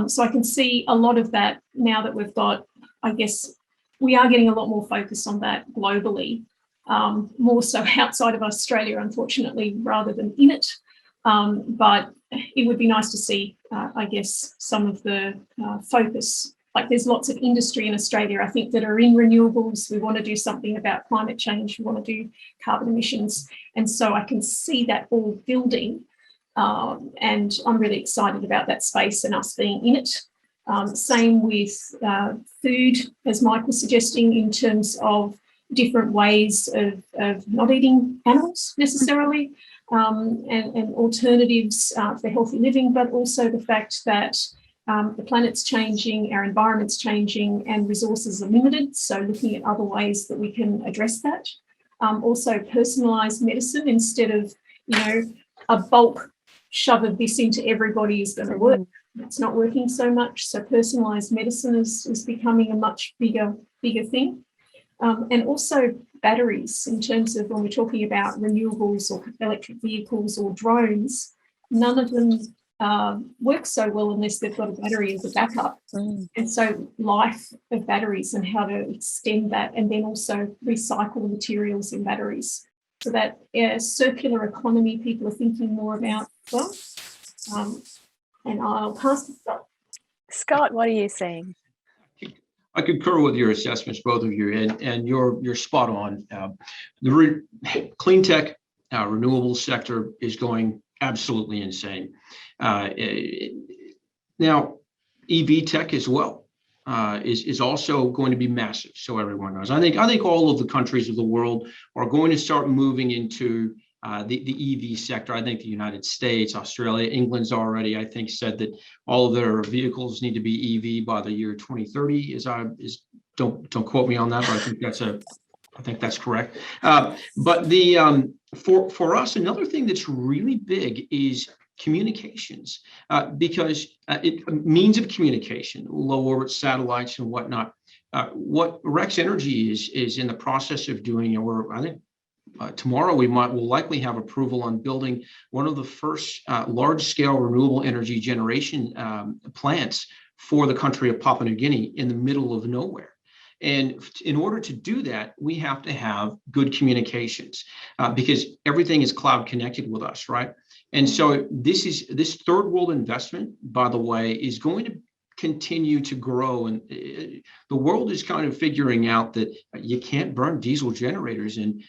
So I can see a lot of that now that we've got, I guess, we are getting a lot more focus on that globally, more so outside of Australia, unfortunately, rather than in it. But it would be nice to see, I guess, some of the focus like there's lots of industry in Australia, I think, that are in renewables. We want to do something about climate change. We want to do carbon emissions. And so I can see that all building. And I'm really excited about that space and us being in it. Same with food, as Mike was suggesting, in terms of different ways of not eating animals necessarily, and alternatives for healthy living, but also the fact that the planet's changing, our environment's changing, and resources are limited. So looking at other ways that we can address that. Also personalised medicine, instead of, a bulk shove of this into everybody is going to work. It's not working so much. So personalised medicine is becoming a much bigger thing. And also batteries, in terms of when we're talking about renewables or electric vehicles or drones, none of them work so well unless they've got a battery as a backup. And so life of batteries and how to extend that, and then also recycle the materials in batteries. So that circular economy people are thinking more about as well. And I'll pass to Scott. Scott, what are you saying? I concur with your assessments, both of you, and you're spot on. The clean tech, renewable sector is going absolutely insane. Now, EV tech as well is also going to be massive. So everyone knows. I think all of the countries of the world are going to start moving into the EV sector. I think the United States, Australia, England's already, I think, said that all of their vehicles need to be EV by the year 2030. Don't quote me on that, but I think that's correct. But the for us, another thing that's really big is communications, because means of communication, low orbit satellites and whatnot. What Rex Energy is in the process of doing, or I think tomorrow will likely have approval on building one of the first large-scale renewable energy generation plants for the country of Papua New Guinea in the middle of nowhere. And in order to do that, we have to have good communications because everything is cloud connected with us, right? And so this third world investment, by the way, is going to continue to grow, and the world is kind of figuring out that you can't burn diesel generators and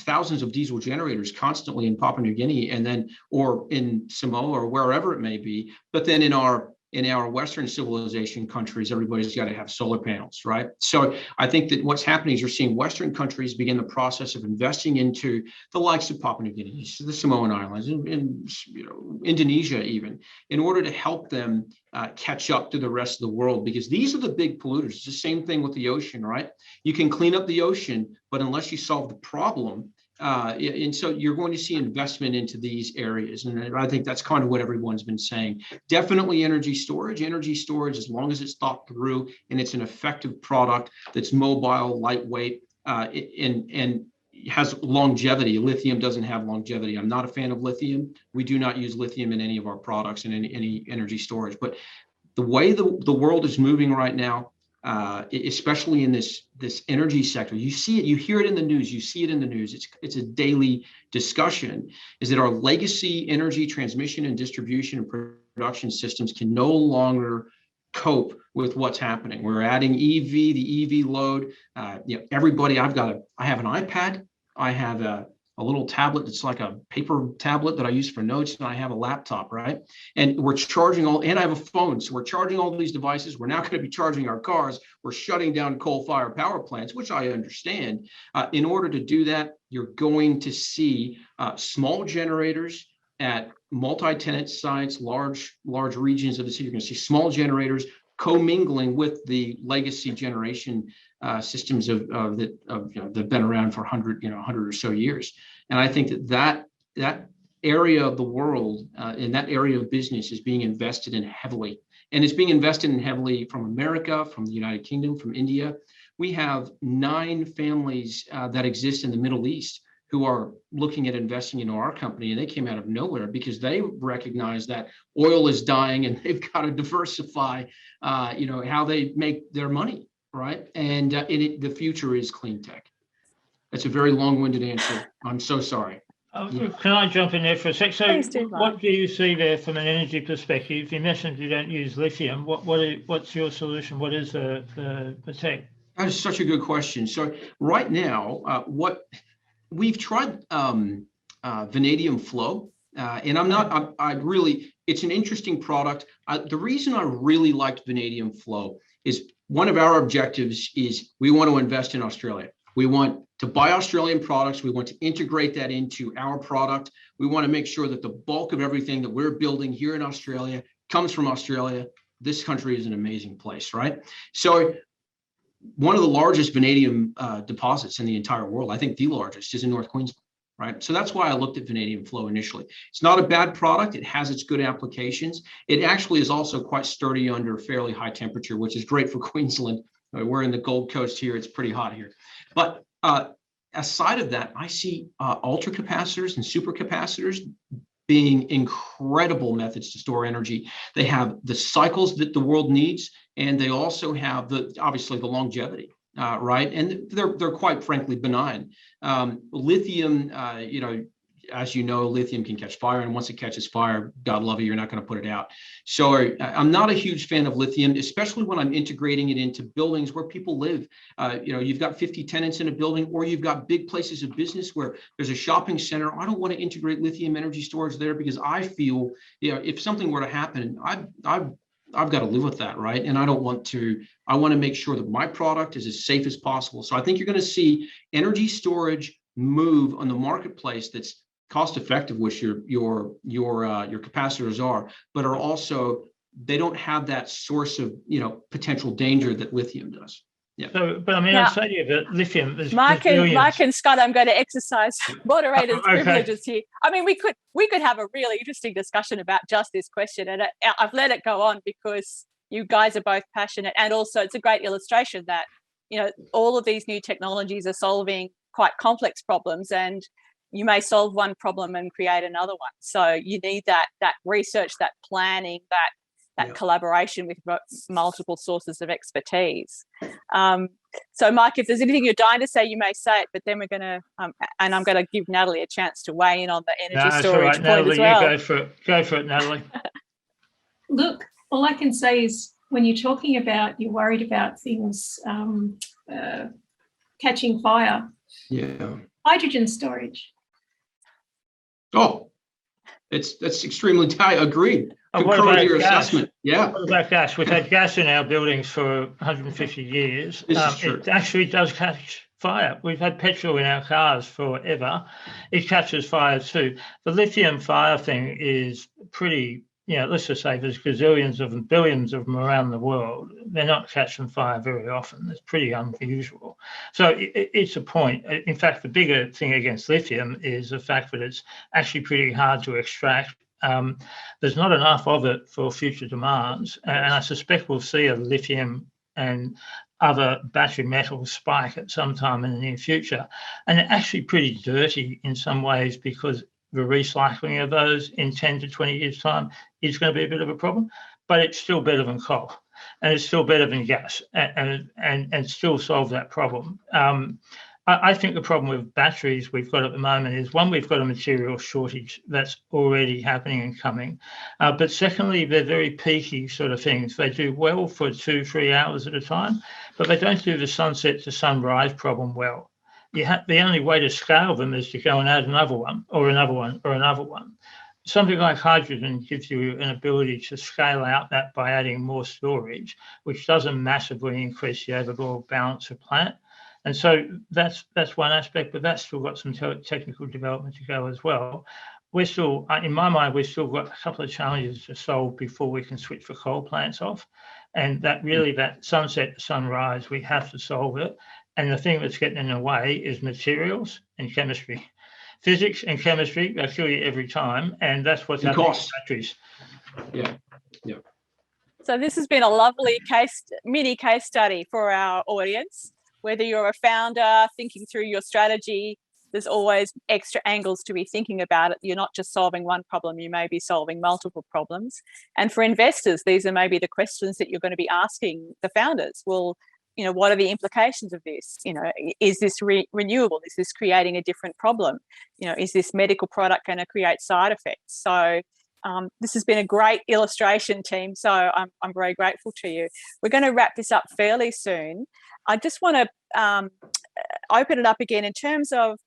thousands of diesel generators constantly in Papua New Guinea, and then or in Samoa or wherever it may be. But then in our Western civilization countries, everybody's got to have solar panels, right? So I think that what's happening is you're seeing Western countries begin the process of investing into the likes of Papua New Guinea, the Samoan Islands, and Indonesia even, in order to help them catch up to the rest of the world, because these are the big polluters. It's the same thing with the ocean, right? You can clean up the ocean, but unless you solve the problem, and so you're going to see investment into these areas. And I think that's kind of what everyone's been saying. Definitely energy storage, as long as it's thought through and it's an effective product that's mobile, lightweight, and has longevity. Lithium doesn't have longevity. I'm not a fan of lithium. We do not use lithium in any of our products in any energy storage. But the way the world is moving right now, especially in this energy sector, you see it, you hear it in the news, you see it in the news. It's a daily discussion, is that our legacy energy transmission and distribution and production systems can no longer cope with what's happening. We're adding the EV load. Everybody, I have an iPad, I have a little tablet that's like a paper tablet that I use for notes, and I have a laptop, right? And we're charging and I have a phone. So we're charging all these devices. We're now going to be charging our cars. We're shutting down coal-fired power plants, which I understand. In order to do that, you're going to see small generators at multi-tenant sites, large regions of the city. You're going to see small generators commingling with the legacy generation systems that have been around for 100 or so years. And I think that area of the world and that area of business is being invested in heavily. And it's being invested in heavily from America, from the United Kingdom, from India. We have 9 families that exist in the Middle East who are looking at investing into our company, and they came out of nowhere because they recognize that oil is dying and they've got to diversify, how they make their money, right? And the future is clean tech. That's a very long-winded answer. I'm so sorry. Can I jump in there for a sec? So Please do, Mark. what do you see there from an energy perspective? You mentioned you don't use lithium. What's your solution? What is the tech? That is such a good question. So right now, what we've tried vanadium flow, and I really, it's an interesting product. The reason I really liked vanadium flow is one of our objectives is we want to invest in Australia. We want to buy Australian products. We want to integrate that into our product. We want to make sure that the bulk of everything that we're building here in Australia comes from Australia. This country is an amazing place, right? So one of the largest vanadium deposits in the entire world, I think the largest, is in North Queensland, right? So that's why I looked at vanadium flow initially. It's not a bad product. It has its good applications. It actually is also quite sturdy under fairly high temperature, which is great for Queensland. We're in the Gold Coast here. It's pretty hot here. But aside of that, I see ultracapacitors and supercapacitors being incredible methods to store energy. They have the cycles that the world needs, and they also have obviously the longevity, right? And they're quite frankly benign. Lithium, as you know, lithium can catch fire, and once it catches fire, God love you, you're not going to put it out. So I'm not a huge fan of lithium, especially when I'm integrating it into buildings where people live. You've got 50 tenants in a building, or you've got big places of business where there's a shopping center. I don't want to integrate lithium energy storage there because I feel, if something were to happen, I've got to live with that, right? And I want to make sure that my product is as safe as possible. So I think you're going to see energy storage move on the marketplace that's cost effective, which your capacitors are, but are also, they don't have that source of potential danger that lithium does. Yeah. So, but I mean, I'll say to you that lithium. Mike and Scott, I'm going to exercise moderator's Okay. privileges here. I mean, we could have a really interesting discussion about just this question, and I've let it go on because you guys are both passionate, and also it's a great illustration that all of these new technologies are solving quite complex problems, and you may solve one problem and create another one. So you need that research, that planning, that collaboration with multiple sources of expertise. So Mike, if there's anything you're dying to say, you may say it, but then we're going to, and I'm going to give Natalie a chance to weigh in on the energy storage point Natalie, as well. You go for it, Natalie. Look, all I can say is when you're talking about, you're worried about things catching fire. Yeah. Hydrogen storage. Oh, that's extremely tight. Agreed. What Concur about with your gas? assessment. Yeah. What about gas? We've had gas in our buildings for 150 years. This is true. It actually does catch fire. We've had petrol in our cars forever. It catches fire too. The lithium fire thing is pretty, let's just say there's gazillions of them, billions of them around the world. They're not catching fire very often. It's pretty unusual. So it's a point. In fact, the bigger thing against lithium is the fact that it's actually pretty hard to extract. There's not enough of it for future demands, and I suspect we'll see a lithium and other battery metals spike at some time in the near future. And they're actually pretty dirty in some ways because the recycling of those in 10 to 20 years' time is going to be a bit of a problem, but it's still better than coal, and it's still better than gas, and still solve that problem. I think the problem with batteries we've got at the moment is, one, we've got a material shortage that's already happening and coming. But secondly, they're very peaky sort of things. They do well for 2-3 hours at a time, but they don't do the sunset to sunrise problem well. The only way to scale them is to go and add another one or another one or another one. Something like hydrogen gives you an ability to scale out that by adding more storage, which doesn't massively increase the overall balance of plant. And so that's one aspect, but that's still got some technical development to go as well. We're still, in my mind, we've still got a couple of challenges to solve before we can switch the coal plants off. And that sunset to sunrise, we have to solve it. And the thing that's getting in the way is materials and chemistry. Physics and chemistry, they'll kill you every time. And that's what's happening with batteries. Yeah. So this has been a lovely mini case study for our audience. Whether you're a founder thinking through your strategy, there's always extra angles to be thinking about it. You're not just solving one problem, you may be solving multiple problems. And for investors, these are maybe the questions that you're going to be asking the founders. Well, what are the implications of this? Is this renewable? Is this creating a different problem? Is this medical product going to create side effects? So this has been a great illustration, team. So I'm very grateful to you. We're going to wrap this up fairly soon. I just want to open it up again in terms of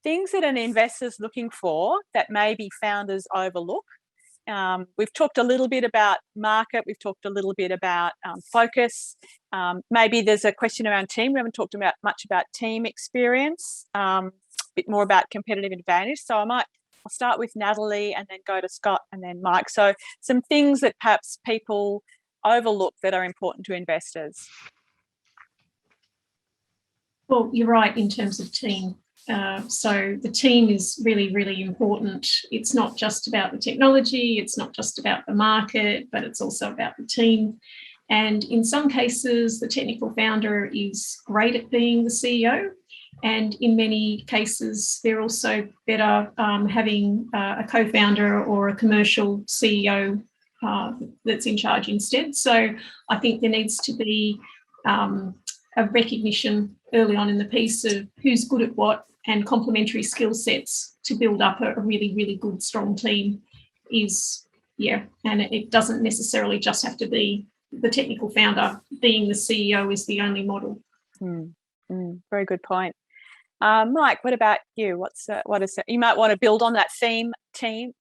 things that an investor's looking for that maybe founders overlook. We've talked a little bit about market. We've talked a little bit about focus. Maybe there's a question around team. We haven't talked much about team experience, a bit more about competitive advantage. So I'll start with Natalie and then go to Scott and then Mike. So some things that perhaps people overlook that are important to investors. Well, you're right in terms of team. So the team is really, really important. It's not just about the technology, it's not just about the market, but it's also about the team. And in some cases, the technical founder is great at being the CEO. And in many cases, they're also better having a co-founder or a commercial CEO that's in charge instead. So I think there needs to be a recognition early on in the piece of who's good at what, and complementary skill sets to build up a really, really good, strong team and it doesn't necessarily just have to be the technical founder. Being the CEO is the only model. Very good point. Mike, what about you? What is it? You might want to build on that team theme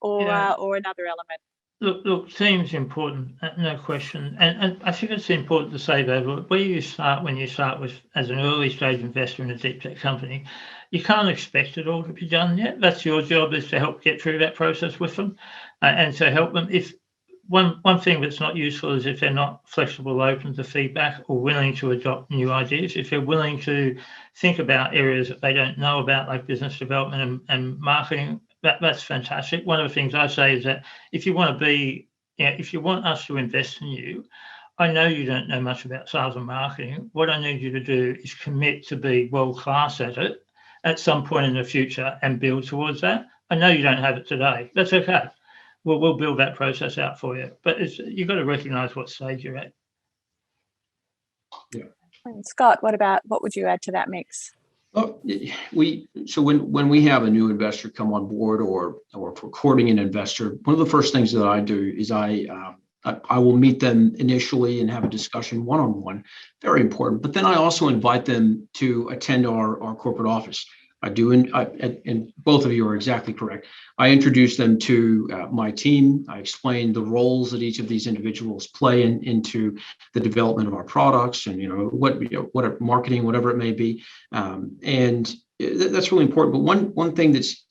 or another element. Look, team's important, no question. And I think it's important to say, though, where you start when you start with as an early stage investor in a deep tech company, you can't expect it all to be done yet. That's your job, is to help get through that process with them and to help them. If one thing that's not useful is if they're not flexible, open to feedback or willing to adopt new ideas, if they're willing to think about areas that they don't know about, like business development and marketing. That's fantastic. One of the things I say is that if you want us to invest in you, I know you don't know much about sales and marketing. What I need you to do is commit to be world-class at it at some point in the future and build towards that. I know you don't have it today. That's okay. We'll build that process out for you. But you've got to recognise what stage you're at. Yeah. And Scott, what would you add to that mix? Oh, when we have a new investor come on board or if we're courting an investor, one of the first things that I do is I will meet them initially and have a discussion one-on-one, very important. But then I also invite them to attend our corporate office. I do, and both of you are exactly correct. I introduce them to my team. I explain the roles that each of these individuals play into the development of our products, and what marketing, whatever it may be, and that's really important. But one thing that's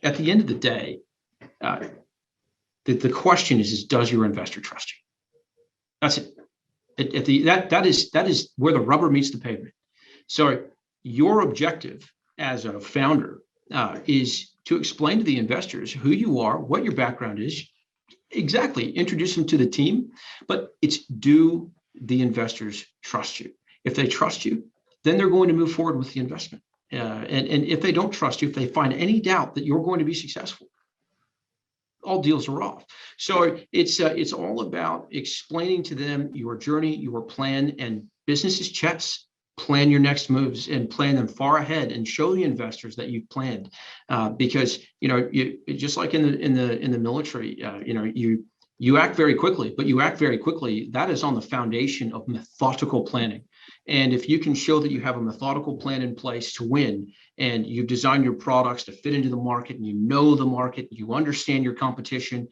at the end of the day, the question is does your investor trust you? That's it. That is where the rubber meets the pavement. So your objective as a founder is to explain to the investors who you are, what your background is, exactly, introduce them to the team, but it's do the investors trust you? If they trust you, then they're going to move forward with the investment. And if they don't trust you, if they find any doubt that you're going to be successful, all deals are off. So it's all about explaining to them your journey, your plan, and business is chess. Plan your next moves and plan them far ahead and show the investors that you've planned, because you just like in the military, you act very quickly, but you act very quickly. That is on the foundation of methodical planning. And if you can show that you have a methodical plan in place to win, and you've designed your products to fit into the market, and you know the market, you understand your competition,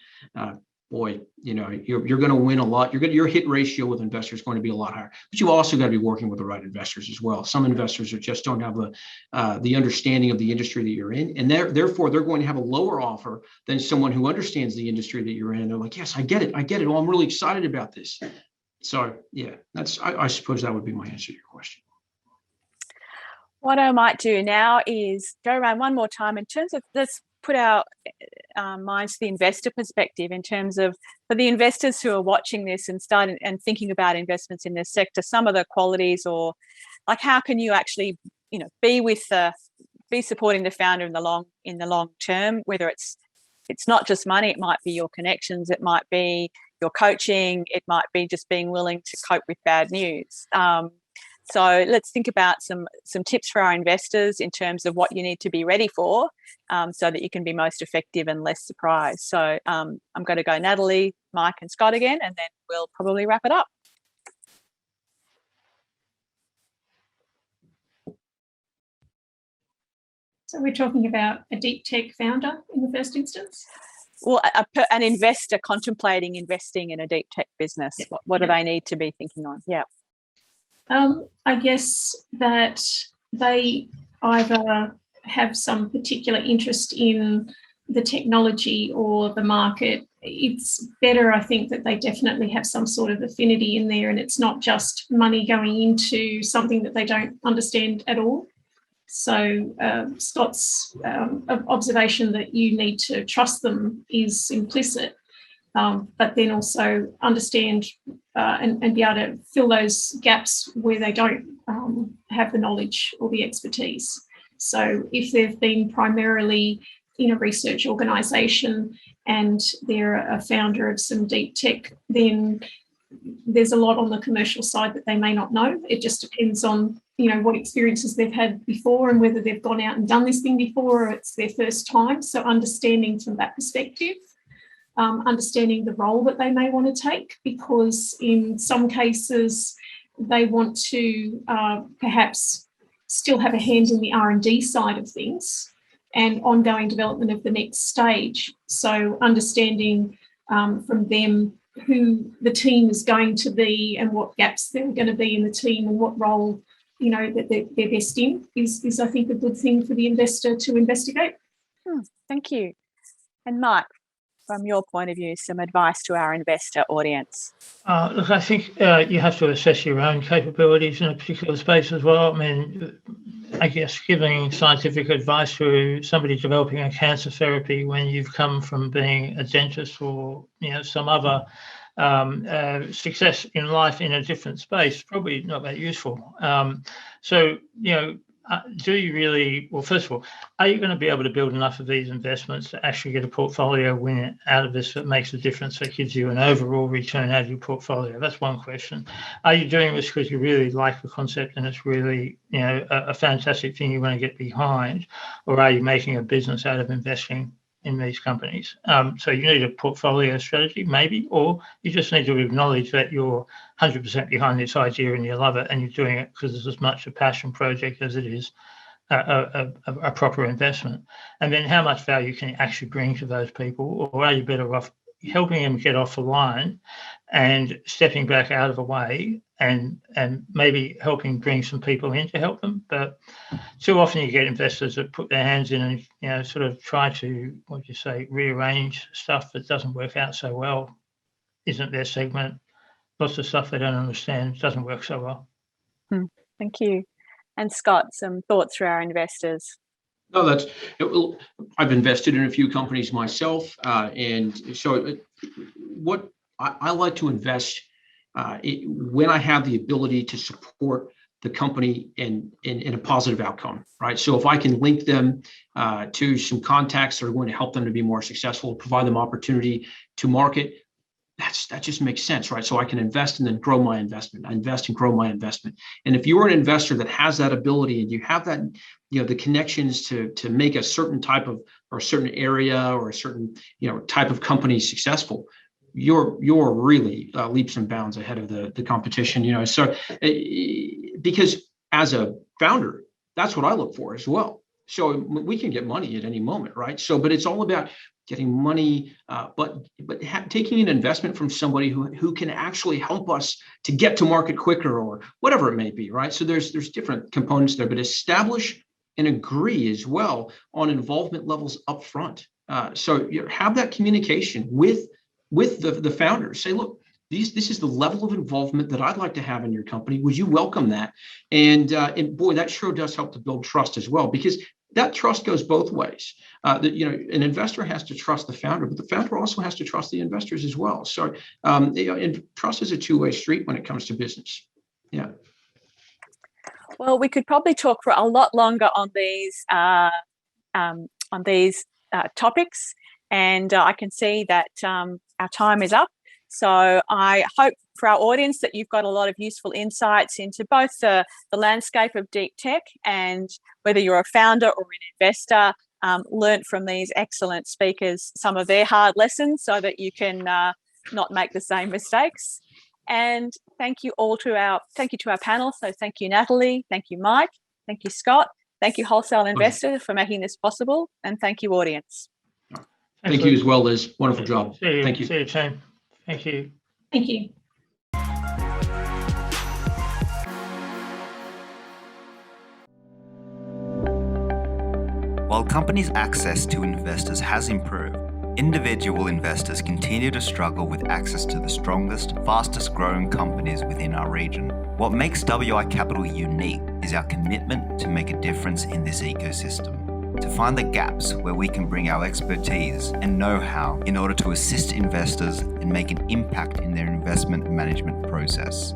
boy, you're going to win a lot. Your hit ratio with investors is going to be a lot higher. But you also got to be working with the right investors as well. Some investors just don't have the understanding of the industry that you're in, and therefore they're going to have a lower offer than someone who understands the industry that you're in. And they're like, yes, I get it. Oh, I'm really excited about this. So yeah, I suppose that would be my answer to your question. What I might do now is go around one more time in terms of let's put our minds to the investor perspective in terms of, for the investors who are watching this and starting and thinking about investments in this sector, some of the qualities, or like how can you actually be supporting the founder in the long term, whether it's not just money, it might be your connections, it might be your coaching. It might be just being willing to cope with bad news. So let's think about some tips for our investors in terms of what you need to be ready for, so that you can be most effective and less surprised. So I'm going to go Natalie, Mike and Scott again, and then we'll probably wrap it up. So we're talking about a deep tech founder in the first instance? Well, an investor contemplating investing in a deep tech business. What do they need to be thinking on? Yeah. I guess that they either have some particular interest in the technology or the market. It's better, I think, that they definitely have some sort of affinity in there, and it's not just money going into something that they don't understand at all. So Scott's observation that you need to trust them is implicit, but then also understand and be able to fill those gaps where they don't have the knowledge or the expertise. So if they've been primarily in a research organisation and they're a founder of some deep tech, then there's a lot on the commercial side that they may not know. It just depends on, what experiences they've had before and whether they've gone out and done this thing before or it's their first time. So understanding from that perspective, understanding the role that they may want to take, because in some cases they want to perhaps still have a hand in the R&D side of things and ongoing development of the next stage. So understanding from them who the team is going to be and what gaps there are going to be in the team and what role that they're best in is I think a good thing for the investor to investigate. Thank you. And Mike, from your point of view, some advice to our investor audience. Look, I think you have to assess your own capabilities in a particular space as well. I mean, I guess giving scientific advice to somebody developing a cancer therapy when you've come from being a dentist or some other success in life in a different space, probably not that useful. Do you really, well, first of all, are you going to be able to build enough of these investments to actually get a portfolio win out of this that makes a difference, that gives you an overall return out of your portfolio? That's one question. Are you doing this because you really like the concept and it's really, a fantastic thing you want to get behind, or are you making a business out of investing in these companies? So you need a portfolio strategy, maybe, or you just need to acknowledge that you're 100% behind this idea and you love it and you're doing it because it's as much a passion project as it is a proper investment. And then how much value can you actually bring to those people, or are you better off helping them get off the line and stepping back out of the way and maybe helping bring some people in to help them? But too often you get investors that put their hands in and sort of try to, rearrange stuff that doesn't work out so well, isn't their segment. Lots of stuff they don't understand doesn't work so well. Thank you. And Scott, some thoughts for our investors. No, I've invested in a few companies myself, and so what I like to invest when I have the ability to support the company in a positive outcome, right? So if I can link them to some contacts that are going to help them to be more successful, provide them opportunity to market, that just makes sense, right? So I can invest and then grow my investment. I invest and grow my investment. And if you're an investor that has that ability and you have that, the connections to make a certain type of, or a certain area or a certain, type of company successful, you're really leaps and bounds ahead of the competition, so because as a founder, that's what I look for as well. So we can get money at any moment, right? So, but it's all about getting money, but taking an investment from somebody who can actually help us to get to market quicker or whatever it may be, right? So there's different components there, but establish and agree as well on involvement levels up front. So have that communication with the founders. Say, look, this is the level of involvement that I'd like to have in your company. Would you welcome that? And boy, that sure does help to build trust as well, because that trust goes both ways. An investor has to trust the founder, but the founder also has to trust the investors as well. So and trust is a two-way street when it comes to business. Yeah. Well, we could probably talk for a lot longer on these topics, and I can see that our time is up. So I hope for our audience that you've got a lot of useful insights into both the landscape of deep tech, and whether you're a founder or an investor, learnt from these excellent speakers some of their hard lessons so that you can not make the same mistakes. And thank you to our panel. So thank you, Natalie. Thank you, Mike. Thank you, Scott. Thank you, Wholesale Investor, for making this possible. And thank you, audience. Thank you as well, Liz. Wonderful job. Thank you. See you, team. Thank you. Thank you. While companies' access to investors has improved, individual investors continue to struggle with access to the strongest, fastest growing companies within our region. What makes WICapital unique is our commitment to make a difference in this ecosystem, to find the gaps where we can bring our expertise and know-how in order to assist investors and make an impact in their investment management process.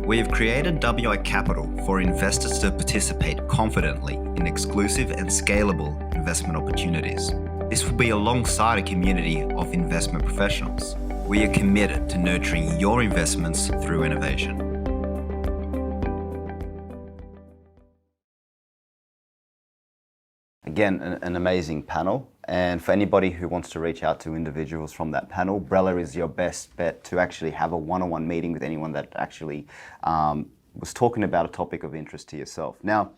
We have created WICapital for investors to participate confidently in exclusive and scalable investment opportunities. This will be alongside a community of investment professionals. We are committed to nurturing your investments through innovation. Again, an amazing panel. And for anybody who wants to reach out to individuals from that panel, Brella is your best bet to actually have a one-on-one meeting with anyone that actually was talking about a topic of interest to yourself. Now,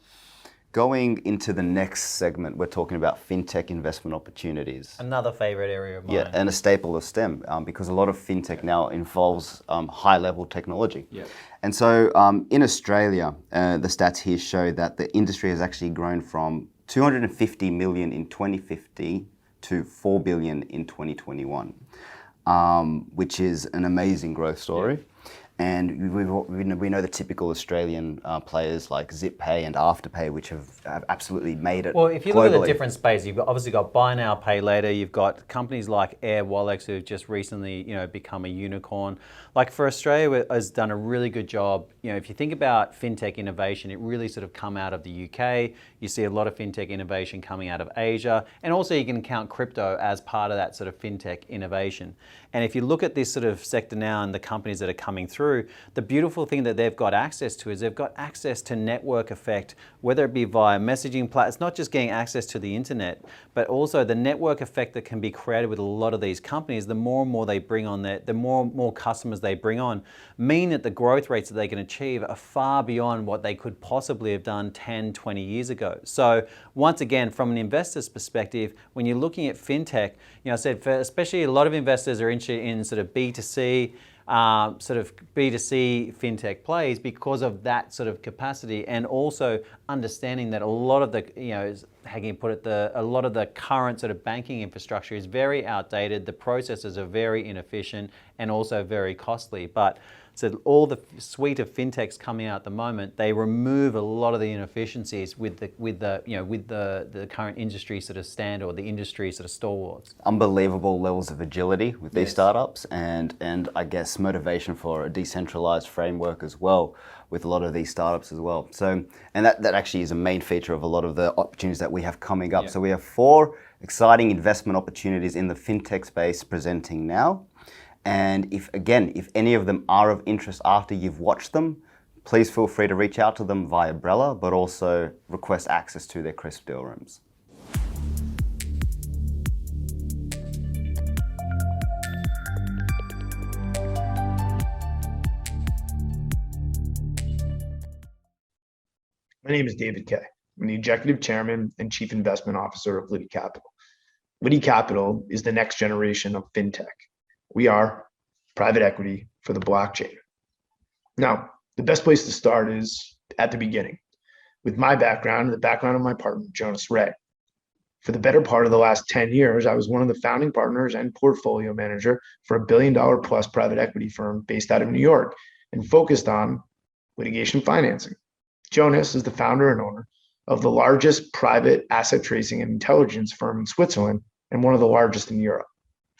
going into the next segment, we're talking about fintech investment opportunities. Another favorite area of mine. Yeah, and a staple of STEM, because a lot of fintech now involves high-level technology. Yeah. And so in Australia, the stats here show that the industry has actually grown from 250 million in 2050 to 4 billion in 2021, which is an amazing growth story. Yeah. And we know the typical Australian players like ZipPay and Afterpay, which have absolutely made it. Well, if you globally. look at the different space, you've obviously got buy now, pay later. You've got companies like Airwallex who have just recently, become a unicorn. Like for Australia, has done a really good job. If you think about fintech innovation, it really sort of come out of the UK. You see a lot of fintech innovation coming out of Asia, and also you can count crypto as part of that sort of fintech innovation. And if you look at this sort of sector now and the companies that are coming through, the beautiful thing that they've got access to is they've got access to network effect, whether it be via messaging platforms. It's not just getting access to the internet, but also the network effect that can be created with a lot of these companies. The more and more they bring on, the more and more customers they bring on, mean that the growth rates that they can achieve are far beyond what they could possibly have done 10, 20 years ago. So once again, from an investor's perspective, when you're looking at fintech, I said, especially a lot of investors are interested in sort of B2C, sort of B2C fintech plays because of that sort of capacity, and also understanding that a lot of the, how can you put it, a lot of the current sort of banking infrastructure is very outdated. The processes are very inefficient and also very costly. But so all the suite of fintechs coming out at the moment, they remove a lot of the inefficiencies with the current industry sort of standard, or the industry sort of stalwarts. Unbelievable levels of agility with these startups, and I guess motivation for a decentralized framework as well with a lot of these startups as well. So, and that actually is a main feature of a lot of the opportunities that we have coming up. So we have 4 exciting investment opportunities in the fintech space presenting now. And if any of them are of interest after you've watched them, please feel free to reach out to them via Brella, but also request access to their crisp deal rooms. My name is David Kay. I'm the Executive Chairman and Chief Investment Officer of LitiCapital. LitiCapital is the next generation of fintech. We are private equity for the blockchain. Now, the best place to start is at the beginning, with my background and the background of my partner, Jonas Ray. For the better part of the last 10 years, I was one of the founding partners and portfolio manager for $1 billion plus private equity firm based out of New York and focused on litigation financing. Jonas is the founder and owner of the largest private asset tracing and intelligence firm in Switzerland and one of the largest in Europe.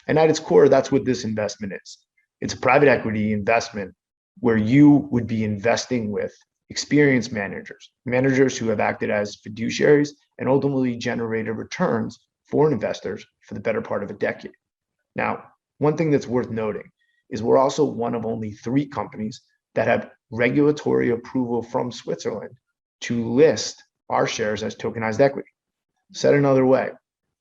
And at its core, that's what this investment is. It's a private equity investment where you would be investing with experienced managers who have acted as fiduciaries and ultimately generated returns for investors for the better part of a decade. Now, one thing that's worth noting is we're also one of only 3 companies that have regulatory approval from Switzerland to list our shares as tokenized equity. Said another way,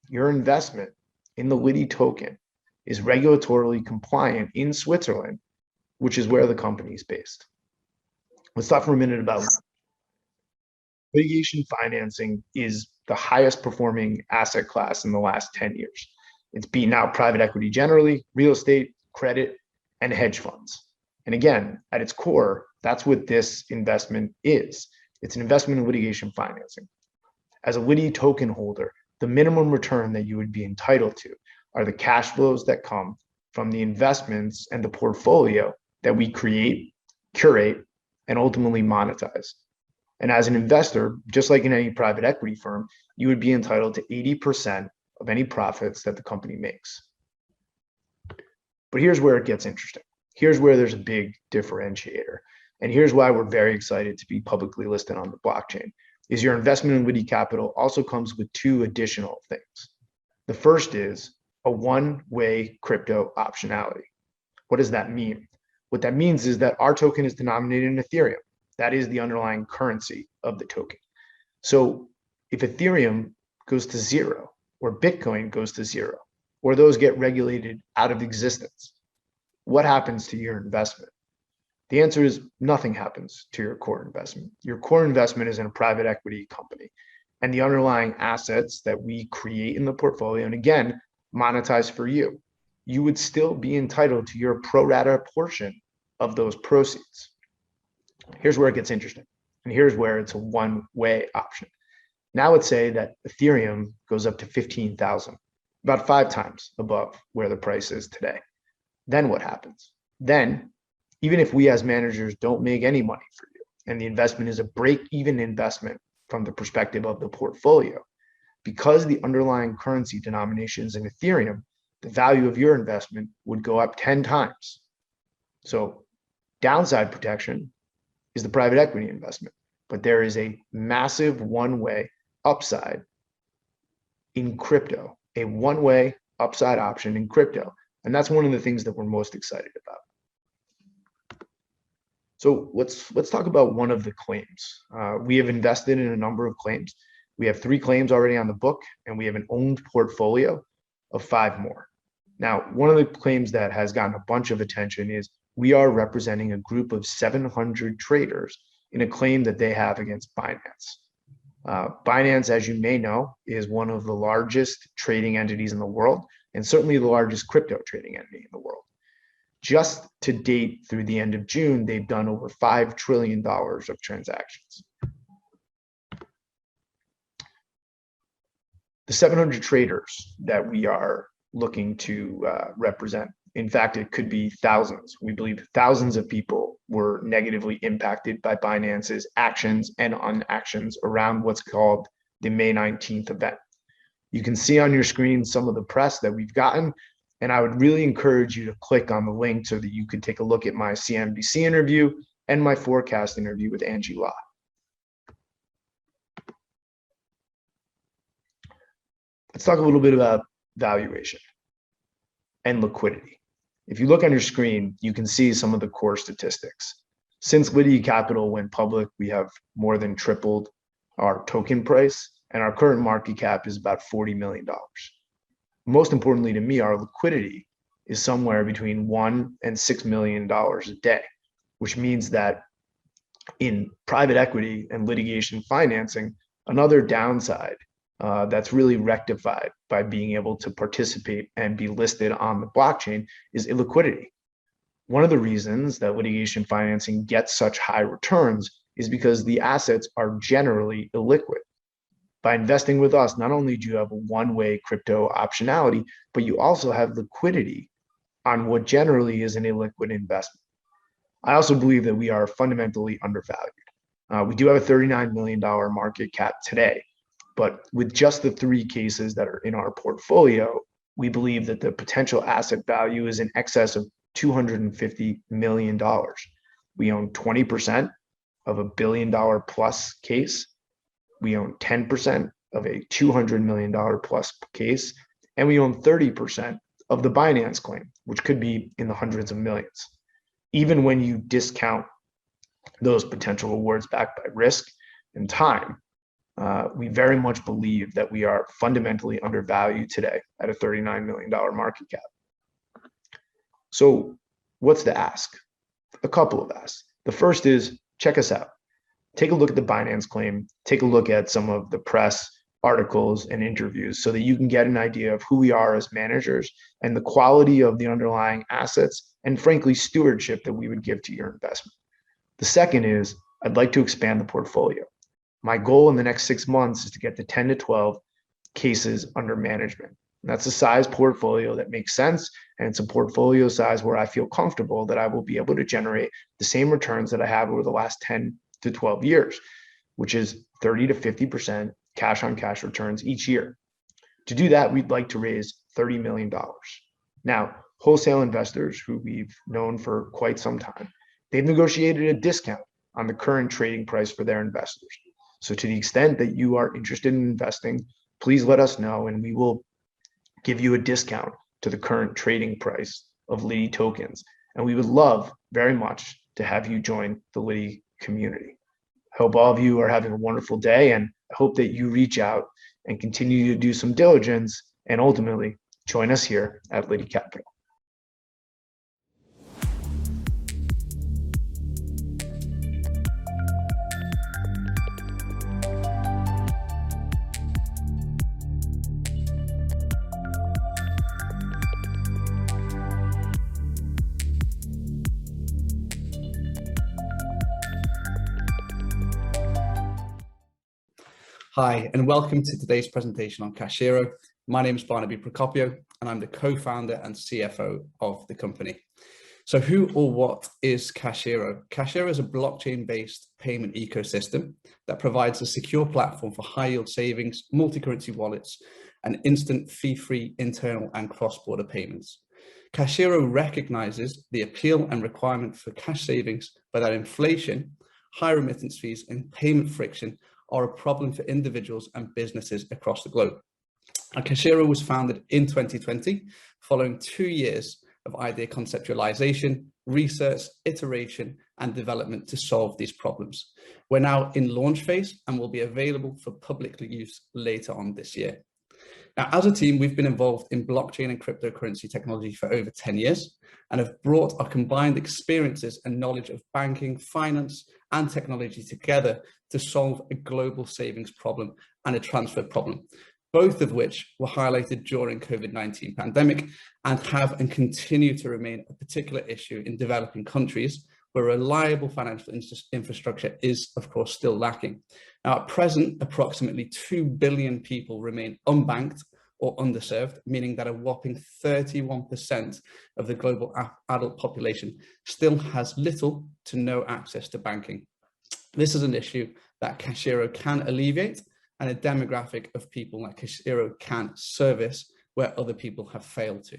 your investment in the Liti token is regulatorily compliant in Switzerland, which is where the company is based. Let's talk for a minute about litigation financing. Is the highest performing asset class in the last 10 years. It's beaten out private equity generally, real estate, credit, and hedge funds. And again, at its core, that's what this investment is. It's an investment in litigation financing. As a Liti token holder, the minimum return that you would be entitled to are the cash flows that come from the investments and the portfolio that we create, curate, and ultimately monetize. And as an investor, just like in any private equity firm, you would be entitled to 80% of any profits that the company makes. But here's where it gets interesting. Here's where there's a big differentiator. And here's why we're very excited to be publicly listed on the blockchain, is your investment in LitiCapital also comes with 2 additional things. The first is a one-way crypto optionality. What does that mean? What that means is that our token is denominated in Ethereum. That is the underlying currency of the token. So if Ethereum goes to 0, or Bitcoin goes to 0, or those get regulated out of existence, what happens to your investment? The answer is nothing happens to your core investment. Your core investment is in a private equity company, and the underlying assets that we create in the portfolio, and again, monetize for you, you would still be entitled to your pro rata portion of those proceeds. Here's where it gets interesting. And here's where it's a one-way option. Now let's say that Ethereum goes up to 15,000, about 5 times above where the price is today. Then what happens? Then, even if we as managers don't make any money for you, and the investment is a break-even investment from the perspective of the portfolio, because the underlying currency denominations in Ethereum, the value of your investment would go up 10 times. So downside protection is the private equity investment, but there is a massive one-way upside in crypto, a one-way upside option in crypto. And that's one of the things that we're most excited about. So let's talk about one of the claims. We have invested in a number of claims. We have 3 claims already on the book, and we have an owned portfolio of 5 more. Now, one of the claims that has gotten a bunch of attention is we are representing a group of 700 traders in a claim that they have against Binance. Binance, as you may know, is one of the largest trading entities in the world, and certainly the largest crypto trading entity in the world. Just to date, through the end of June, they've done over $5 trillion of transactions. The 700 traders that we are looking to represent, in fact, it could be thousands. We believe thousands of people were negatively impacted by Binance's actions and unactions around what's called the May 19th event. You can see on your screen some of the press that we've gotten, and I would really encourage you to click on the link so that you could take a look at my CNBC interview and my forecast interview with Angie Law. Let's talk a little bit about valuation and liquidity. If you look on your screen, you can see some of the core statistics. Since LitiCapital went public, we have more than tripled our token price, and our current market cap is about $40 million. Most importantly to me, our liquidity is somewhere between $1 and $6 million a day, which means that in private equity and litigation financing, another downside that's really rectified by being able to participate and be listed on the blockchain is illiquidity. One of the reasons that litigation financing gets such high returns is because the assets are generally illiquid. By investing with us, not only do you have a one-way crypto optionality, but you also have liquidity on what generally is an illiquid investment. I also believe that we are fundamentally undervalued. We do have a $39 million market cap today, but with just the 3 cases that are in our portfolio, we believe that the potential asset value is in excess of $250 million. We own 20% of $1 billion plus case. We own 10% of a $200 million plus case, and we own 30% of the Binance claim, which could be in the hundreds of millions. Even when you discount those potential rewards backed by risk and time, we very much believe that we are fundamentally undervalued today at a $39 million market cap. So what's the ask? A couple of asks. The first is, check us out. Take a look at the Binance claim, take a look at some of the press articles and interviews so that you can get an idea of who we are as managers and the quality of the underlying assets and frankly stewardship that we would give to your investment. The second is, I'd like to expand the portfolio. My goal in the next 6 months is to get to 10 to 12 cases under management. And that's a size portfolio that makes sense, and it's a portfolio size where I feel comfortable that I will be able to generate the same returns that I have over the last 10 to 12 years, which is 30 to 50% cash on cash returns each year. To do that, we'd like to raise $30 million. Now, wholesale investors who we've known for quite some time, they've negotiated a discount on the current trading price for their investors. So to the extent that you are interested in investing, please let us know and we will give you a discount to the current trading price of Liti tokens. And we would love very much to have you join the Liti community. I hope all of you are having a wonderful day, and I hope that you reach out and continue to do some diligence and ultimately join us here at LitiCapital. Hi, and welcome to today's presentation on Cashero. My name is Bionabu, and I'm the co-founder and CFO of the company. So who or what is Cashero? Cashero is a blockchain-based payment ecosystem that provides a secure platform for high-yield savings, multi-currency wallets, and instant fee-free internal and cross-border payments. Cashero recognizes the appeal and requirement for cash savings, but that inflation, high remittance fees, and payment friction are a problem for individuals and businesses across the globe. And Cashero was founded in 2020, following 2 years of idea conceptualization, research, iteration, and development to solve these problems. We're now in launch phase and will be available for public use later on this year. Now, as a team, we've been involved in blockchain and cryptocurrency technology for over 10 years and have brought our combined experiences and knowledge of banking, finance, and technology together to solve a global savings problem and a transfer problem, both of which were highlighted during COVID-19 pandemic and have and continue to remain a particular issue in developing countries where reliable financial infrastructure is, of course, still lacking. Now, at present, approximately 2 billion people remain unbanked or underserved, meaning that a whopping 31% of the global adult population still has little to no access to banking. This is an issue that Cashero can alleviate, and a demographic of people that Cashero can service where other people have failed to.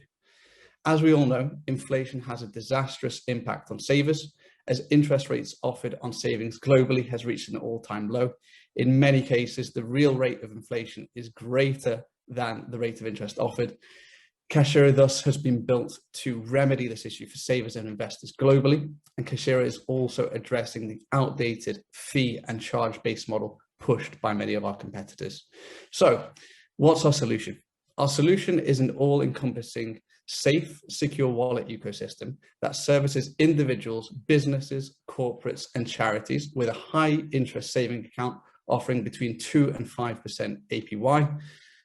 As we all know, inflation has a disastrous impact on savers, as interest rates offered on savings globally has reached an all-time low. In many cases, the real rate of inflation is greater than the rate of interest offered. Cashero thus has been built to remedy this issue for savers and investors globally, and Cashero is also addressing the outdated fee and charge-based model pushed by many of our competitors. So, what's our solution? Our solution is an all-encompassing, safe, secure wallet ecosystem that services individuals, businesses, corporates, and charities with a high interest saving account offering between 2 and 5% APY,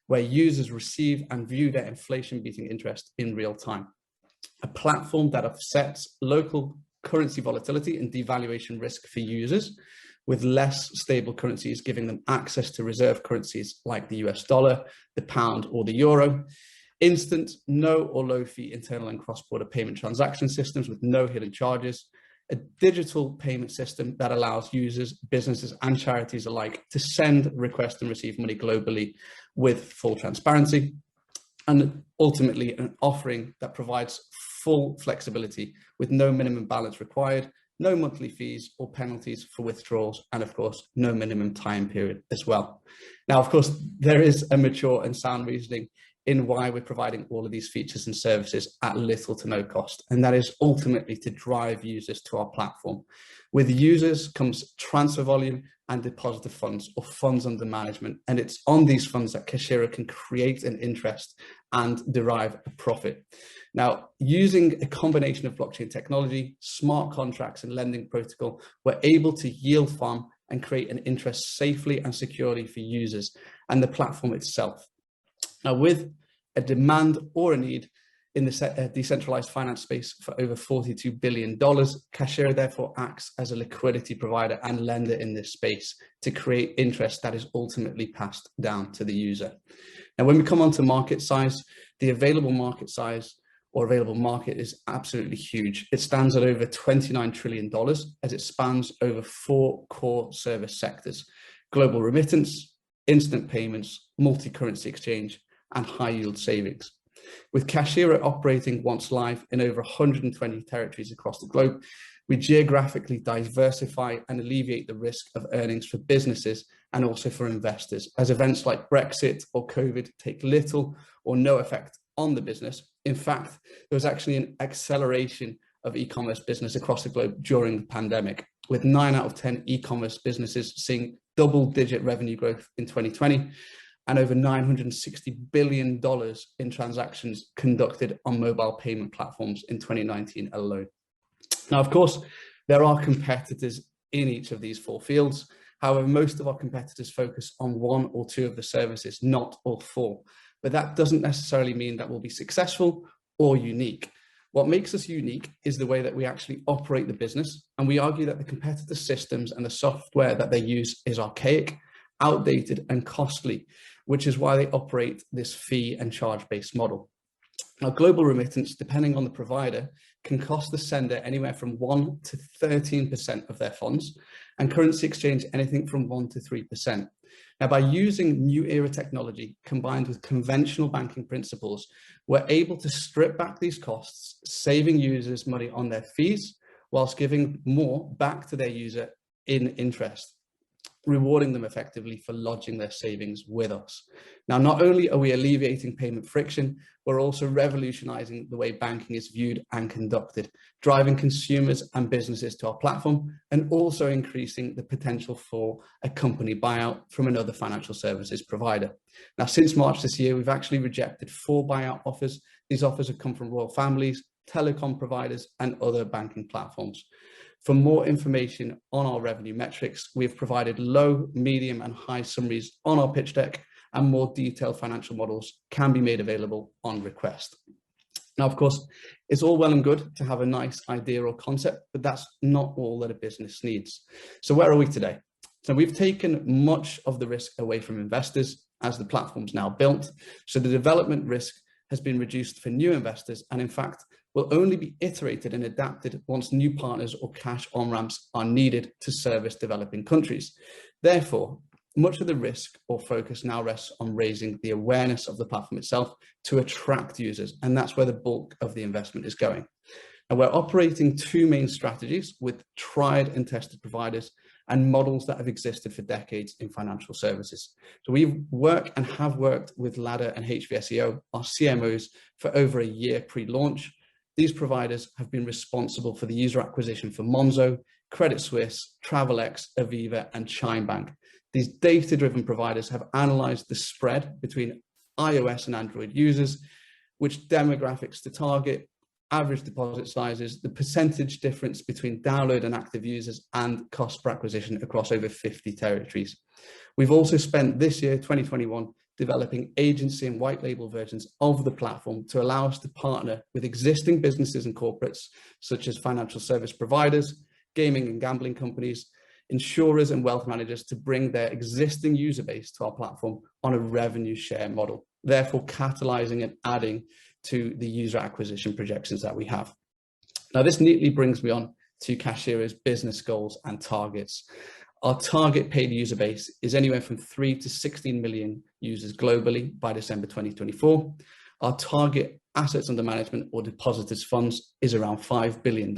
where users receive and view their inflation-beating interest in real time. A platform that offsets local currency volatility and devaluation risk for users, with less stable currencies giving them access to reserve currencies like the US dollar, the pound, or the euro. Instant, no or low fee internal and cross-border payment transaction systems with no hidden charges. A digital payment system that allows users, businesses, and charities alike to send, request, and receive money globally with full transparency. And ultimately, an offering that provides full flexibility with no minimum balance required, no monthly fees or penalties for withdrawals, and of course, no minimum time period as well. Now, of course, there is a mature and sound reasoning in why we're providing all of these features and services at little to no cost. And that is ultimately to drive users to our platform. With users comes transfer volume and deposit of funds, or funds under management. And it's on these funds that Cashero can create an interest and derive a profit. Now, using a combination of blockchain technology, smart contracts, and lending protocol, we're able to yield farm and create an interest safely and securely for users and the platform itself. Now, with a demand or a need in the decentralized finance space for over $42 billion, Cashero therefore acts as a liquidity provider and lender in this space to create interest that is ultimately passed down to the user. Now, when we come on to market size, the available market size or available market is absolutely huge. It stands at over $29 trillion as it spans over 4 core service sectors: global remittance, instant payments, multi-currency exchange, and high yield savings. With Cashero operating once live in over 120 territories across the globe, we geographically diversify and alleviate the risk of earnings for businesses and also for investors, as events like Brexit or COVID take little or no effect on the business. In fact, there was actually an acceleration of e-commerce business across the globe during the pandemic, with 9 out of 10 e-commerce businesses seeing double-digit revenue growth in 2020 and over $960 billion in transactions conducted on mobile payment platforms in 2019 alone. Now, of course, there are competitors in each of these 4 fields. However, most of our competitors focus on 1 or 2 of the services, not all 4. But that doesn't necessarily mean that we'll be successful or unique. What makes us unique is the way that we actually operate the business. And we argue that the competitor systems and the software that they use is archaic, outdated, and costly, which is why they operate this fee and charge-based model. Now, global remittance, depending on the provider, can cost the sender anywhere from 1 to 13% of their funds, and currency exchange anything from 1 to 3%. Now, by using new era technology combined with conventional banking principles, we're able to strip back these costs, saving users money on their fees, whilst giving more back to their user in interest, rewarding them effectively for lodging their savings with us. Now, not only are we alleviating payment friction, we're also revolutionizing the way banking is viewed and conducted, driving consumers and businesses to our platform, and also increasing the potential for a company buyout from another financial services provider. Now, since March this year, we've actually rejected 4 buyout offers. These offers have come from royal families, telecom providers, and other banking platforms. For more information on our revenue metrics, we've provided low, medium, and high summaries on our pitch deck, and more detailed financial models can be made available on request. Now, of course, it's all well and good to have a nice idea or concept, but that's not all that a business needs. So where are we today? So we've taken much of the risk away from investors as the platform's now built. So the development risk has been reduced for new investors, and in fact, will only be iterated and adapted once new partners or cash on-ramps are needed to service developing countries. Therefore, much of the risk or focus now rests on raising the awareness of the platform itself to attract users, and that's where the bulk of the investment is going. And we're operating 2 main strategies with tried and tested providers and models that have existed for decades in financial services. So we work and have worked with Ladder and HVSEO, our CMOs, for over a year pre-launch. These providers have been responsible for the user acquisition for Monzo, Credit Suisse, Travelex, Aviva, and Chime Bank. These data-driven providers have analyzed the spread between iOS and Android users, which demographics to target, average deposit sizes, the percentage difference between download and active users, and cost per acquisition across over 50 territories. We've also spent this year, 2021, developing agency and white label versions of the platform to allow us to partner with existing businesses and corporates, such as financial service providers, gaming and gambling companies, insurers, and wealth managers, to bring their existing user base to our platform on a revenue share model, therefore catalyzing and adding to the user acquisition projections that we have. Now, this neatly brings me on to Cashero's business goals and targets. Our target paid user base is anywhere from 3 to 16 million users globally by December 2024. Our target assets under management or depositors funds is around $5 billion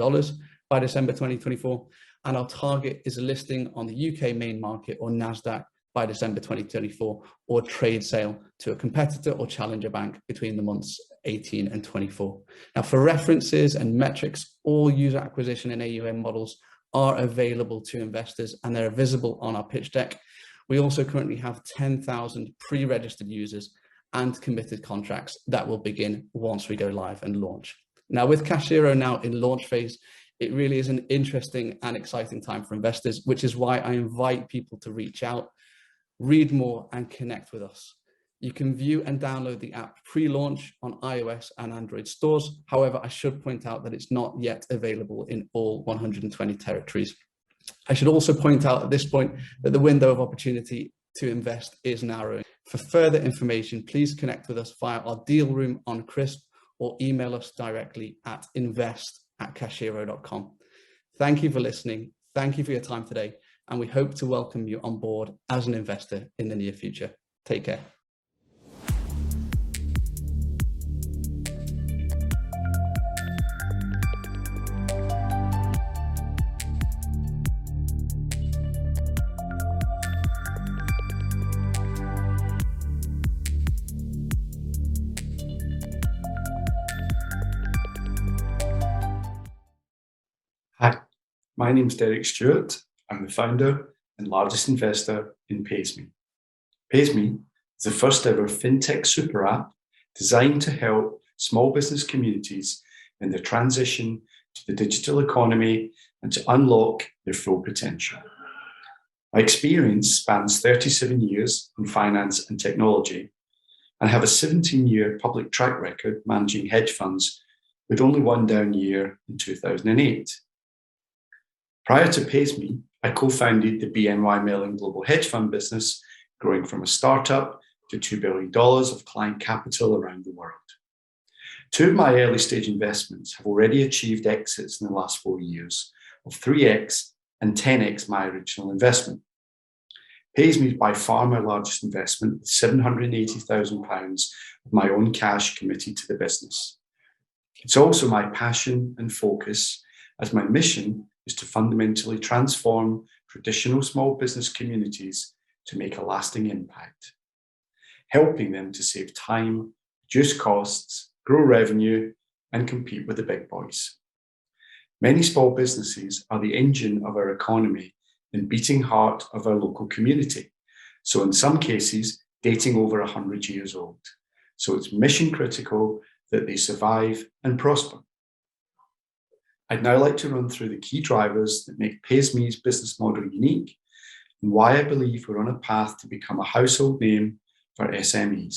by December 2024. And our target is a listing on the UK main market or NASDAQ by December 2024, or trade sale to a competitor or challenger bank between the months 18 and 24. Now, for references and metrics, all user acquisition and AUM models are available to investors, and they're visible on our pitch deck. We also currently have 10,000 pre-registered users and committed contracts that will begin once we go live and launch. Now, with Cashero now in launch phase, it really is an interesting and exciting time for investors, which is why I invite people to reach out, read more, and connect with us. You can view and download the app pre-launch on iOS and Android stores. However, I should point out that it's not yet available in all 120 territories. I should also point out at this point that the window of opportunity to invest is narrowing. For further information, please connect with us via our deal room on Crisp or email us directly at invest@cashero.com. Thank you for listening. Thank you for your time today, and we hope to welcome you on board as an investor in the near future. Take care. Hi, my name is Derek Stewart. I'm the founder and largest investor in PaysMe. PaysMe is the first ever fintech super app designed to help small business communities in their transition to the digital economy and to unlock their full potential. My experience spans 37 years in finance and technology, and have a 17-year public track record managing hedge funds, with only one down year in 2008. Prior to PaysMe, I co-founded the BNY Mellon Global Hedge Fund business, growing from a startup to $2 billion of client capital around the world. Two of my early stage investments have already achieved exits in the last 4 years of 3x and 10x my original investment. PaysMe is by far my largest investment, with £780,000 of my own cash committed to the business. It's also my passion and focus, as my mission is to fundamentally transform traditional small business communities to make a lasting impact, helping them to save time, reduce costs, grow revenue, and compete with the big boys. Many small businesses are the engine of our economy and beating heart of our local community, so in some cases, dating over 100 years old. So it's mission critical that they survive and prosper. I'd now like to run through the key drivers that make PaysMe's business model unique and why I believe we're on a path to become a household name for SMEs.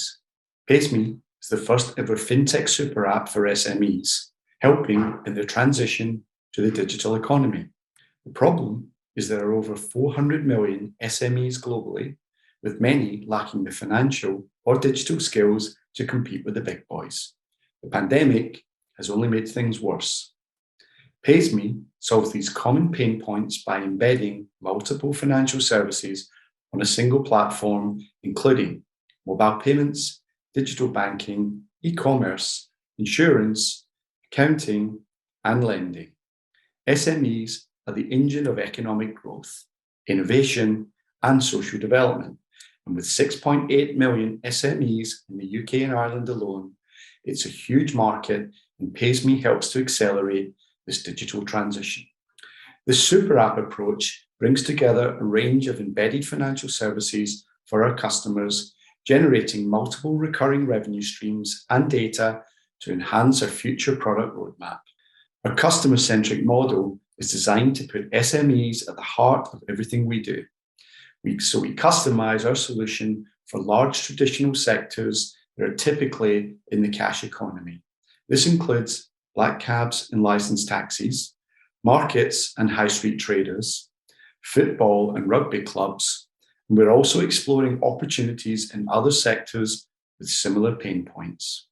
PaysMe is the first ever fintech super app for SMEs, helping in their transition to the digital economy. The problem is there are over 400 million SMEs globally, with many lacking the financial or digital skills to compete with the big boys. The pandemic has only made things worse. PaysMe solves these common pain points by embedding multiple financial services on a single platform, including mobile payments, digital banking, e-commerce, insurance, accounting, and lending. SMEs are the engine of economic growth, innovation, and social development. And with 6.8 million SMEs in the UK and Ireland alone, it's a huge market, and PaysMe helps to accelerate this digital transition. The super app approach brings together a range of embedded financial services for our customers, generating multiple recurring revenue streams and data to enhance our future product roadmap. Our customer-centric model is designed to put SMEs at the heart of everything we do. So we customize our solution for large traditional sectors that are typically in the cash economy. This includes black cabs and licensed taxis, markets and high street traders, football and rugby clubs, and we're also exploring opportunities in other sectors with similar pain points.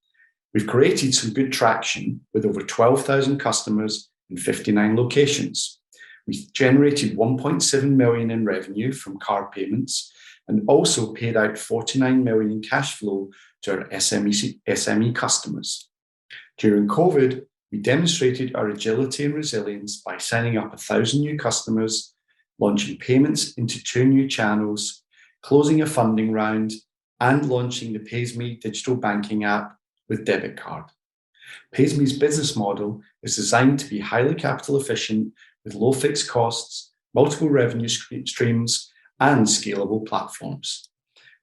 We've created some good traction with over 12,000 customers in 59 locations. We've generated 1.7 million in revenue from card payments and also paid out 49 million in cash flow to our SME customers. During COVID, we demonstrated our agility and resilience by signing up 1,000 new customers, launching payments into 2 new channels, closing a funding round, and launching the PaysMe digital banking app with debit card. PaysMe's business model is designed to be highly capital efficient with low fixed costs, multiple revenue streams, and scalable platforms.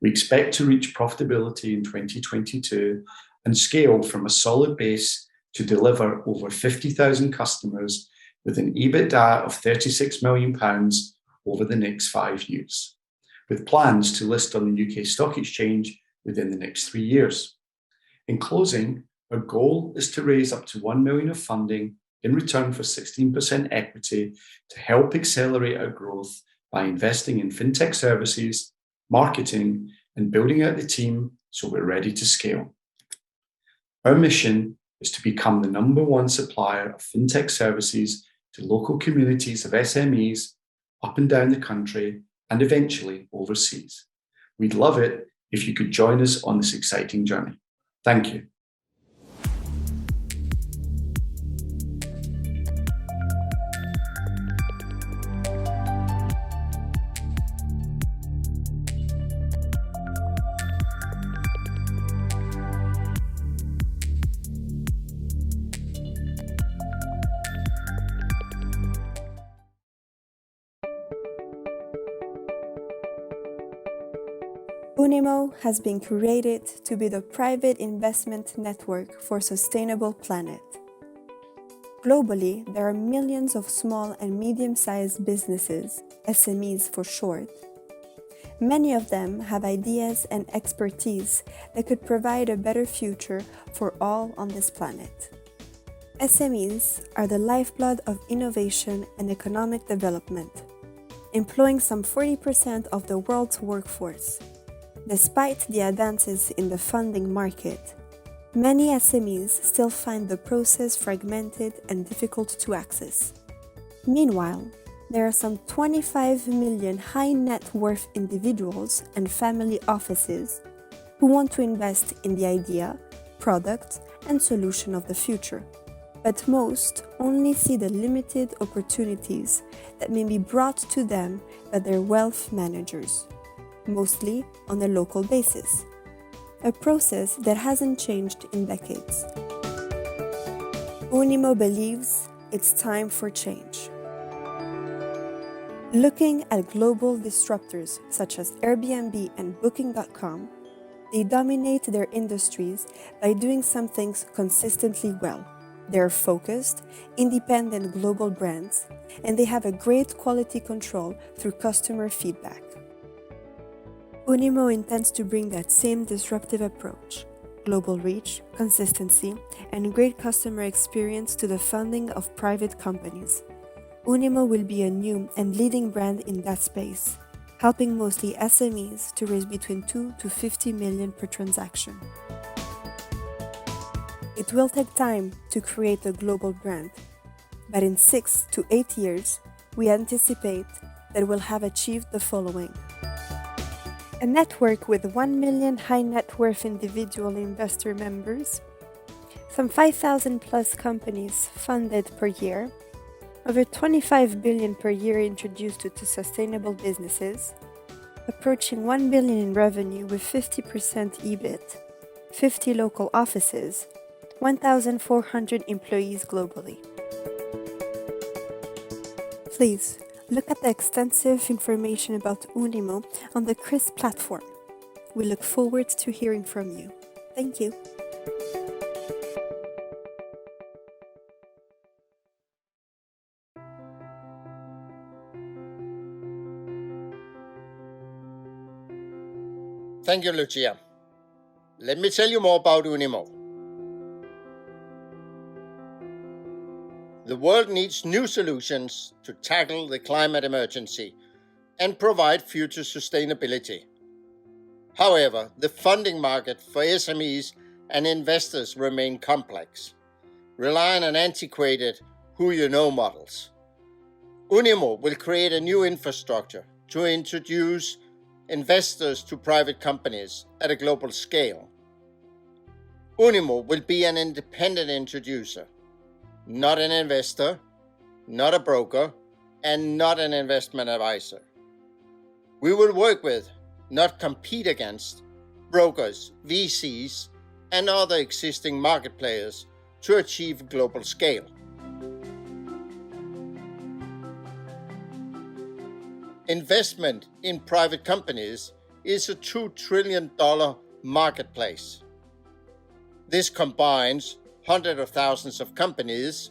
We expect to reach profitability in 2022 and scale from a solid base to deliver over 50,000 customers with an EBITDA of £36 million over the next 5 years, with plans to list on the UK Stock Exchange within the next 3 years. In closing, our goal is to raise up to £1 million of funding in return for 16% equity to help accelerate our growth by investing in fintech services, marketing, and building out the team so we're ready to scale. Our mission is to become the #1 supplier of fintech services to local communities of SMEs up and down the country and eventually overseas. We'd love it if you could join us on this exciting journey. Thank you. Unimo has been created to be the private investment network for a sustainable planet. Globally, there are millions of small and medium-sized businesses, SMEs for short. Many of them have ideas and expertise that could provide a better future for all on this planet. SMEs are the lifeblood of innovation and economic development, employing some 40% of the world's workforce. Despite the advances in the funding market, many SMEs still find the process fragmented and difficult to access. Meanwhile, there are some 25 million high net worth individuals and family offices who want to invest in the idea, product, and solution of the future. But most only see the limited opportunities that may be brought to them by their wealth managers, mostly on a local basis, a process that hasn't changed in decades. Unimo believes it's time for change. Looking at global disruptors such as Airbnb and Booking.com, they dominate their industries by doing some things consistently well. They're focused, independent global brands, and they have a great quality control through customer feedback. Unimo intends to bring that same disruptive approach, global reach, consistency, and great customer experience to the funding of private companies. Unimo will be a new and leading brand in that space, helping mostly SMEs to raise between 2 to 50 million per transaction. It will take time to create a global brand, but in 6 to 8 years, we anticipate that we'll have achieved the following. A network with 1 million high net worth individual investor members, some 5,000 plus companies funded per year, over 25 billion per year introduced to sustainable businesses, approaching 1 billion in revenue with 50% EBIT, 50 local offices, 1,400 employees globally. Please look at the extensive information about Unimo on the CRIS platform. We look forward to hearing from you. Thank you. Thank you, Lucia. Let me tell you more about Unimo. The world needs new solutions to tackle the climate emergency and provide future sustainability. However, the funding market for SMEs and investors remain complex, relying on antiquated who-you-know models. Unimo will create a new infrastructure to introduce investors to private companies at a global scale. Unimo will be an independent introducer, not an investor, not a broker, and not an investment advisor. We will work with not compete against, brokers, VCs, and other existing market players to achieve global scale. Investment in private companies is a $2 trillion marketplace. This combines hundreds of thousands of companies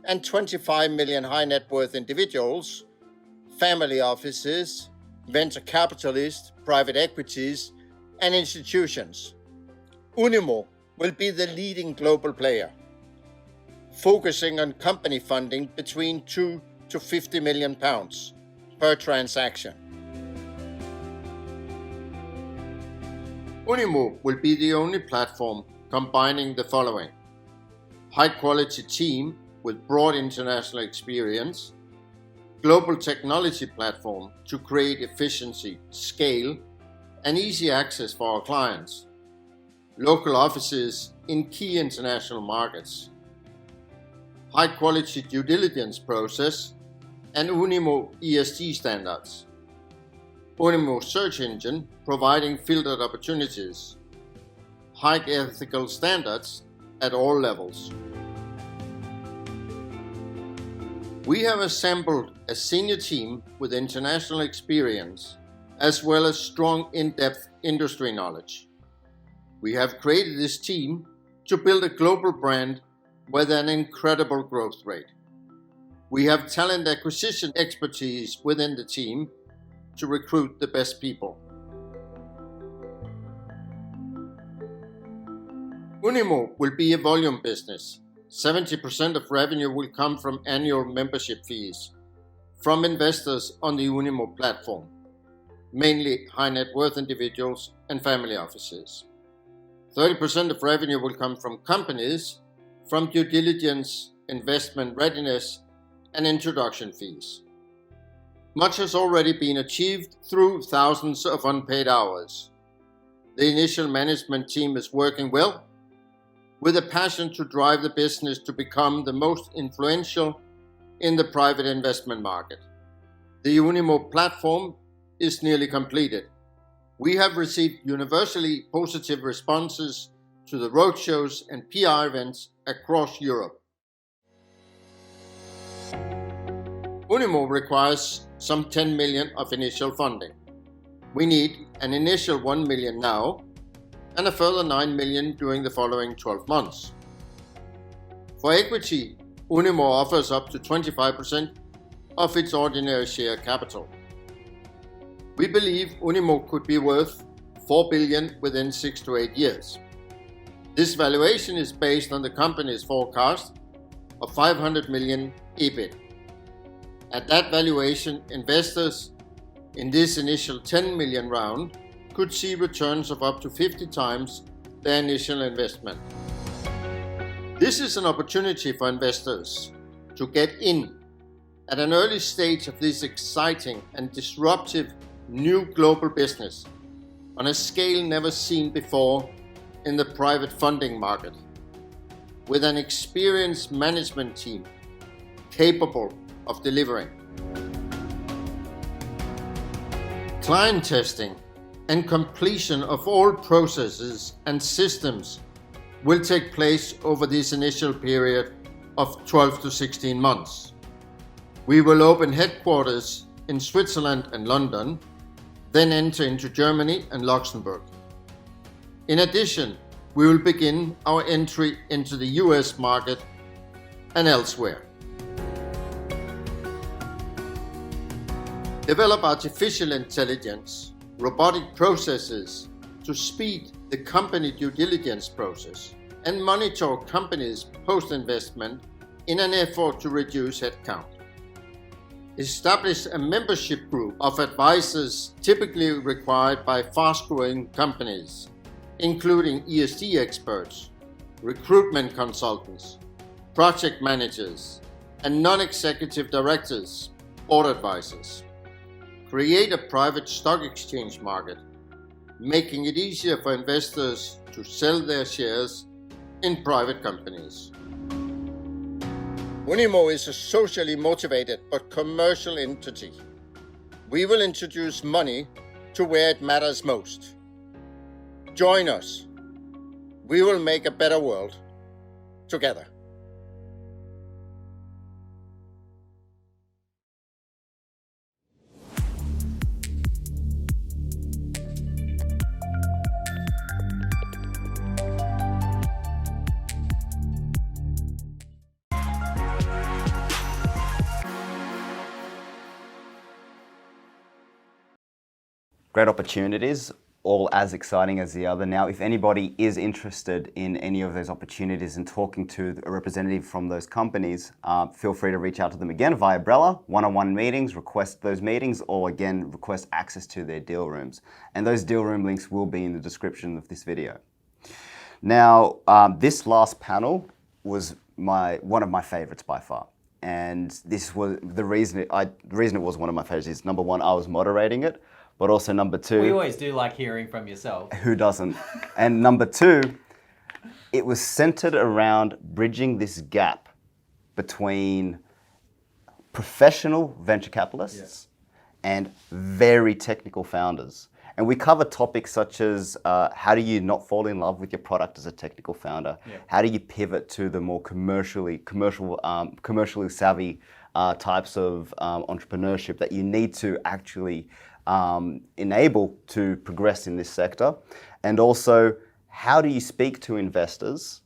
and 25 million high net worth individuals, family offices, venture capitalists, private equities, and institutions. Unimo will be the leading global player, focusing on company funding between £2 to £50 million per transaction. Unimo will be the only platform combining the following: high-quality team with broad international experience, global technology platform to create efficiency, scale, and easy access for our clients, local offices in key international markets, high-quality due diligence process, and Unimo ESG standards. Unimo search engine providing filtered opportunities, high ethical standards at all levels. We have assembled a senior team with international experience as well as strong in-depth industry knowledge. We have created this team to build a global brand with an incredible growth rate. We have talent acquisition expertise within the team to recruit the best people. Unimo will be a volume business. 70% of revenue will come from annual membership fees from investors on the Unimo platform, mainly high net worth individuals and family offices. 30% of revenue will come from companies from due diligence, investment readiness, and introduction fees. Much has already been achieved through thousands of unpaid hours. The initial management team is working well, with a passion to drive the business to become the most influential in the private investment market. The Unimo platform is nearly completed. We have received universally positive responses to the roadshows and PR events across Europe. Unimo requires some 10 million of initial funding. We need an initial 1 million now and a further 9 million during the following 12 months. For equity, Unimo offers up to 25% of its ordinary share capital. We believe Unimo could be worth 4 billion within 6 to 8 years. This valuation is based on the company's forecast of 500 million EBIT. At that valuation, investors in this initial 10 million round could see returns of up to 50 times their initial investment. This is an opportunity for investors to get in at an early stage of this exciting and disruptive new global business on a scale never seen before in the private funding market, with an experienced management team capable of delivering. Client testing and completion of all processes and systems will take place over this initial period of 12 to 16 months. We will open headquarters in Switzerland and London, then enter into Germany and Luxembourg. In addition, we will begin our entry into the US market and elsewhere. Develop artificial intelligence, robotic processes to speed the company due diligence process and monitor companies post-investment in an effort to reduce headcount. Establish a membership group of advisors typically required by fast-growing companies, including ESG experts, recruitment consultants, project managers, and non-executive directors, board advisors. Create a private stock exchange market, making it easier for investors to sell their shares in private companies. Unimo is a socially motivated but commercial entity. We will introduce money to where it matters most. Join us. We will make a better world together. Great opportunities, all as exciting as the other. Now, if anybody is interested in any of those opportunities and talking to a representative from those companies, feel free to reach out to them again via Brella, one-on-one meetings, request those meetings, or again, request access to their deal rooms. And those deal room links will be in the description of this video. Now, this last panel was one of my favorites by far. And this was the reason it was one of my favorites is, number one, I was moderating it. But also number two... We always do like hearing from yourself. Who doesn't? And number two, it was centered around bridging this gap between professional venture capitalists and very technical founders. And we cover topics such as how do you not fall in love with your product as a technical founder? Yeah. How do you pivot to the more commercially savvy types of entrepreneurship that you need to actually enable to progress in this sector? And also, how do you speak to investors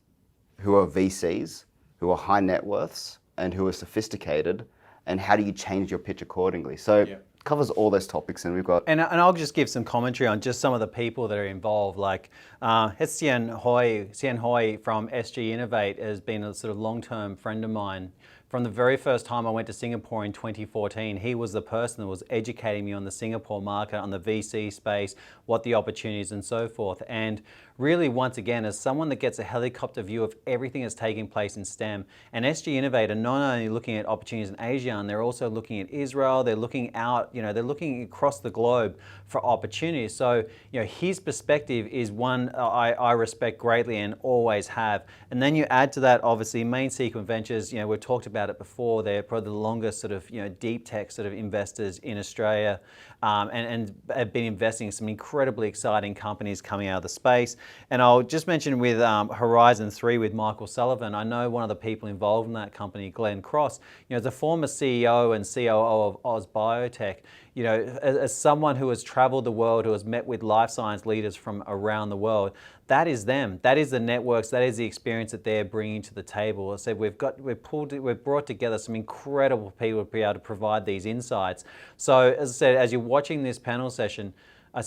who are VCs, who are high net worths, and who are sophisticated, and how do you change your pitch accordingly? So it covers all those topics, and we've got... And I'll just give some commentary on just some of the people that are involved, like Xian Hoi from SG Innovate has been a sort of long-term friend of mine. From the very first time I went to Singapore in 2014, he was the person that was educating me on the Singapore market, on the VC space, what the opportunities and so forth. And really, once again, as someone that gets a helicopter view of everything that's taking place in STEM, and SG Innovate are not only looking at opportunities in ASEAN, they're also looking at Israel, they're looking out, they're looking across the globe for opportunities. So, his perspective is one I respect greatly and always have. And then you add to that, obviously, Main Sequence Ventures, we've talked about it before, they're probably the longest sort of, deep tech sort of investors in Australia, and have been investing in some incredibly exciting companies coming out of the space. And I'll just mention with Horizon 3 with Michael Sullivan, I know one of the people involved in that company, Glenn Cross, as a former CEO and COO of Oz Biotech, as someone who has traveled the world, who has met with life science leaders from around the world, that is them. That is the networks. That is the experience that they're bringing to the table. I said we've brought together some incredible people to be able to provide these insights. So as I said, as you're watching this panel session,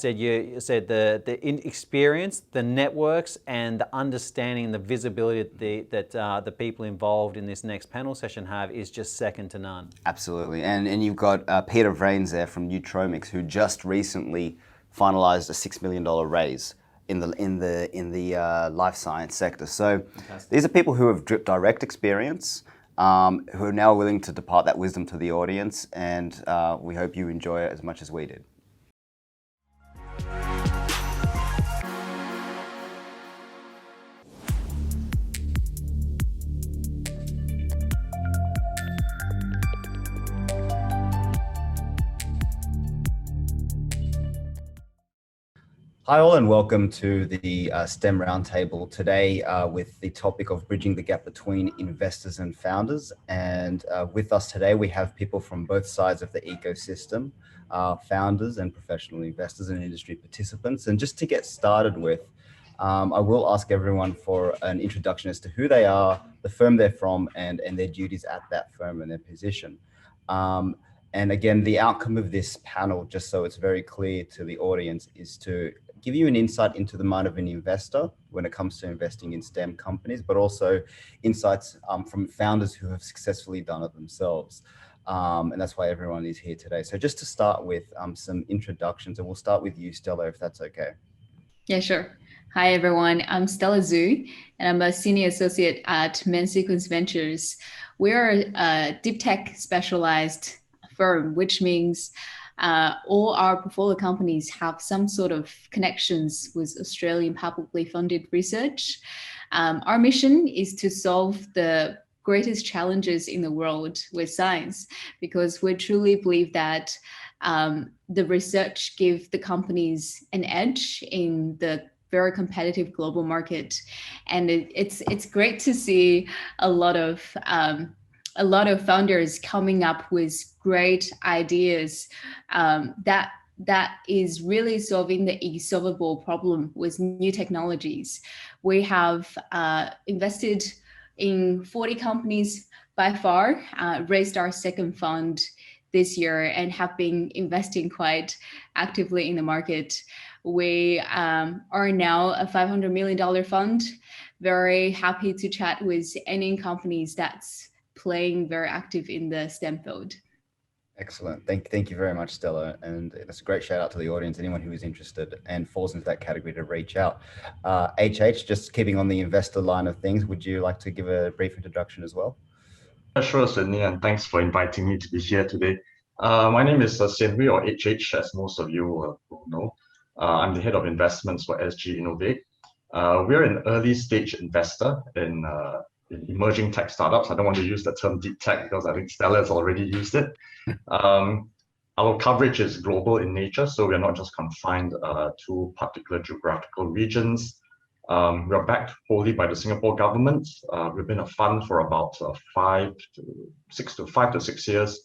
you said the experience, the networks, and the understanding, the visibility that the people involved in this next panel session have is just second to none. Absolutely, and you've got Peter Vrains there from Neutromics, who just recently finalized a $6 million raise in the life science sector. So these are people who have direct experience, who are now willing to depart that wisdom to the audience, and we hope you enjoy it as much as we did. Hi all, and welcome to the STEM Roundtable today with the topic of bridging the gap between investors and founders. And with us today, we have people from both sides of the ecosystem, founders and professional investors and industry participants. And just to get started with, I will ask everyone for an introduction as to who they are, the firm they're from, and their duties at that firm and their position. And again, the outcome of this panel, just so it's very clear to the audience, is to give you an insight into the mind of an investor when it comes to investing in STEM companies, but also insights from founders who have successfully done it themselves. And that's why everyone is here today. So just to start with some introductions, and we'll start with you, Stella, if that's okay. Yeah, sure. Hi, everyone. I'm Stella Zhu, and I'm a senior associate at Main Sequence Ventures. We're a deep tech specialized firm, which means all our portfolio companies have some sort of connections with Australian publicly funded research. Our mission is to solve the greatest challenges in the world with science, because we truly believe that the research give the companies an edge in the very competitive global market, and it's great to see a lot of founders coming up with great ideas that is really solving the insolvable problem with new technologies. We have invested in 40 companies by far, raised our second fund this year, and have been investing quite actively in the market. We are now a $500 million fund. Very happy to chat with any companies that's playing very active in the STEM field. Excellent. Thank you very much, Stella. And that's a great shout out to the audience, anyone who is interested and falls into that category to reach out. HH, just keeping on the investor line of things, would you like to give a brief introduction as well? Sure, Sydney, and thanks for inviting me to be here today. My name is Sian or HH, as most of you will know. I'm the head of investments for SG Innovate. We're an early stage investor in emerging tech startups. I don't want to use the term deep tech because I think Stella has already used it. Our coverage is global in nature, so we're not just confined to particular geographical regions. We're backed wholly by the Singapore government. We've been a fund for about 5 to 6 years,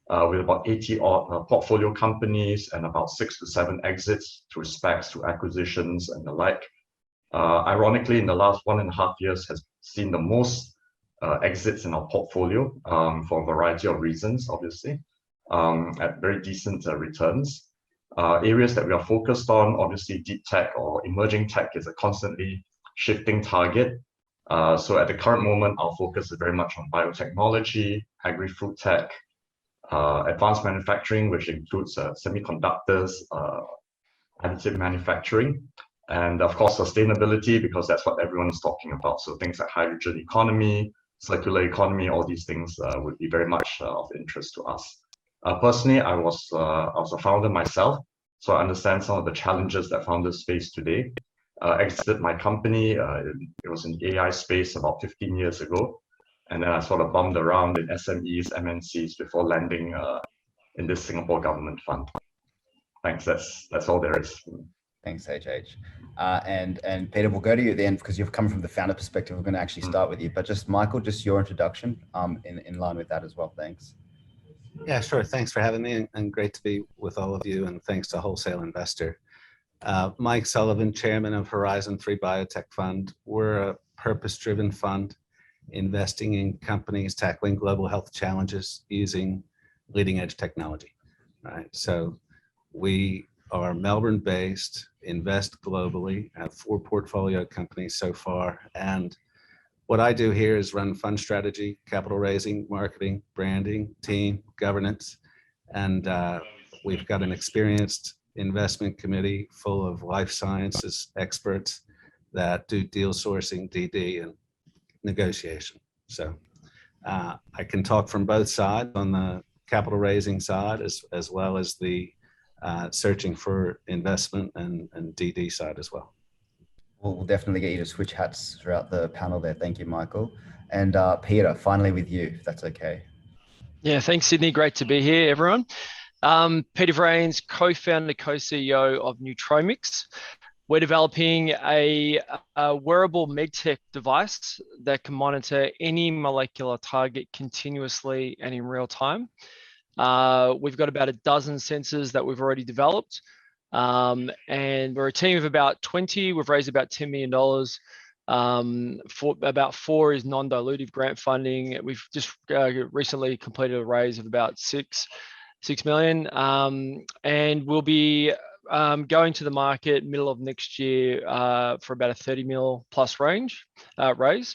with about 80 odd portfolio companies and about 6 to 7 exits through SPECS, through acquisitions and the like. Ironically, in the last 1.5 years has seen the most exits in our portfolio for a variety of reasons, obviously, at very decent returns. Areas that we are focused on, obviously deep tech or emerging tech is a constantly shifting target. So at the current moment, our focus is very much on biotechnology, agri-food tech, advanced manufacturing, which includes semiconductors, additive manufacturing, and of course sustainability, because that's what everyone is talking about. So things like hydrogen economy, circular economy, all these things would be very much of interest to us. Personally, I was a founder myself, so I understand some of the challenges that founders face today. Exited my company, it was in the AI space about 15 years ago, and then I sort of bummed around in SMEs, MNCs before landing in this Singapore government fund. Thanks, that's all there is. Thanks, HH. And Peter, we'll go to you at the end because you've come from the founder perspective. We're going to actually start with you, but just Michael, just your introduction in line with that as well. Thanks. Yeah, sure. Thanks for having me, and great to be with all of you, and thanks to Wholesale Investor. Mike Sullivan, Chairman of Horizon 3 Biotech Fund. We're a purpose-driven fund investing in companies tackling global health challenges using leading-edge technology. Right. So we are Melbourne-based, invest globally, have 4 portfolio companies so far, and what I do here is run fund strategy, capital raising, marketing, branding, team, governance, and we've got an experienced investment committee full of life sciences experts that do deal sourcing, DD, and negotiation. So I can talk from both sides, on the capital raising side as well as the searching for investment and DD side as well. We'll definitely get you to switch hats throughout the panel there. Thank you, Michael. And Peter, finally with you, if that's okay. Yeah, thanks, Sydney. Great to be here, everyone. Peter Vrains, co-founder, co-CEO of Neutromix. We're developing a wearable medtech device that can monitor any molecular target continuously and in real time. We've got about a dozen sensors that we've already developed. And we're a team of about 20. We've raised about $10 million. For about 4 is non-dilutive grant funding. We've just recently completed a raise of about 6 million. And we'll be going to the market middle of next year for about a 30 mil plus raise. What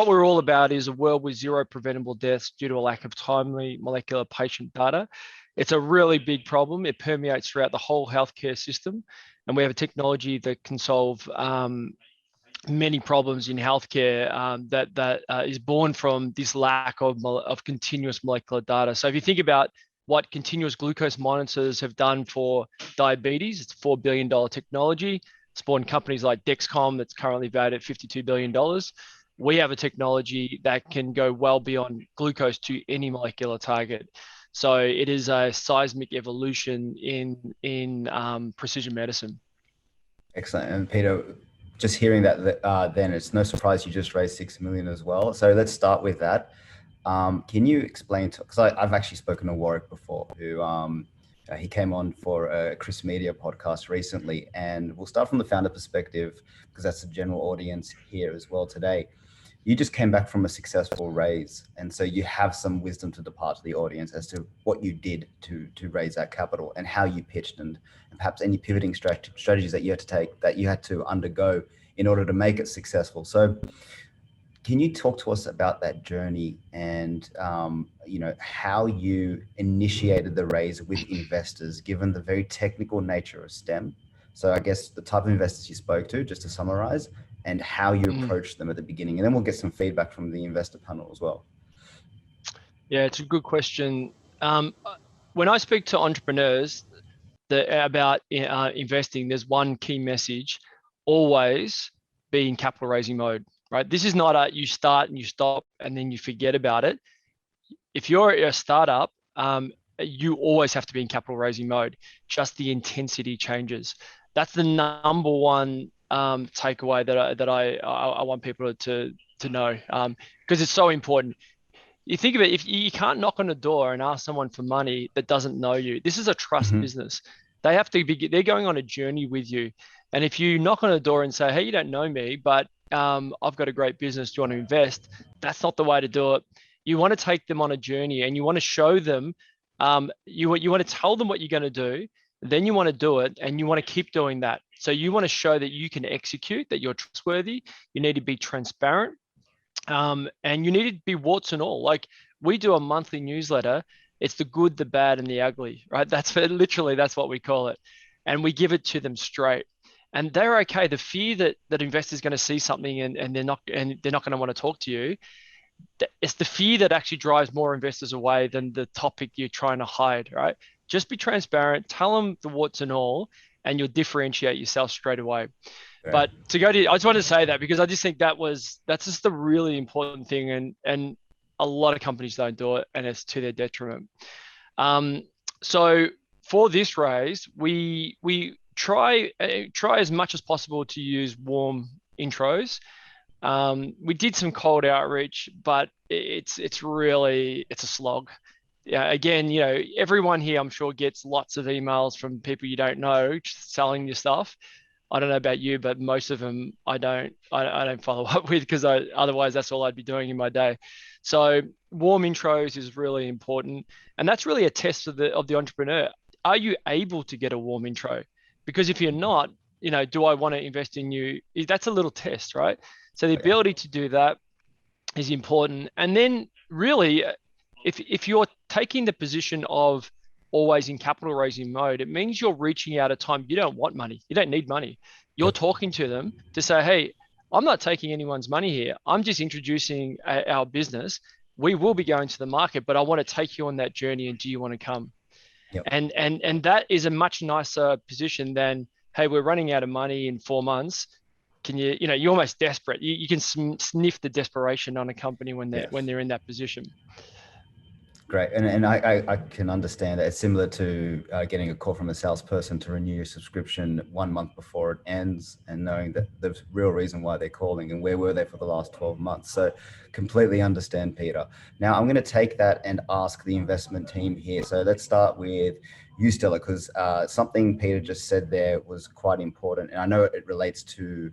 we're all about is a world with 0 preventable deaths due to a lack of timely molecular patient data. It's a really big problem. It permeates throughout the whole healthcare system, and we have a technology that can solve many problems in healthcare that is born from this lack of continuous molecular data. So if you think about what continuous glucose monitors have done for diabetes, it's a $4 billion technology. Spawned companies like Dexcom that's currently valued at $52 billion. we have a technology that can go well beyond glucose to any molecular target. So it is a seismic evolution in precision medicine. Excellent. And Peter, just hearing that, then it's no surprise you just raised 6 million as well. So let's start with that. Can you explain to, because I've actually spoken to Warwick before, who he came on for a Chris Media podcast recently, and we'll start from the founder perspective because that's the general audience here as well today. You just came back from a successful raise, and so you have some wisdom to depart to the audience as to what you did to raise that capital and how you pitched, and perhaps any pivoting strategies that you had to take, that you had to undergo in order to make it successful. So can you talk to us about that journey and how you initiated the raise with investors, given the very technical nature of STEM? So I guess the type of investors you spoke to, just to summarize, and how you approached them at the beginning. And then we'll get some feedback from the investor panel as well. Yeah, it's a good question. When I speak to entrepreneurs about investing, there's one key message: always be in capital raising mode, right? This is not you start and you stop and then you forget about it. If you're a startup, you always have to be in capital raising mode. Just the intensity changes. That's the number one takeaway that I want people to know, because it's so important. You think of it, if you can't knock on a door and ask someone for money that doesn't know you, this is a trust business. They have to be, they're going on a journey with you. And if you knock on a door and say, hey, you don't know me, but I've got a great business, do you want to invest? That's not the way to do it. You want to take them on a journey, and you want to show them, you want to tell them what you're going to do, then you want to do it, and you want to keep doing that. So you want to show that you can execute, that you're trustworthy. You need to be transparent, and you need to be warts and all. Like, we do a monthly newsletter. It's the good, the bad, and the ugly, right? That's literally, that's what we call it. And we give it to them straight. And they're okay. The fear that investors going to see something and they're not going to want to talk to you, it's the fear that actually drives more investors away than the topic you're trying to hide, right? Just be transparent, tell them the warts and all, and you'll differentiate yourself straight away. Yeah. But I just wanted to say that because I just think that's just the really important thing, and a lot of companies don't do it, and it's to their detriment. So for this raise, we try as much as possible to use warm intros. We did some cold outreach, but it's a slog. Yeah, again, everyone here, I'm sure, gets lots of emails from people you don't know selling your stuff. I don't know about you, but most of them I don't follow up with, because otherwise that's all I'd be doing in my day. So warm intros is really important, and that's really a test of the entrepreneur. Are you able to get a warm intro? Because if you're not, do I want to invest in you? That's a little test, right? So the ability to do that is important. And then really, if you're taking the position of always in capital raising mode, it means you're reaching out at a time you don't want money. You don't need money. You're talking to them to say, hey, I'm not taking anyone's money here. I'm just introducing our business. We will be going to the market, but I want to take you on that journey, and do you want to come? Yep. And that is a much nicer position than, hey, we're running out of money in 4 months. Can you're almost desperate. You can sniff the desperation on a company when they're in that position. Great, and I can understand that. It's similar to getting a call from a salesperson to renew your subscription 1 month before it ends, and knowing that the real reason why they're calling and where were they for the last 12 months. So completely understand, Peter. Now I'm going to take that and ask the investment team here. So let's start with you, Stella, because something Peter just said there was quite important, and I know it relates to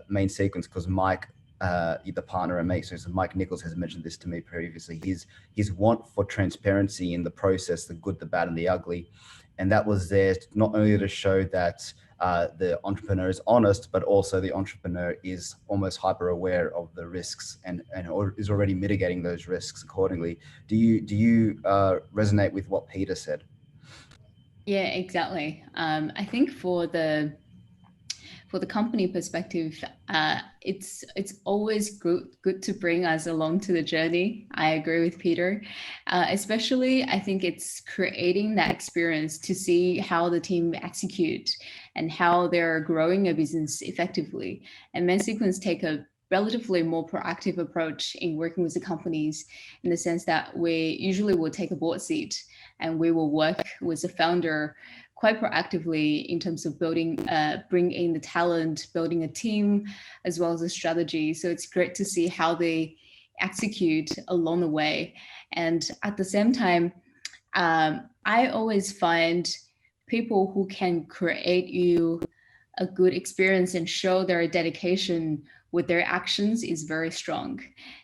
main sequence, because Mike, the partner at Makesense, Mike Nichols, has mentioned this to me previously. His want for transparency in the process, the good, the bad, and the ugly, and that was there not only to show that the entrepreneur is honest, but also the entrepreneur is almost hyper aware of the risks and is already mitigating those risks accordingly. Do you resonate with what Peter said? Yeah, exactly. I think for the company perspective, it's always good to bring us along to the journey. I agree with Peter. Especially, I think it's creating that experience to see how the team execute and how they're growing a business effectively. And MenSequence take a relatively more proactive approach in working with the companies, in the sense that we usually will take a board seat and we will work with the founder quite proactively in terms of building, bring in the talent, building a team, as well as a strategy. So it's great to see how they execute along the way. And at the same time, I always find people who can create you a good experience and show their dedication with their actions is very strong.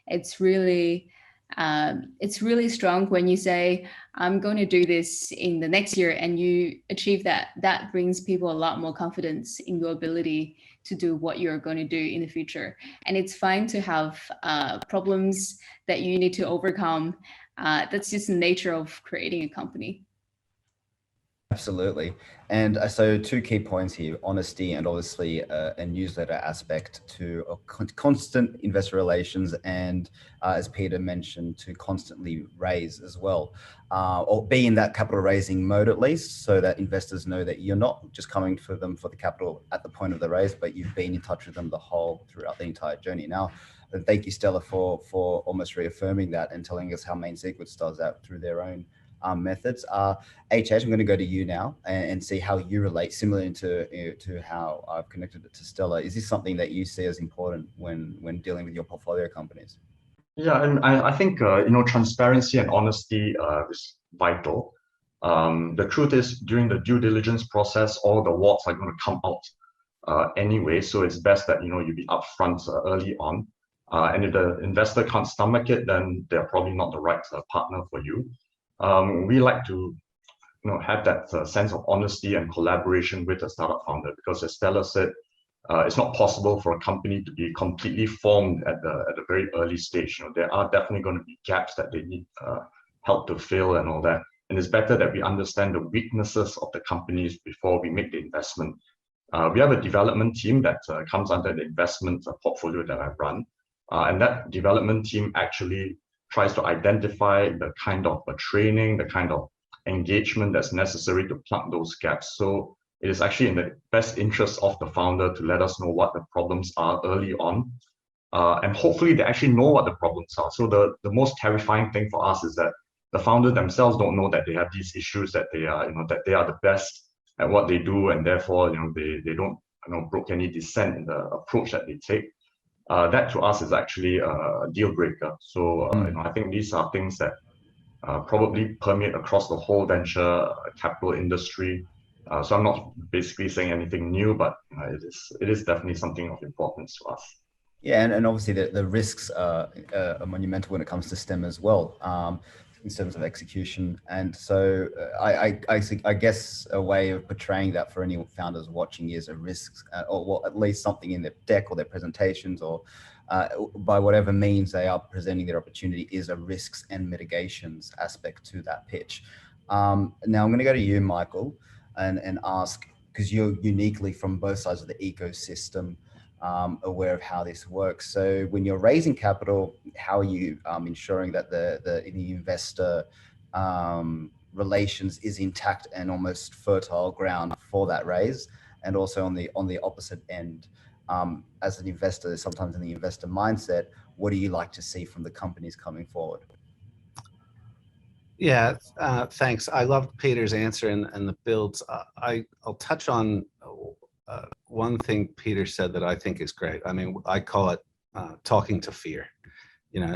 It's really strong when you say, I'm going to do this in the next year, and you achieve that. That brings people a lot more confidence in your ability to do what you're going to do in the future. And it's fine to have problems that you need to overcome. That's just the nature of creating a company. Absolutely. And so 2 key points here: honesty and obviously a newsletter aspect to constant investor relations, and as Peter mentioned, to constantly raise as well, or be in that capital raising mode at least, so that investors know that you're not just coming for them for the capital at the point of the raise, but you've been in touch with them throughout the entire journey. Now, thank you, Stella, for almost reaffirming that and telling us how Main Sequence does that through their own methods. HH, I'm going to go to you now and see how you relate, similarly to how I've connected it to Stella. Is this something that you see as important when dealing with your portfolio companies? Yeah, and I think transparency and honesty is vital. The truth is, during the due diligence process, all the warts are going to come out anyway. So it's best that you be upfront early on. And if the investor can't stomach it, then they're probably not the right partner for you. We like to have that sense of honesty and collaboration with the startup founder, because as Stella said, it's not possible for a company to be completely formed at a very early stage. There are definitely going to be gaps that they need help to fill and all that. And it's better that we understand the weaknesses of the companies before we make the investment. We have a development team that comes under the investment portfolio that I run. And that development team actually tries to identify the kind of training, the kind of engagement that's necessary to plug those gaps. So it is actually in the best interest of the founder to let us know what the problems are early on. And hopefully they actually know what the problems are. So the most terrifying thing for us is that the founder themselves don't know that they have these issues, that they are, that they are the best at what they do, and therefore, they don't, brook any dissent in the approach that they take. That to us is actually a deal breaker. So I think these are things that probably permeate across the whole venture capital industry. So I'm not basically saying anything new, but it is definitely something of importance to us. Yeah, and obviously the risks are monumental when it comes to STEM as well, in terms of execution. And so I guess a way of portraying that for any founders watching is a risk, or at least something in their deck or their presentations, or by whatever means they are presenting their opportunity, is a risks and mitigations aspect to that pitch. Now I'm going to go to you, Michael, and ask, because you're uniquely from both sides of the ecosystem, aware of how this works. So when you're raising capital, how are you ensuring that the investor relations is intact and almost fertile ground for that raise? And also on the opposite end, as an investor, sometimes in the investor mindset, what do you like to see from the companies coming forward? Yeah, thanks. I loved Peter's answer and the builds. I'll touch on one thing Peter said that I think is great. I mean, I call it talking to fear.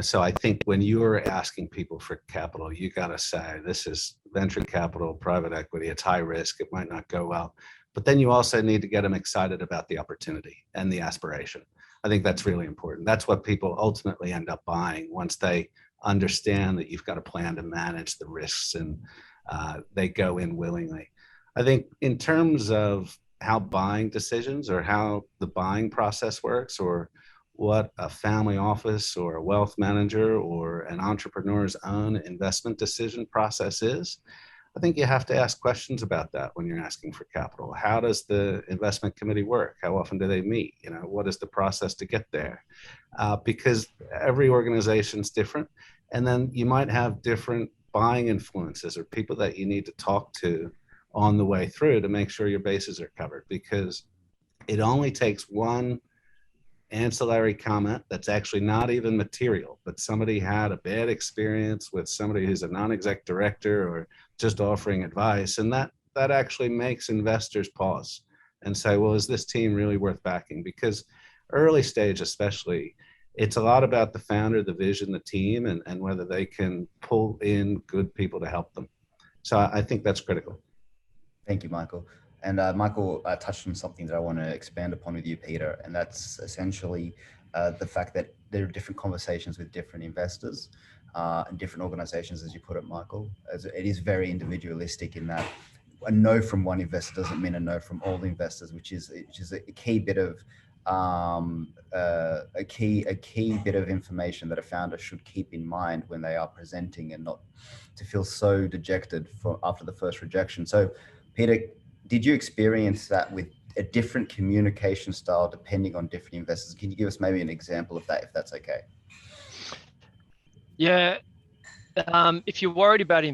So I think when you're asking people for capital, you got to say, this is venture capital, private equity, it's high risk, it might not go well. But then you also need to get them excited about the opportunity and the aspiration. I think that's really important. That's what people ultimately end up buying once they understand that you've got a plan to manage the risks, and they go in willingly. I think in terms of how buying decisions, or how the buying process works, or what a family office or a wealth manager or an entrepreneur's own investment decision process is, I think you have to ask questions about that when you're asking for capital. How does the investment committee work? How often do they meet? What is the process to get there? Because every organization is different. And then you might have different buying influences or people that you need to talk to on the way through to make sure your bases are covered, because it only takes one ancillary comment that's actually not even material, but somebody had a bad experience with somebody who's a non-exec director or just offering advice, and that actually makes investors pause and say, well, is this team really worth backing? Because early stage especially, it's a lot about the founder, the vision, the team, and whether they can pull in good people to help them. So I think that's critical. Thank you, Michael. And Michael touched on something that I want to expand upon with you, Peter, and that's essentially the fact that there are different conversations with different investors and different organizations, as you put it, Michael. As it is very individualistic in that a no from one investor doesn't mean a no from all the investors, which is a key bit of a key bit of information that a founder should keep in mind when they are presenting, and not to feel so dejected after the first rejection. So, Peter, did you experience that with a different communication style depending on different investors? Can you give us maybe an example of that, if that's okay? Yeah. If you're worried about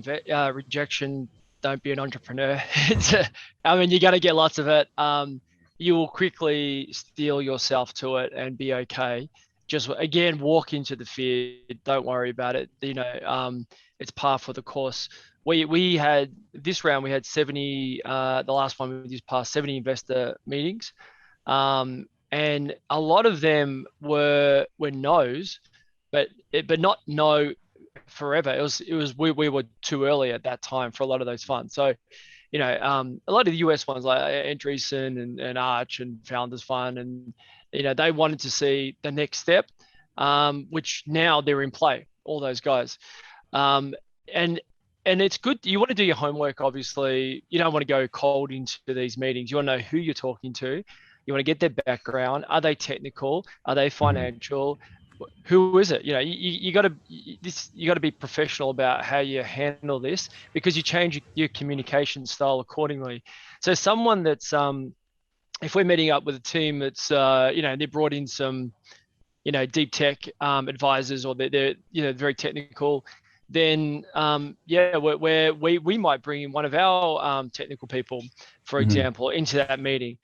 rejection, don't be an entrepreneur. I mean, you're going to get lots of it. You will quickly steel yourself to it and be okay. Just, again, walk into the fear. Don't worry about it. It's par for the course. We had this round, we had 70, the last one we just passed 70 investor meetings. And a lot of them were no's, but not no forever. It was we were too early at that time for a lot of those funds. So, a lot of the US ones like Andreessen and Arch and Founders Fund, and they wanted to see the next step, which now they're in play, all those guys. And it's good. You want to do your homework, obviously. You don't want to go cold into these meetings. You want to know who you're talking to. You want to get their background. Are they technical? Are they financial? Who is it? You got to be professional about how you handle this, because you change your communication style accordingly. So someone that's if we're meeting up with a team that's they brought in some deep tech advisors, or they're very technical, then we might bring in one of our technical people, for example, into that meeting.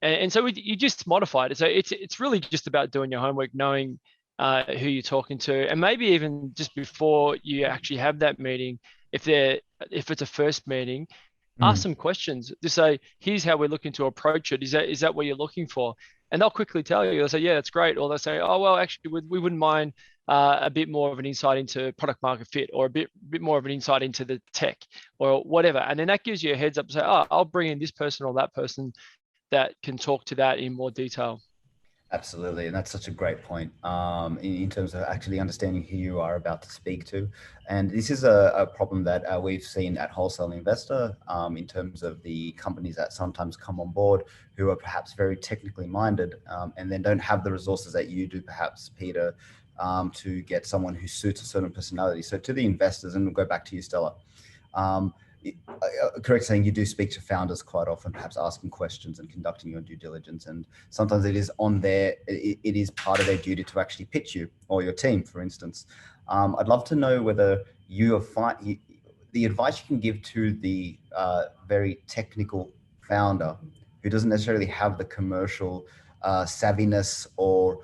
And so you just modify it. So it's really just about doing your homework, knowing who you're talking to, and maybe even just before you actually have that meeting, if it's a first meeting, ask some questions. Just say, here's how we're looking to approach it. Is that what you're looking for? And they'll quickly tell you. They'll say, yeah, that's great. Or they'll say, oh, well, actually, we wouldn't mind a bit more of an insight into product market fit, or a bit more of an insight into the tech, or whatever. And then that gives you a heads up to say, oh, I'll bring in this person or that person that can talk to that in more detail. Absolutely, and that's such a great point in terms of actually understanding who you are about to speak to. And this is a problem that we've seen at Wholesale Investor in terms of the companies that sometimes come on board who are perhaps very technically minded and then don't have the resources that you do, perhaps, Peter, to get someone who suits a certain personality. So to the investors, and we'll go back to you, Stella, correct saying you do speak to founders quite often, perhaps asking questions and conducting your due diligence, and sometimes it is it is part of their duty to actually pitch you or your team, for instance. I'd love to know whether the advice you can give to the very technical founder who doesn't necessarily have the commercial savviness, or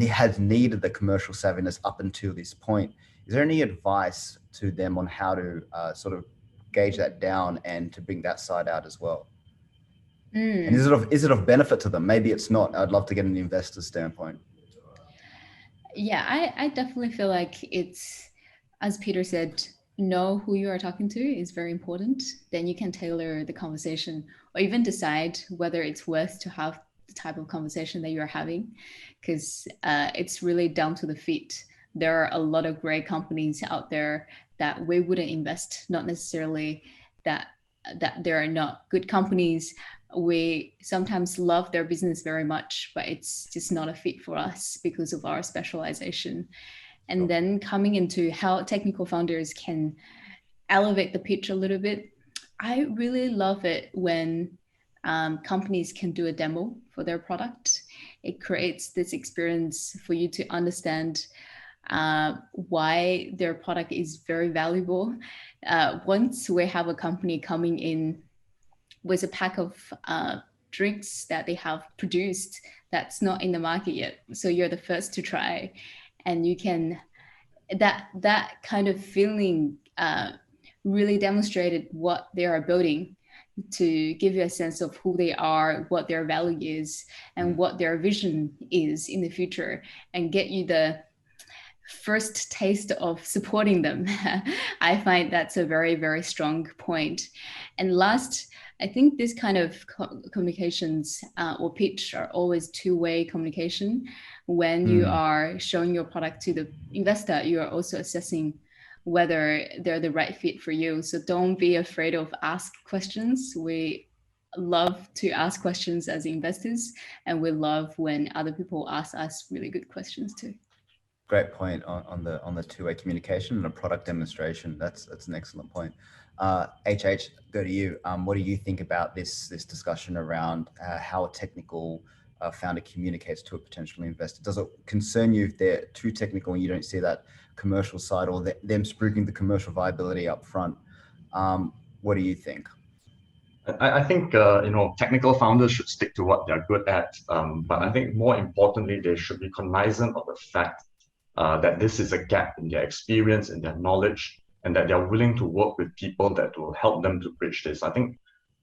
has needed the commercial savviness up until this point. Is there any advice to them on how to sort of gauge that down and to bring that side out as well? And is it of benefit to them? Maybe it's not. I'd love to get an investor's standpoint. Yeah, I definitely feel like it's, as Peter said, know who you are talking to is very important. Then you can tailor the conversation, or even decide whether it's worth to have the type of conversation that you're having, because it's really down to the fit. There are a lot of great companies out there that we wouldn't invest, not necessarily that there are not good companies. We sometimes love their business very much, but it's just not a fit for us because of our specialization. And then coming into how technical founders can elevate the pitch a little bit, I really love it when companies can do a demo for their product. It creates this experience for you to understand why their product is very valuable. Once we have a company coming in with a pack of drinks that they have produced that's not in the market yet. So you're the first to try, and you can, that kind of feeling really demonstrated what they are building, to give you a sense of who they are, what their value is, and what their vision is in the future, and get you the first taste of supporting them. I find that's a very, very strong point. And last, I think this kind of communications or pitch are always two-way communication. When you are showing your product to the investor, you are also assessing whether they're the right fit for you. So don't be afraid of ask questions. We love to ask questions as investors, and we love when other people ask us really good questions too. Great point on the two-way communication and a product demonstration. That's an excellent point. HH, go to you. What do you think about this discussion around how a technical founder communicates to a potential investor? Does it concern you if they're too technical and you don't see that commercial side, or them spruiking the commercial viability up front? What do you think? I think technical founders should stick to what they're good at, but I think more importantly, they should be cognizant of the fact that this is a gap in their experience and their knowledge, and that they're willing to work with people that will help them to bridge this. I think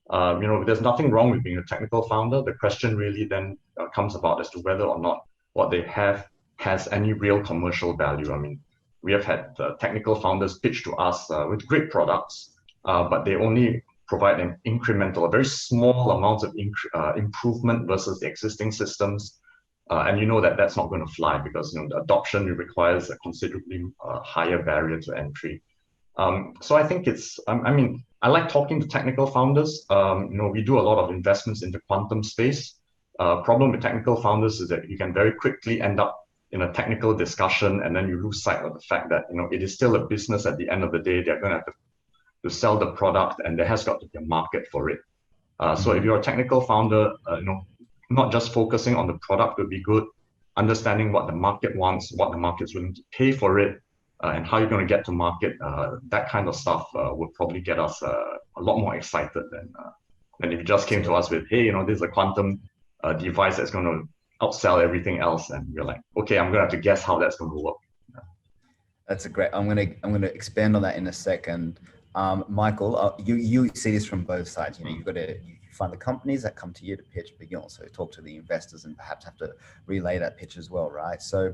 there's nothing wrong with being a technical founder. The question really then comes about as to whether or not what they have has any real commercial value. I mean, we have had technical founders pitch to us with great products, but they only provide an incremental, a very small amount of improvement versus the existing systems. And you know that that's not going to fly, because the adoption requires a considerably higher barrier to entry. So I think I like talking to technical founders. We do a lot of investments in the quantum space. Problem with technical founders is that you can very quickly end up in a technical discussion, and then you lose sight of the fact that it is still a business. At the end of the day, they're going to have to sell the product, and there has got to be a market for it. So if you're a technical founder, not just focusing on the product would be good, understanding what the market wants, what the market's willing to pay for it, and how you're going to get to market. That kind of stuff would probably get us a lot more excited than if you just came to us with, hey, this is a quantum device that's going to outsell everything else, and you're like, okay, I'm going to have to guess how that's going to work. That's a great. I'm going to expand on that in a second. Michael, you see this from both sides. You find the companies that come to you to pitch, but you also talk to the investors and perhaps have to relay that pitch as well, right? So,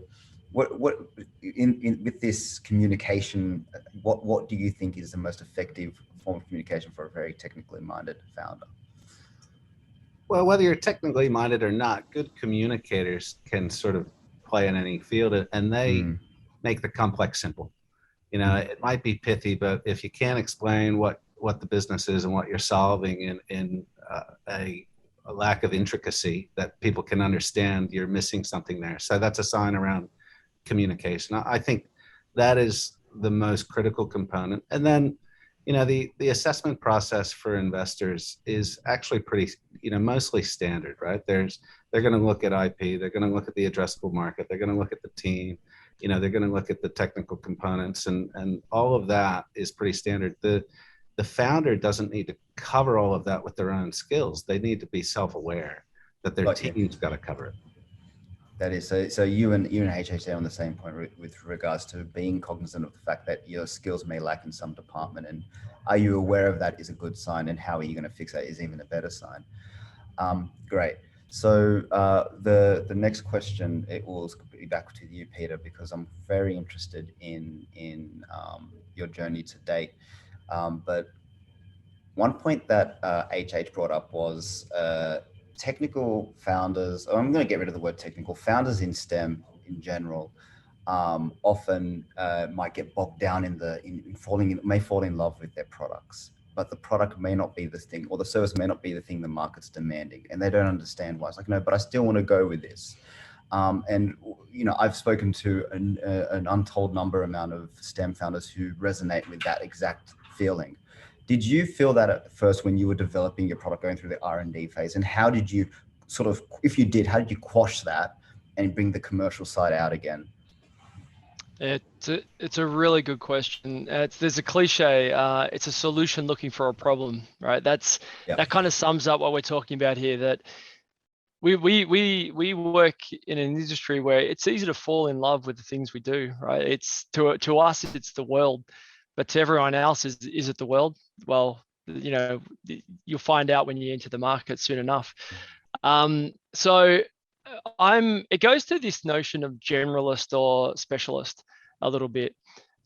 what with this communication, what do you think is the most effective form of communication for a very technically minded founder? Well, whether you're technically minded or not, good communicators can sort of play in any field, and they make the complex simple. It might be pithy, but if you can't explain what the business is and what you're solving in a lack of intricacy that people can understand, you're missing something there. So that's a sign around communication. I think that is the most critical component. And then, the assessment process for investors is actually pretty, mostly standard, right? They're going to look at IP, they're going to look at the addressable market, they're going to look at the team, they're going to look at the technical components, and all of that is pretty standard. The founder doesn't need to cover all of that with their own skills. They need to be self-aware that their team's got to cover it. That is so. You and HH are on the same point with regards to being cognizant of the fact that your skills may lack in some department, and are you aware of that is a good sign, and how are you going to fix that is even a better sign. Great. So the next question, it will be back to you, Peter, because I'm very interested in your journey to date. But one point that HH brought up was technical founders, I'm going to get rid of the word technical, founders in STEM in general often might get bogged down may fall in love with their products, but the product may not be the thing, or the service may not be the thing the market's demanding, and they don't understand why. It's like, no, but I still want to go with this. And I've spoken to an untold amount of STEM founders who resonate with that exact feeling. Did you feel that at first when you were developing your product, going through the R&D phase, and how did you sort of, if you did, how did you quash that and bring the commercial side out again? It's a really good question. There's a cliche. It's a solution looking for a problem, right? That kind of sums up what we're talking about here. That we work in an industry where it's easy to fall in love with the things we do, right? It's to us, it's the world, but to everyone else, is it the world? Well, you'll find out when you enter the market soon enough. So it goes to this notion of generalist or specialist a little bit.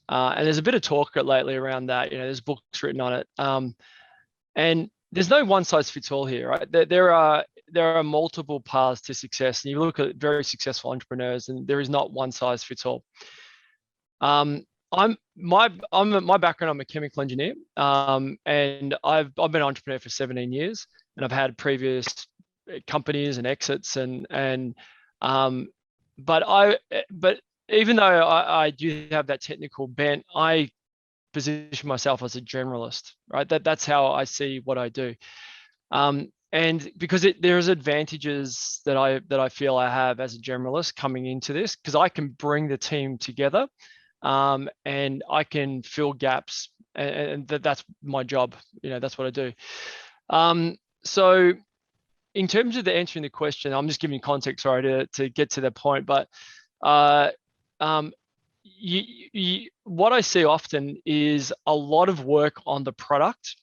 And there's a bit of talk lately around that. There's books written on it. And there's no one size fits all here, right? There are multiple paths to success. And you look at very successful entrepreneurs, and there is not one size fits all. My background, I'm a chemical engineer, and I've been an entrepreneur for 17 years, and I've had previous companies and exits, but even though I do have that technical bent, I position myself as a generalist, right? That's how I see what I do, and because there's advantages that I feel I have as a generalist coming into this, because I can bring the team together. And I can fill gaps, and that's my job. That's what I do. So in terms of answering the question, I'm just giving context, sorry, to get to that point. But what I see often is a lot of work on the product,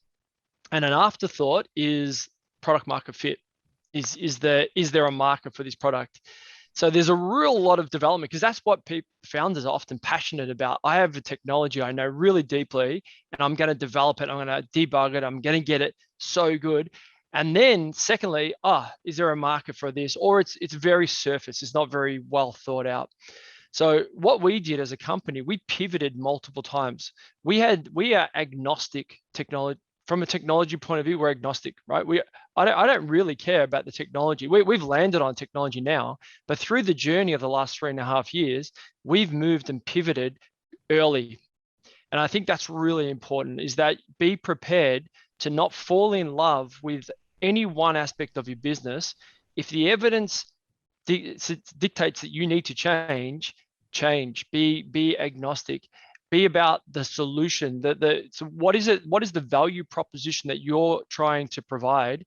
and an afterthought is product market fit. Is there a market for this product? So there's a real lot of development, because that's what founders are often passionate about. I have a technology I know really deeply, and I'm going to develop it. I'm going to debug it. I'm going to get it so good. And then secondly, is there a market for this? Or it's very surface. It's not very well thought out. So what we did as a company, we pivoted multiple times. We are agnostic technology. From a technology point of view, we're agnostic, right? I don't really care about the technology. We've landed on technology now, but through the journey of the last 3.5 years, we've moved and pivoted early. And I think that's really important, is that be prepared to not fall in love with any one aspect of your business. If the evidence dictates that you need to change, be agnostic. Be about the solution. So what is it? What is the value proposition that you're trying to provide?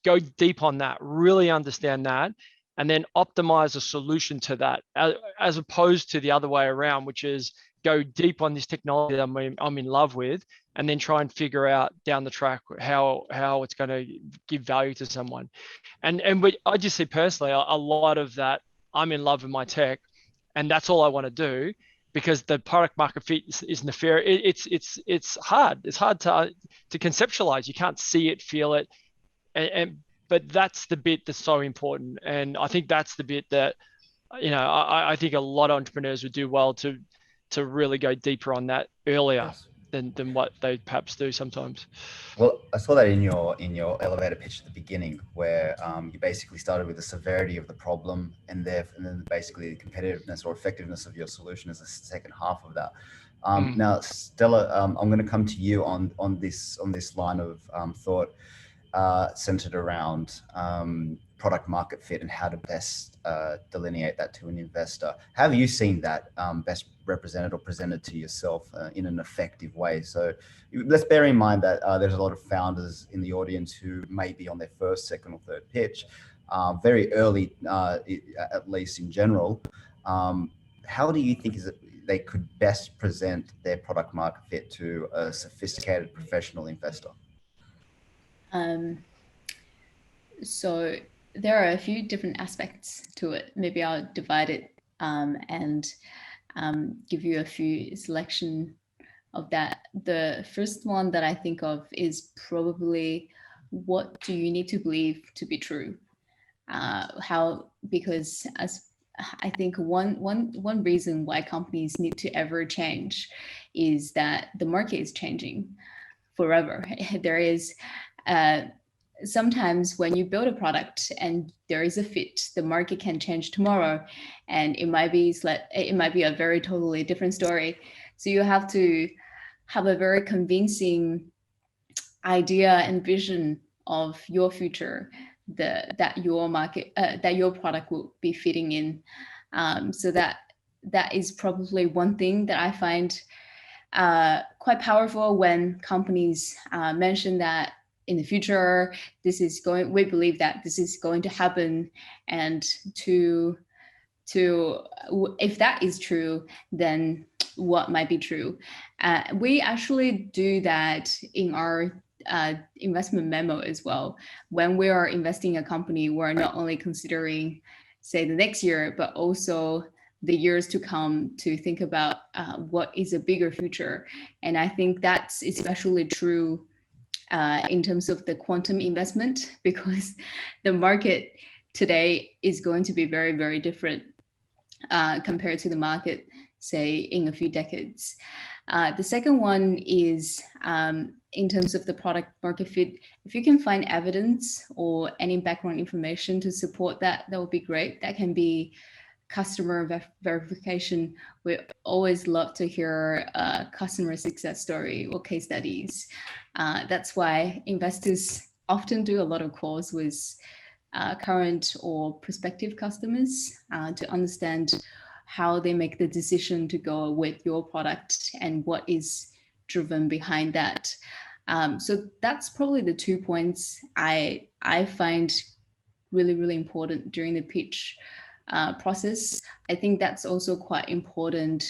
Go deep on that. Really understand that, and then optimize a solution to that, as opposed to the other way around, which is go deep on this technology that I'm in love with, and then try and figure out down the track how it's going to give value to someone. And I just see personally a lot of that. I'm in love with my tech, and that's all I want to do. Because the product market fit is nefarious. It's hard. It's hard to conceptualize. You can't see it, feel it, but that's the bit that's so important. And I think that's the bit that I think a lot of entrepreneurs would do well to really go deeper on that earlier than what they perhaps do sometimes. Well, I saw that in your elevator pitch at the beginning, where you basically started with the severity of the problem, and then basically the competitiveness or effectiveness of your solution is the second half of that. Now, Stella, I'm going to come to you on this line of thought centered around product market fit and how to best delineate that to an investor. How have you seen that best represented or presented to yourself in an effective way? So let's bear in mind that there's a lot of founders in the audience who may be on their first, second, or third pitch, very early, at least in general. How do you think they could best present their product market fit to a sophisticated professional investor? So there are a few different aspects to it. Maybe I'll divide it and give you a few selection of that. The first one that I think of is probably, what do you need to believe to be true? Because as I think one reason why companies need to ever change is that the market is changing forever. There is sometimes when you build a product and there is a fit, the market can change tomorrow, and it might be a very totally different story. So you have to have a very convincing idea and vision of your future, that your market, that your product will be fitting in, so that that is probably one thing that I find quite powerful when companies mention that in the future, we believe that this is going to happen, and if that is true, then what might be true. We actually do that in our investment memo as well. When we are investing in a company, we're not only considering, say, the next year, but also the years to come to think about what is a bigger future. And I think that's especially true in terms of the quantum investment, because the market today is going to be very, very different compared to the market, say, in a few decades. The second one is in terms of the product market fit. If you can find evidence or any background information to support that, that would be great. That can be customer verification. We always love to hear a customer success story or case studies. That's why investors often do a lot of calls with current or prospective customers to understand how they make the decision to go with your product and what is driven behind that. So that's probably the 2 points I find really, really important during the pitch process. I think that's also quite important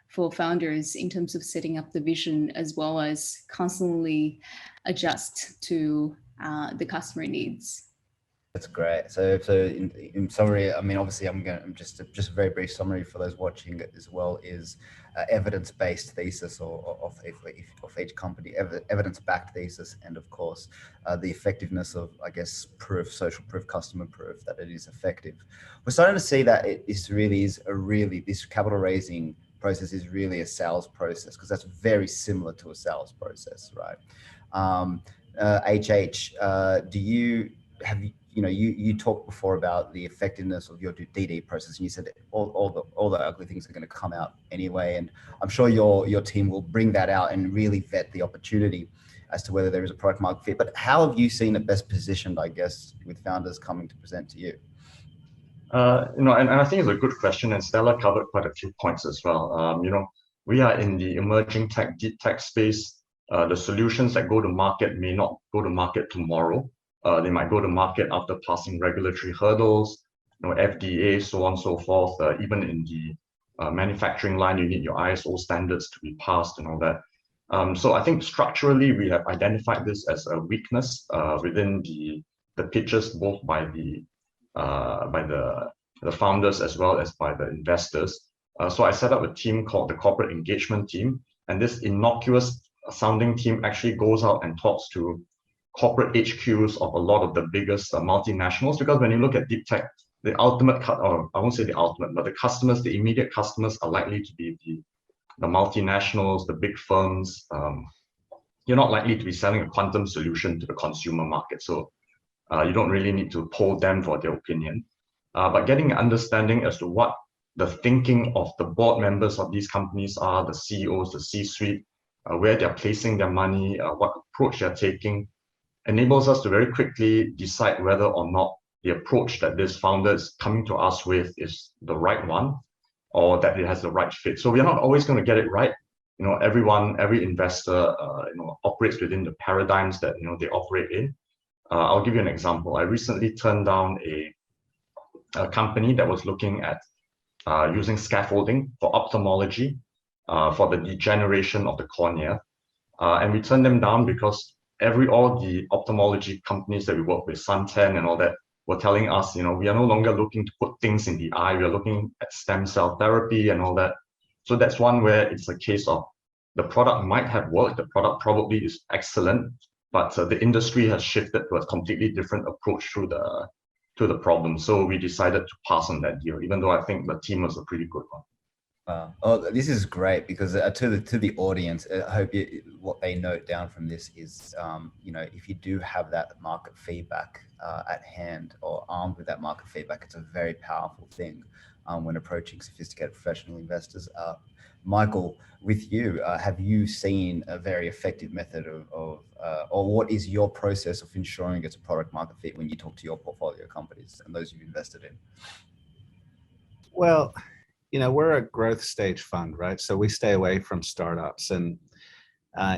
for founders in terms of setting up the vision, as well as constantly adjust to the customer needs. That's great. So in summary, I mean, obviously, I'm just a very brief summary for those watching as well is evidence-based thesis of each company, evidence-backed thesis, and of course, the effectiveness of, I guess, proof, social proof, customer proof that it is effective. We're starting to see that this capital raising process is really a sales process, because that's very similar to a sales process, right? You talked before about the effectiveness of your DD process, and you said that all the ugly things are going to come out anyway. And I'm sure your team will bring that out and really vet the opportunity as to whether there is a product market fit. But how have you seen it best positioned, I guess, with founders coming to present to you? And I think it's a good question, and Stella covered quite a few points as well. We are in the emerging tech, deep tech space. The solutions that go to market may not go to market tomorrow. They might go to market after passing regulatory hurdles, FDA, so on and so forth. Even in the manufacturing line, you need your ISO standards to be passed and all that. So I think structurally, we have identified this as a weakness within the pitches, both by the founders as well as by the investors. So I set up a team called the Corporate Engagement Team, and this innocuous sounding team actually goes out and talks to corporate HQs of a lot of the biggest multinationals, because when you look at deep tech, the ultimate, or I won't say the ultimate, but the immediate customers are likely to be the multinationals, the big firms. You're not likely to be selling a quantum solution to the consumer market. So you don't really need to poll them for their opinion. But getting an understanding as to what the thinking of the board members of these companies are, the CEOs, the C-suite, where they're placing their money, what approach they're taking, enables us to very quickly decide whether or not the approach that this founder is coming to us with is the right one, or that it has the right fit. So we're not always going to get it right. Every investor, operates within the paradigms that they operate in. I'll give you an example. I recently turned down a company that was looking at using scaffolding for ophthalmology, for the degeneration of the cornea, and we turned them down because all the ophthalmology companies that we work with, Suntan and all that, were telling us, we are no longer looking to put things in the eye. We are looking at stem cell therapy and all that. So that's one where it's a case of the product might have worked. The product probably is excellent, but the industry has shifted to a completely different approach to the problem. So we decided to pass on that deal, even though I think the team was a pretty good one. Oh, this is great, because to the audience, I hope what they note down from this is, if you do have that market feedback at hand, or armed with that market feedback, it's a very powerful thing when approaching sophisticated professional investors. Michael, with you, have you seen a very effective method or what is your process of ensuring it's a product market fit when you talk to your portfolio companies and those you've invested in? Well, we're a growth stage fund, right? So we stay away from startups, and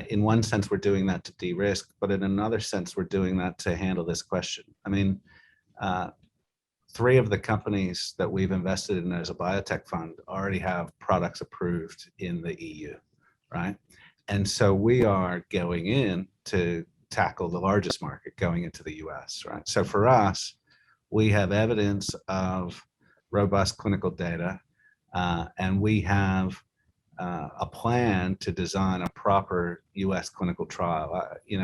in one sense, we're doing that to de-risk, but in another sense, we're doing that to handle this question. I mean, 3 of the companies that we've invested in as a biotech fund already have products approved in the EU, right? And so we are going in to tackle the largest market, going into the US, right? So for us, we have evidence of robust clinical data, and we have a plan to design a proper US clinical trial.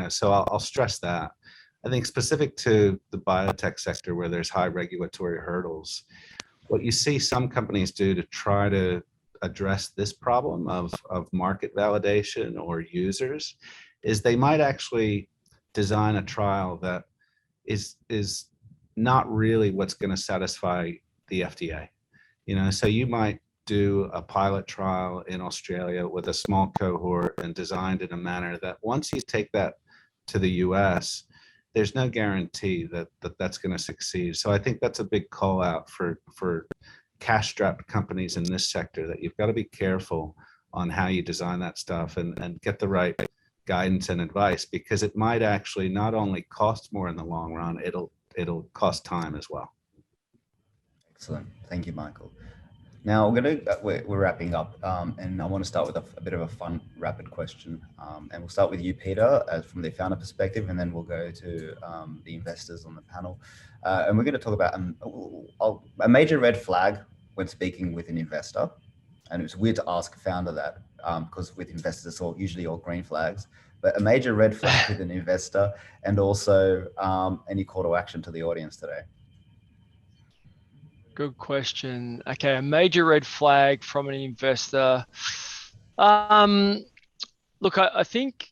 So I'll stress that. I think specific to the biotech sector where there's high regulatory hurdles, what you see some companies do to try to address this problem of market validation or users is they might actually design a trial that is not really what's going to satisfy the FDA. So you might do a pilot trial in Australia with a small cohort and designed in a manner that once you take that to the US, there's no guarantee that that's going to succeed. So I think that's a big call out for cash-strapped companies in this sector, that you've got to be careful on how you design that stuff and get the right guidance and advice, because it might actually not only cost more in the long run, it'll cost time as well. Excellent. Thank you, Michael. Now we're wrapping up, and I want to start with a bit of a fun, rapid question. And we'll start with you, Peter, from the founder perspective, and then we'll go to the investors on the panel. And we're going to talk about a major red flag when speaking with an investor. And it's weird to ask a founder that, because with investors, it's usually all green flags. But a major red flag with an investor, and also any call to action to the audience today. Good question. Okay, a major red flag from an investor. Look, I think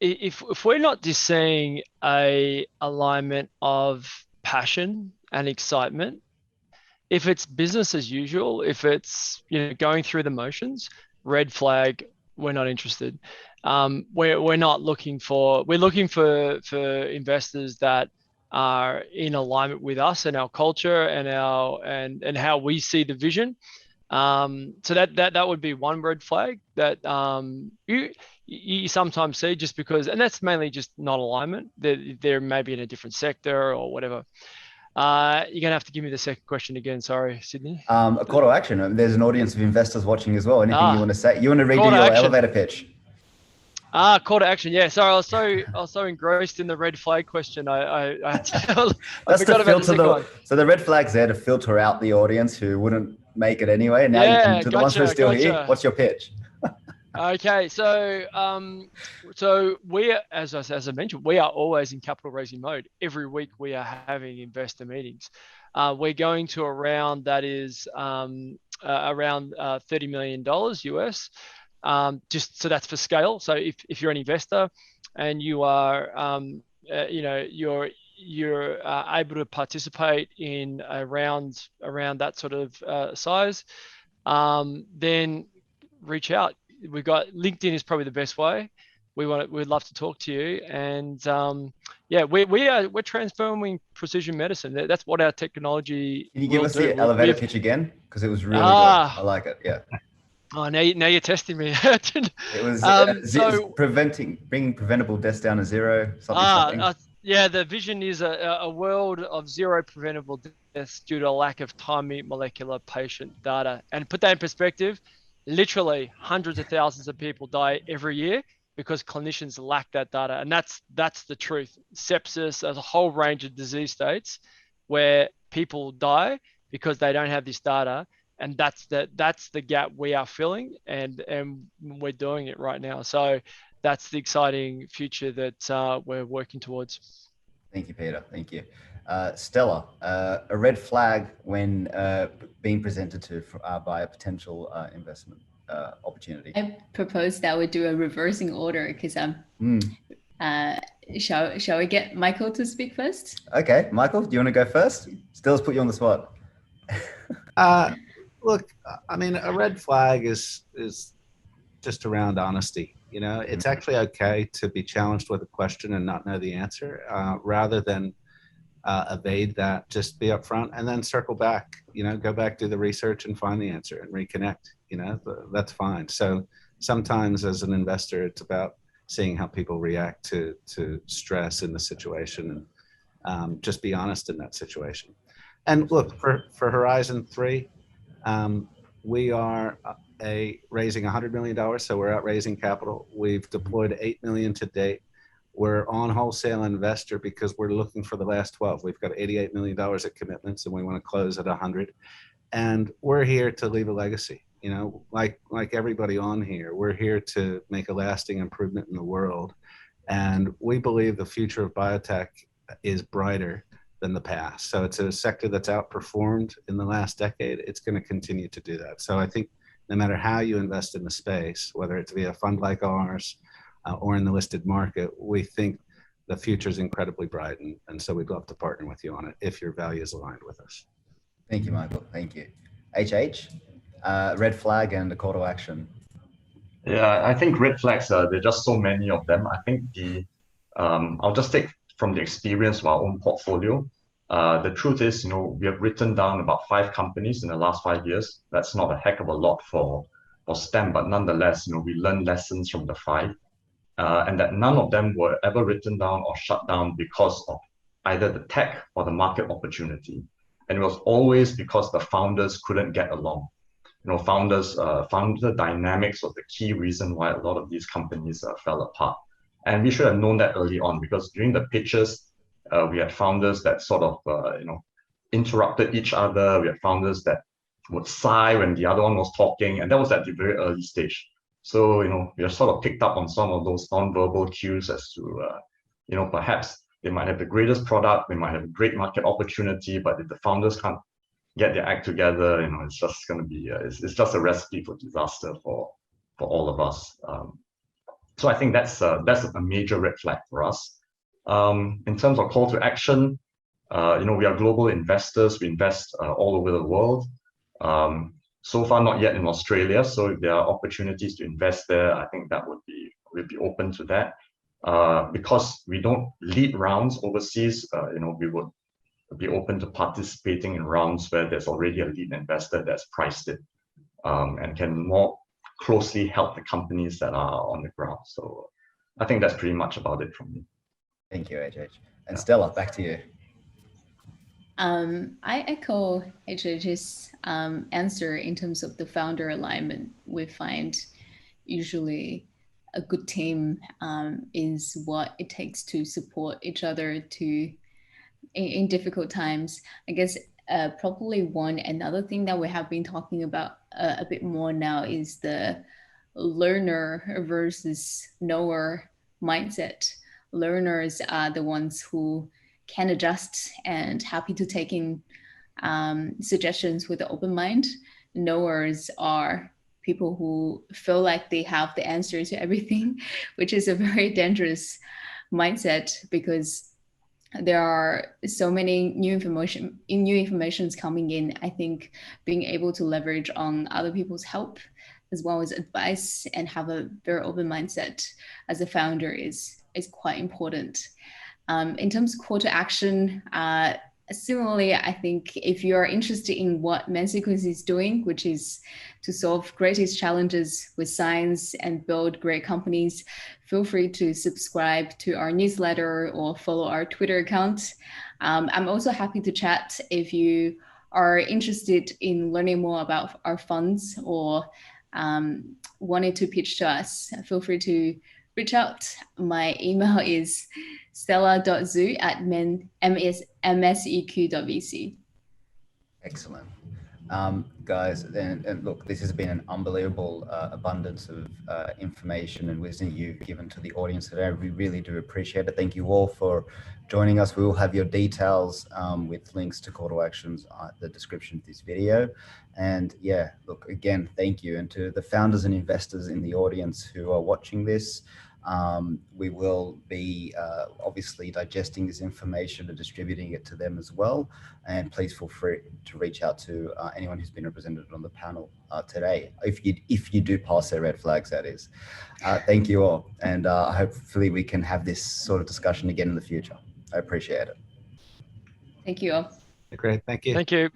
if we're not just seeing a alignment of passion and excitement, if it's business as usual, if it's going through the motions, red flag, we're not interested. We're not looking for. We're looking for investors that are in alignment with us and our culture and how we see the vision. So that would be one red flag that you sometimes see, just because, and that's mainly just non-alignment. They're maybe in a different sector or whatever. You're gonna have to give me the second question again. Sorry, Sydney. A call to action. There's an audience of investors watching as well. Anything you want to say? You want to redo your elevator pitch? Call to action. Yeah, sorry, I was so engrossed in the red flag question. I forgot about the second one. So the red flag's there to filter out the audience who wouldn't make it anyway. And now the ones who are still here, what's your pitch? Okay, so we, as I mentioned, we are always in capital raising mode. Every week we are having investor meetings. We're going to a round that is around $30 million US. Just so that's for scale. So if you're an investor and you are, you're able to participate in a round around that sort of size, then reach out. We've got LinkedIn is probably the best way. We'd love to talk to you. And we're transforming precision medicine. That's what our technology. Can you give us the elevator pitch again? Because it was really good. I like it. Yeah. Oh, now you're testing me. It was bringing preventable deaths down to zero. Something. Yeah, the vision is a world of zero preventable deaths due to a lack of timely molecular patient data. And put that in perspective, literally hundreds of thousands of people die every year because clinicians lack that data. And that's the truth. Sepsis, there's a whole range of disease states where people die because they don't have this data. And that's the gap we are filling, and we're doing it right now. So that's the exciting future that we're working towards. Thank you, Peter. Thank you. Stella, a red flag when being presented to by a potential investment opportunity. I proposed that we do a reversing order because shall we get Michael to speak first? Okay, Michael, do you want to go first? Stella's put you on the spot. Look, I mean, a red flag is just around honesty. It's actually okay to be challenged with a question and not know the answer, rather than evade that. Just be upfront and then circle back go back, do the research and find the answer and reconnect, that's fine. So sometimes as an investor, it's about seeing how people react to stress in the situation, and just be honest in that situation. And look, for Horizon 3, we are raising $100 million, so we're out raising capital. We've deployed $8 million to date. We're on Wholesale Investor because we're looking for the last 12. We've got $88 million of commitments, and we want to close at 100. And we're here to leave a legacy. Like everybody on here, we're here to make a lasting improvement in the world. And we believe the future of biotech is brighter than the past. So it's a sector that's outperformed in the last decade. It's going to continue to do that. So I think no matter how you invest in the space, whether it's via a fund like ours or in the listed market, we think the future is incredibly bright. And so we'd love to partner with you on it if your value is aligned with us. Thank you, Michael. Thank you. HH, red flag and the call to action. Yeah, I think red flags, there are just so many of them. I think I'll just take from the experience of our own portfolio. The truth is, we have written down about 5 companies in the last 5 years. That's not a heck of a lot for STEM, but nonetheless, we learned lessons from the 5, and that none of them were ever written down or shut down because of either the tech or the market opportunity. And it was always because the founders couldn't get along. Founder dynamics was the key reason why a lot of these companies fell apart. And we should have known that early on, because during the pitches, we had founders that sort of, interrupted each other. We had founders that would sigh when the other one was talking, and that was at the very early stage. So, we have sort of picked up on some of those non-verbal cues as to, perhaps they might have the greatest product, they might have a great market opportunity, but if the founders can't get their act together, it's just going to be, it's just a recipe for disaster for all of us. So I think that's a major red flag for us. In terms of call to action, we are global investors. We invest all over the world. So far, not yet in Australia. So if there are opportunities to invest there, I think that we'd be open to that. Because we don't lead rounds overseas, we would be open to participating in rounds where there's already a lead investor that's priced it, and can more closely help the companies that are on the ground. So I think that's pretty much about it from me. Thank you, HH. And Stella, back to you. I echo HH's answer in terms of the founder alignment. We find usually a good team is what it takes to support each other in difficult times. I guess probably another thing that we have been talking about a bit more now is the learner versus knower mindset. Learners are the ones who can adjust and happy to take in suggestions with an open mind. Knowers are people who feel like they have the answer to everything, which is a very dangerous mindset, because there are so many new informations coming in. I think being able to leverage on other people's help as well as advice and have a very open mindset as a founder is quite important. In terms of call to action, similarly, I think if you're interested in what MenSequence is doing, which is to solve greatest challenges with science and build great companies, feel free to subscribe to our newsletter or follow our Twitter account. I'm also happy to chat if you are interested in learning more about our funds or wanted to pitch to us. Feel free to reach out. My email is stella.zoo@mseq.vc. Excellent. Guys, and look, this has been an unbelievable abundance of information and wisdom you've given to the audience today. We really do appreciate it. Thank you all for joining us. We will have your details with links to call to actions at the description of this video. And yeah, look, again, thank you. And to the founders and investors in the audience who are watching this, we will be obviously digesting this information and distributing it to them as well. And please feel free to reach out to anyone who's been represented on the panel today, if you do pass their red flags, that is. Thank you all, and hopefully we can have this sort of discussion again in the future. I appreciate it. Thank you all. Great, thank you. Thank you.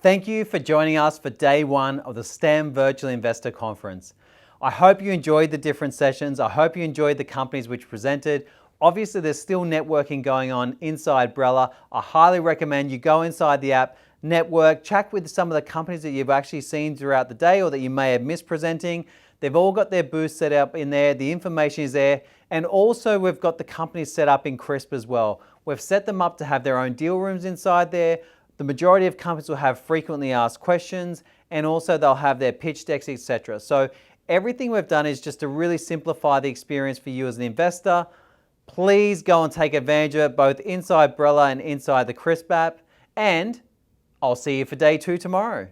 Thank you for joining us for day one of the STEM Virtual Investor Conference. I hope you enjoyed the different sessions. I hope you enjoyed the companies which presented. Obviously, there's still networking going on inside Brella. I highly recommend you go inside the app, network, chat with some of the companies that you've actually seen throughout the day or that you may have missed presenting. They've all got their booths set up in there. The information is there. And also we've got the companies set up in Crisp as well. We've set them up to have their own deal rooms inside there. The majority of companies will have frequently asked questions, and also they'll have their pitch decks, etc. So everything we've done is just to really simplify the experience for you as an investor. Please go and take advantage of it both inside Brella and inside the Crisp app. And I'll see you for day 2 tomorrow.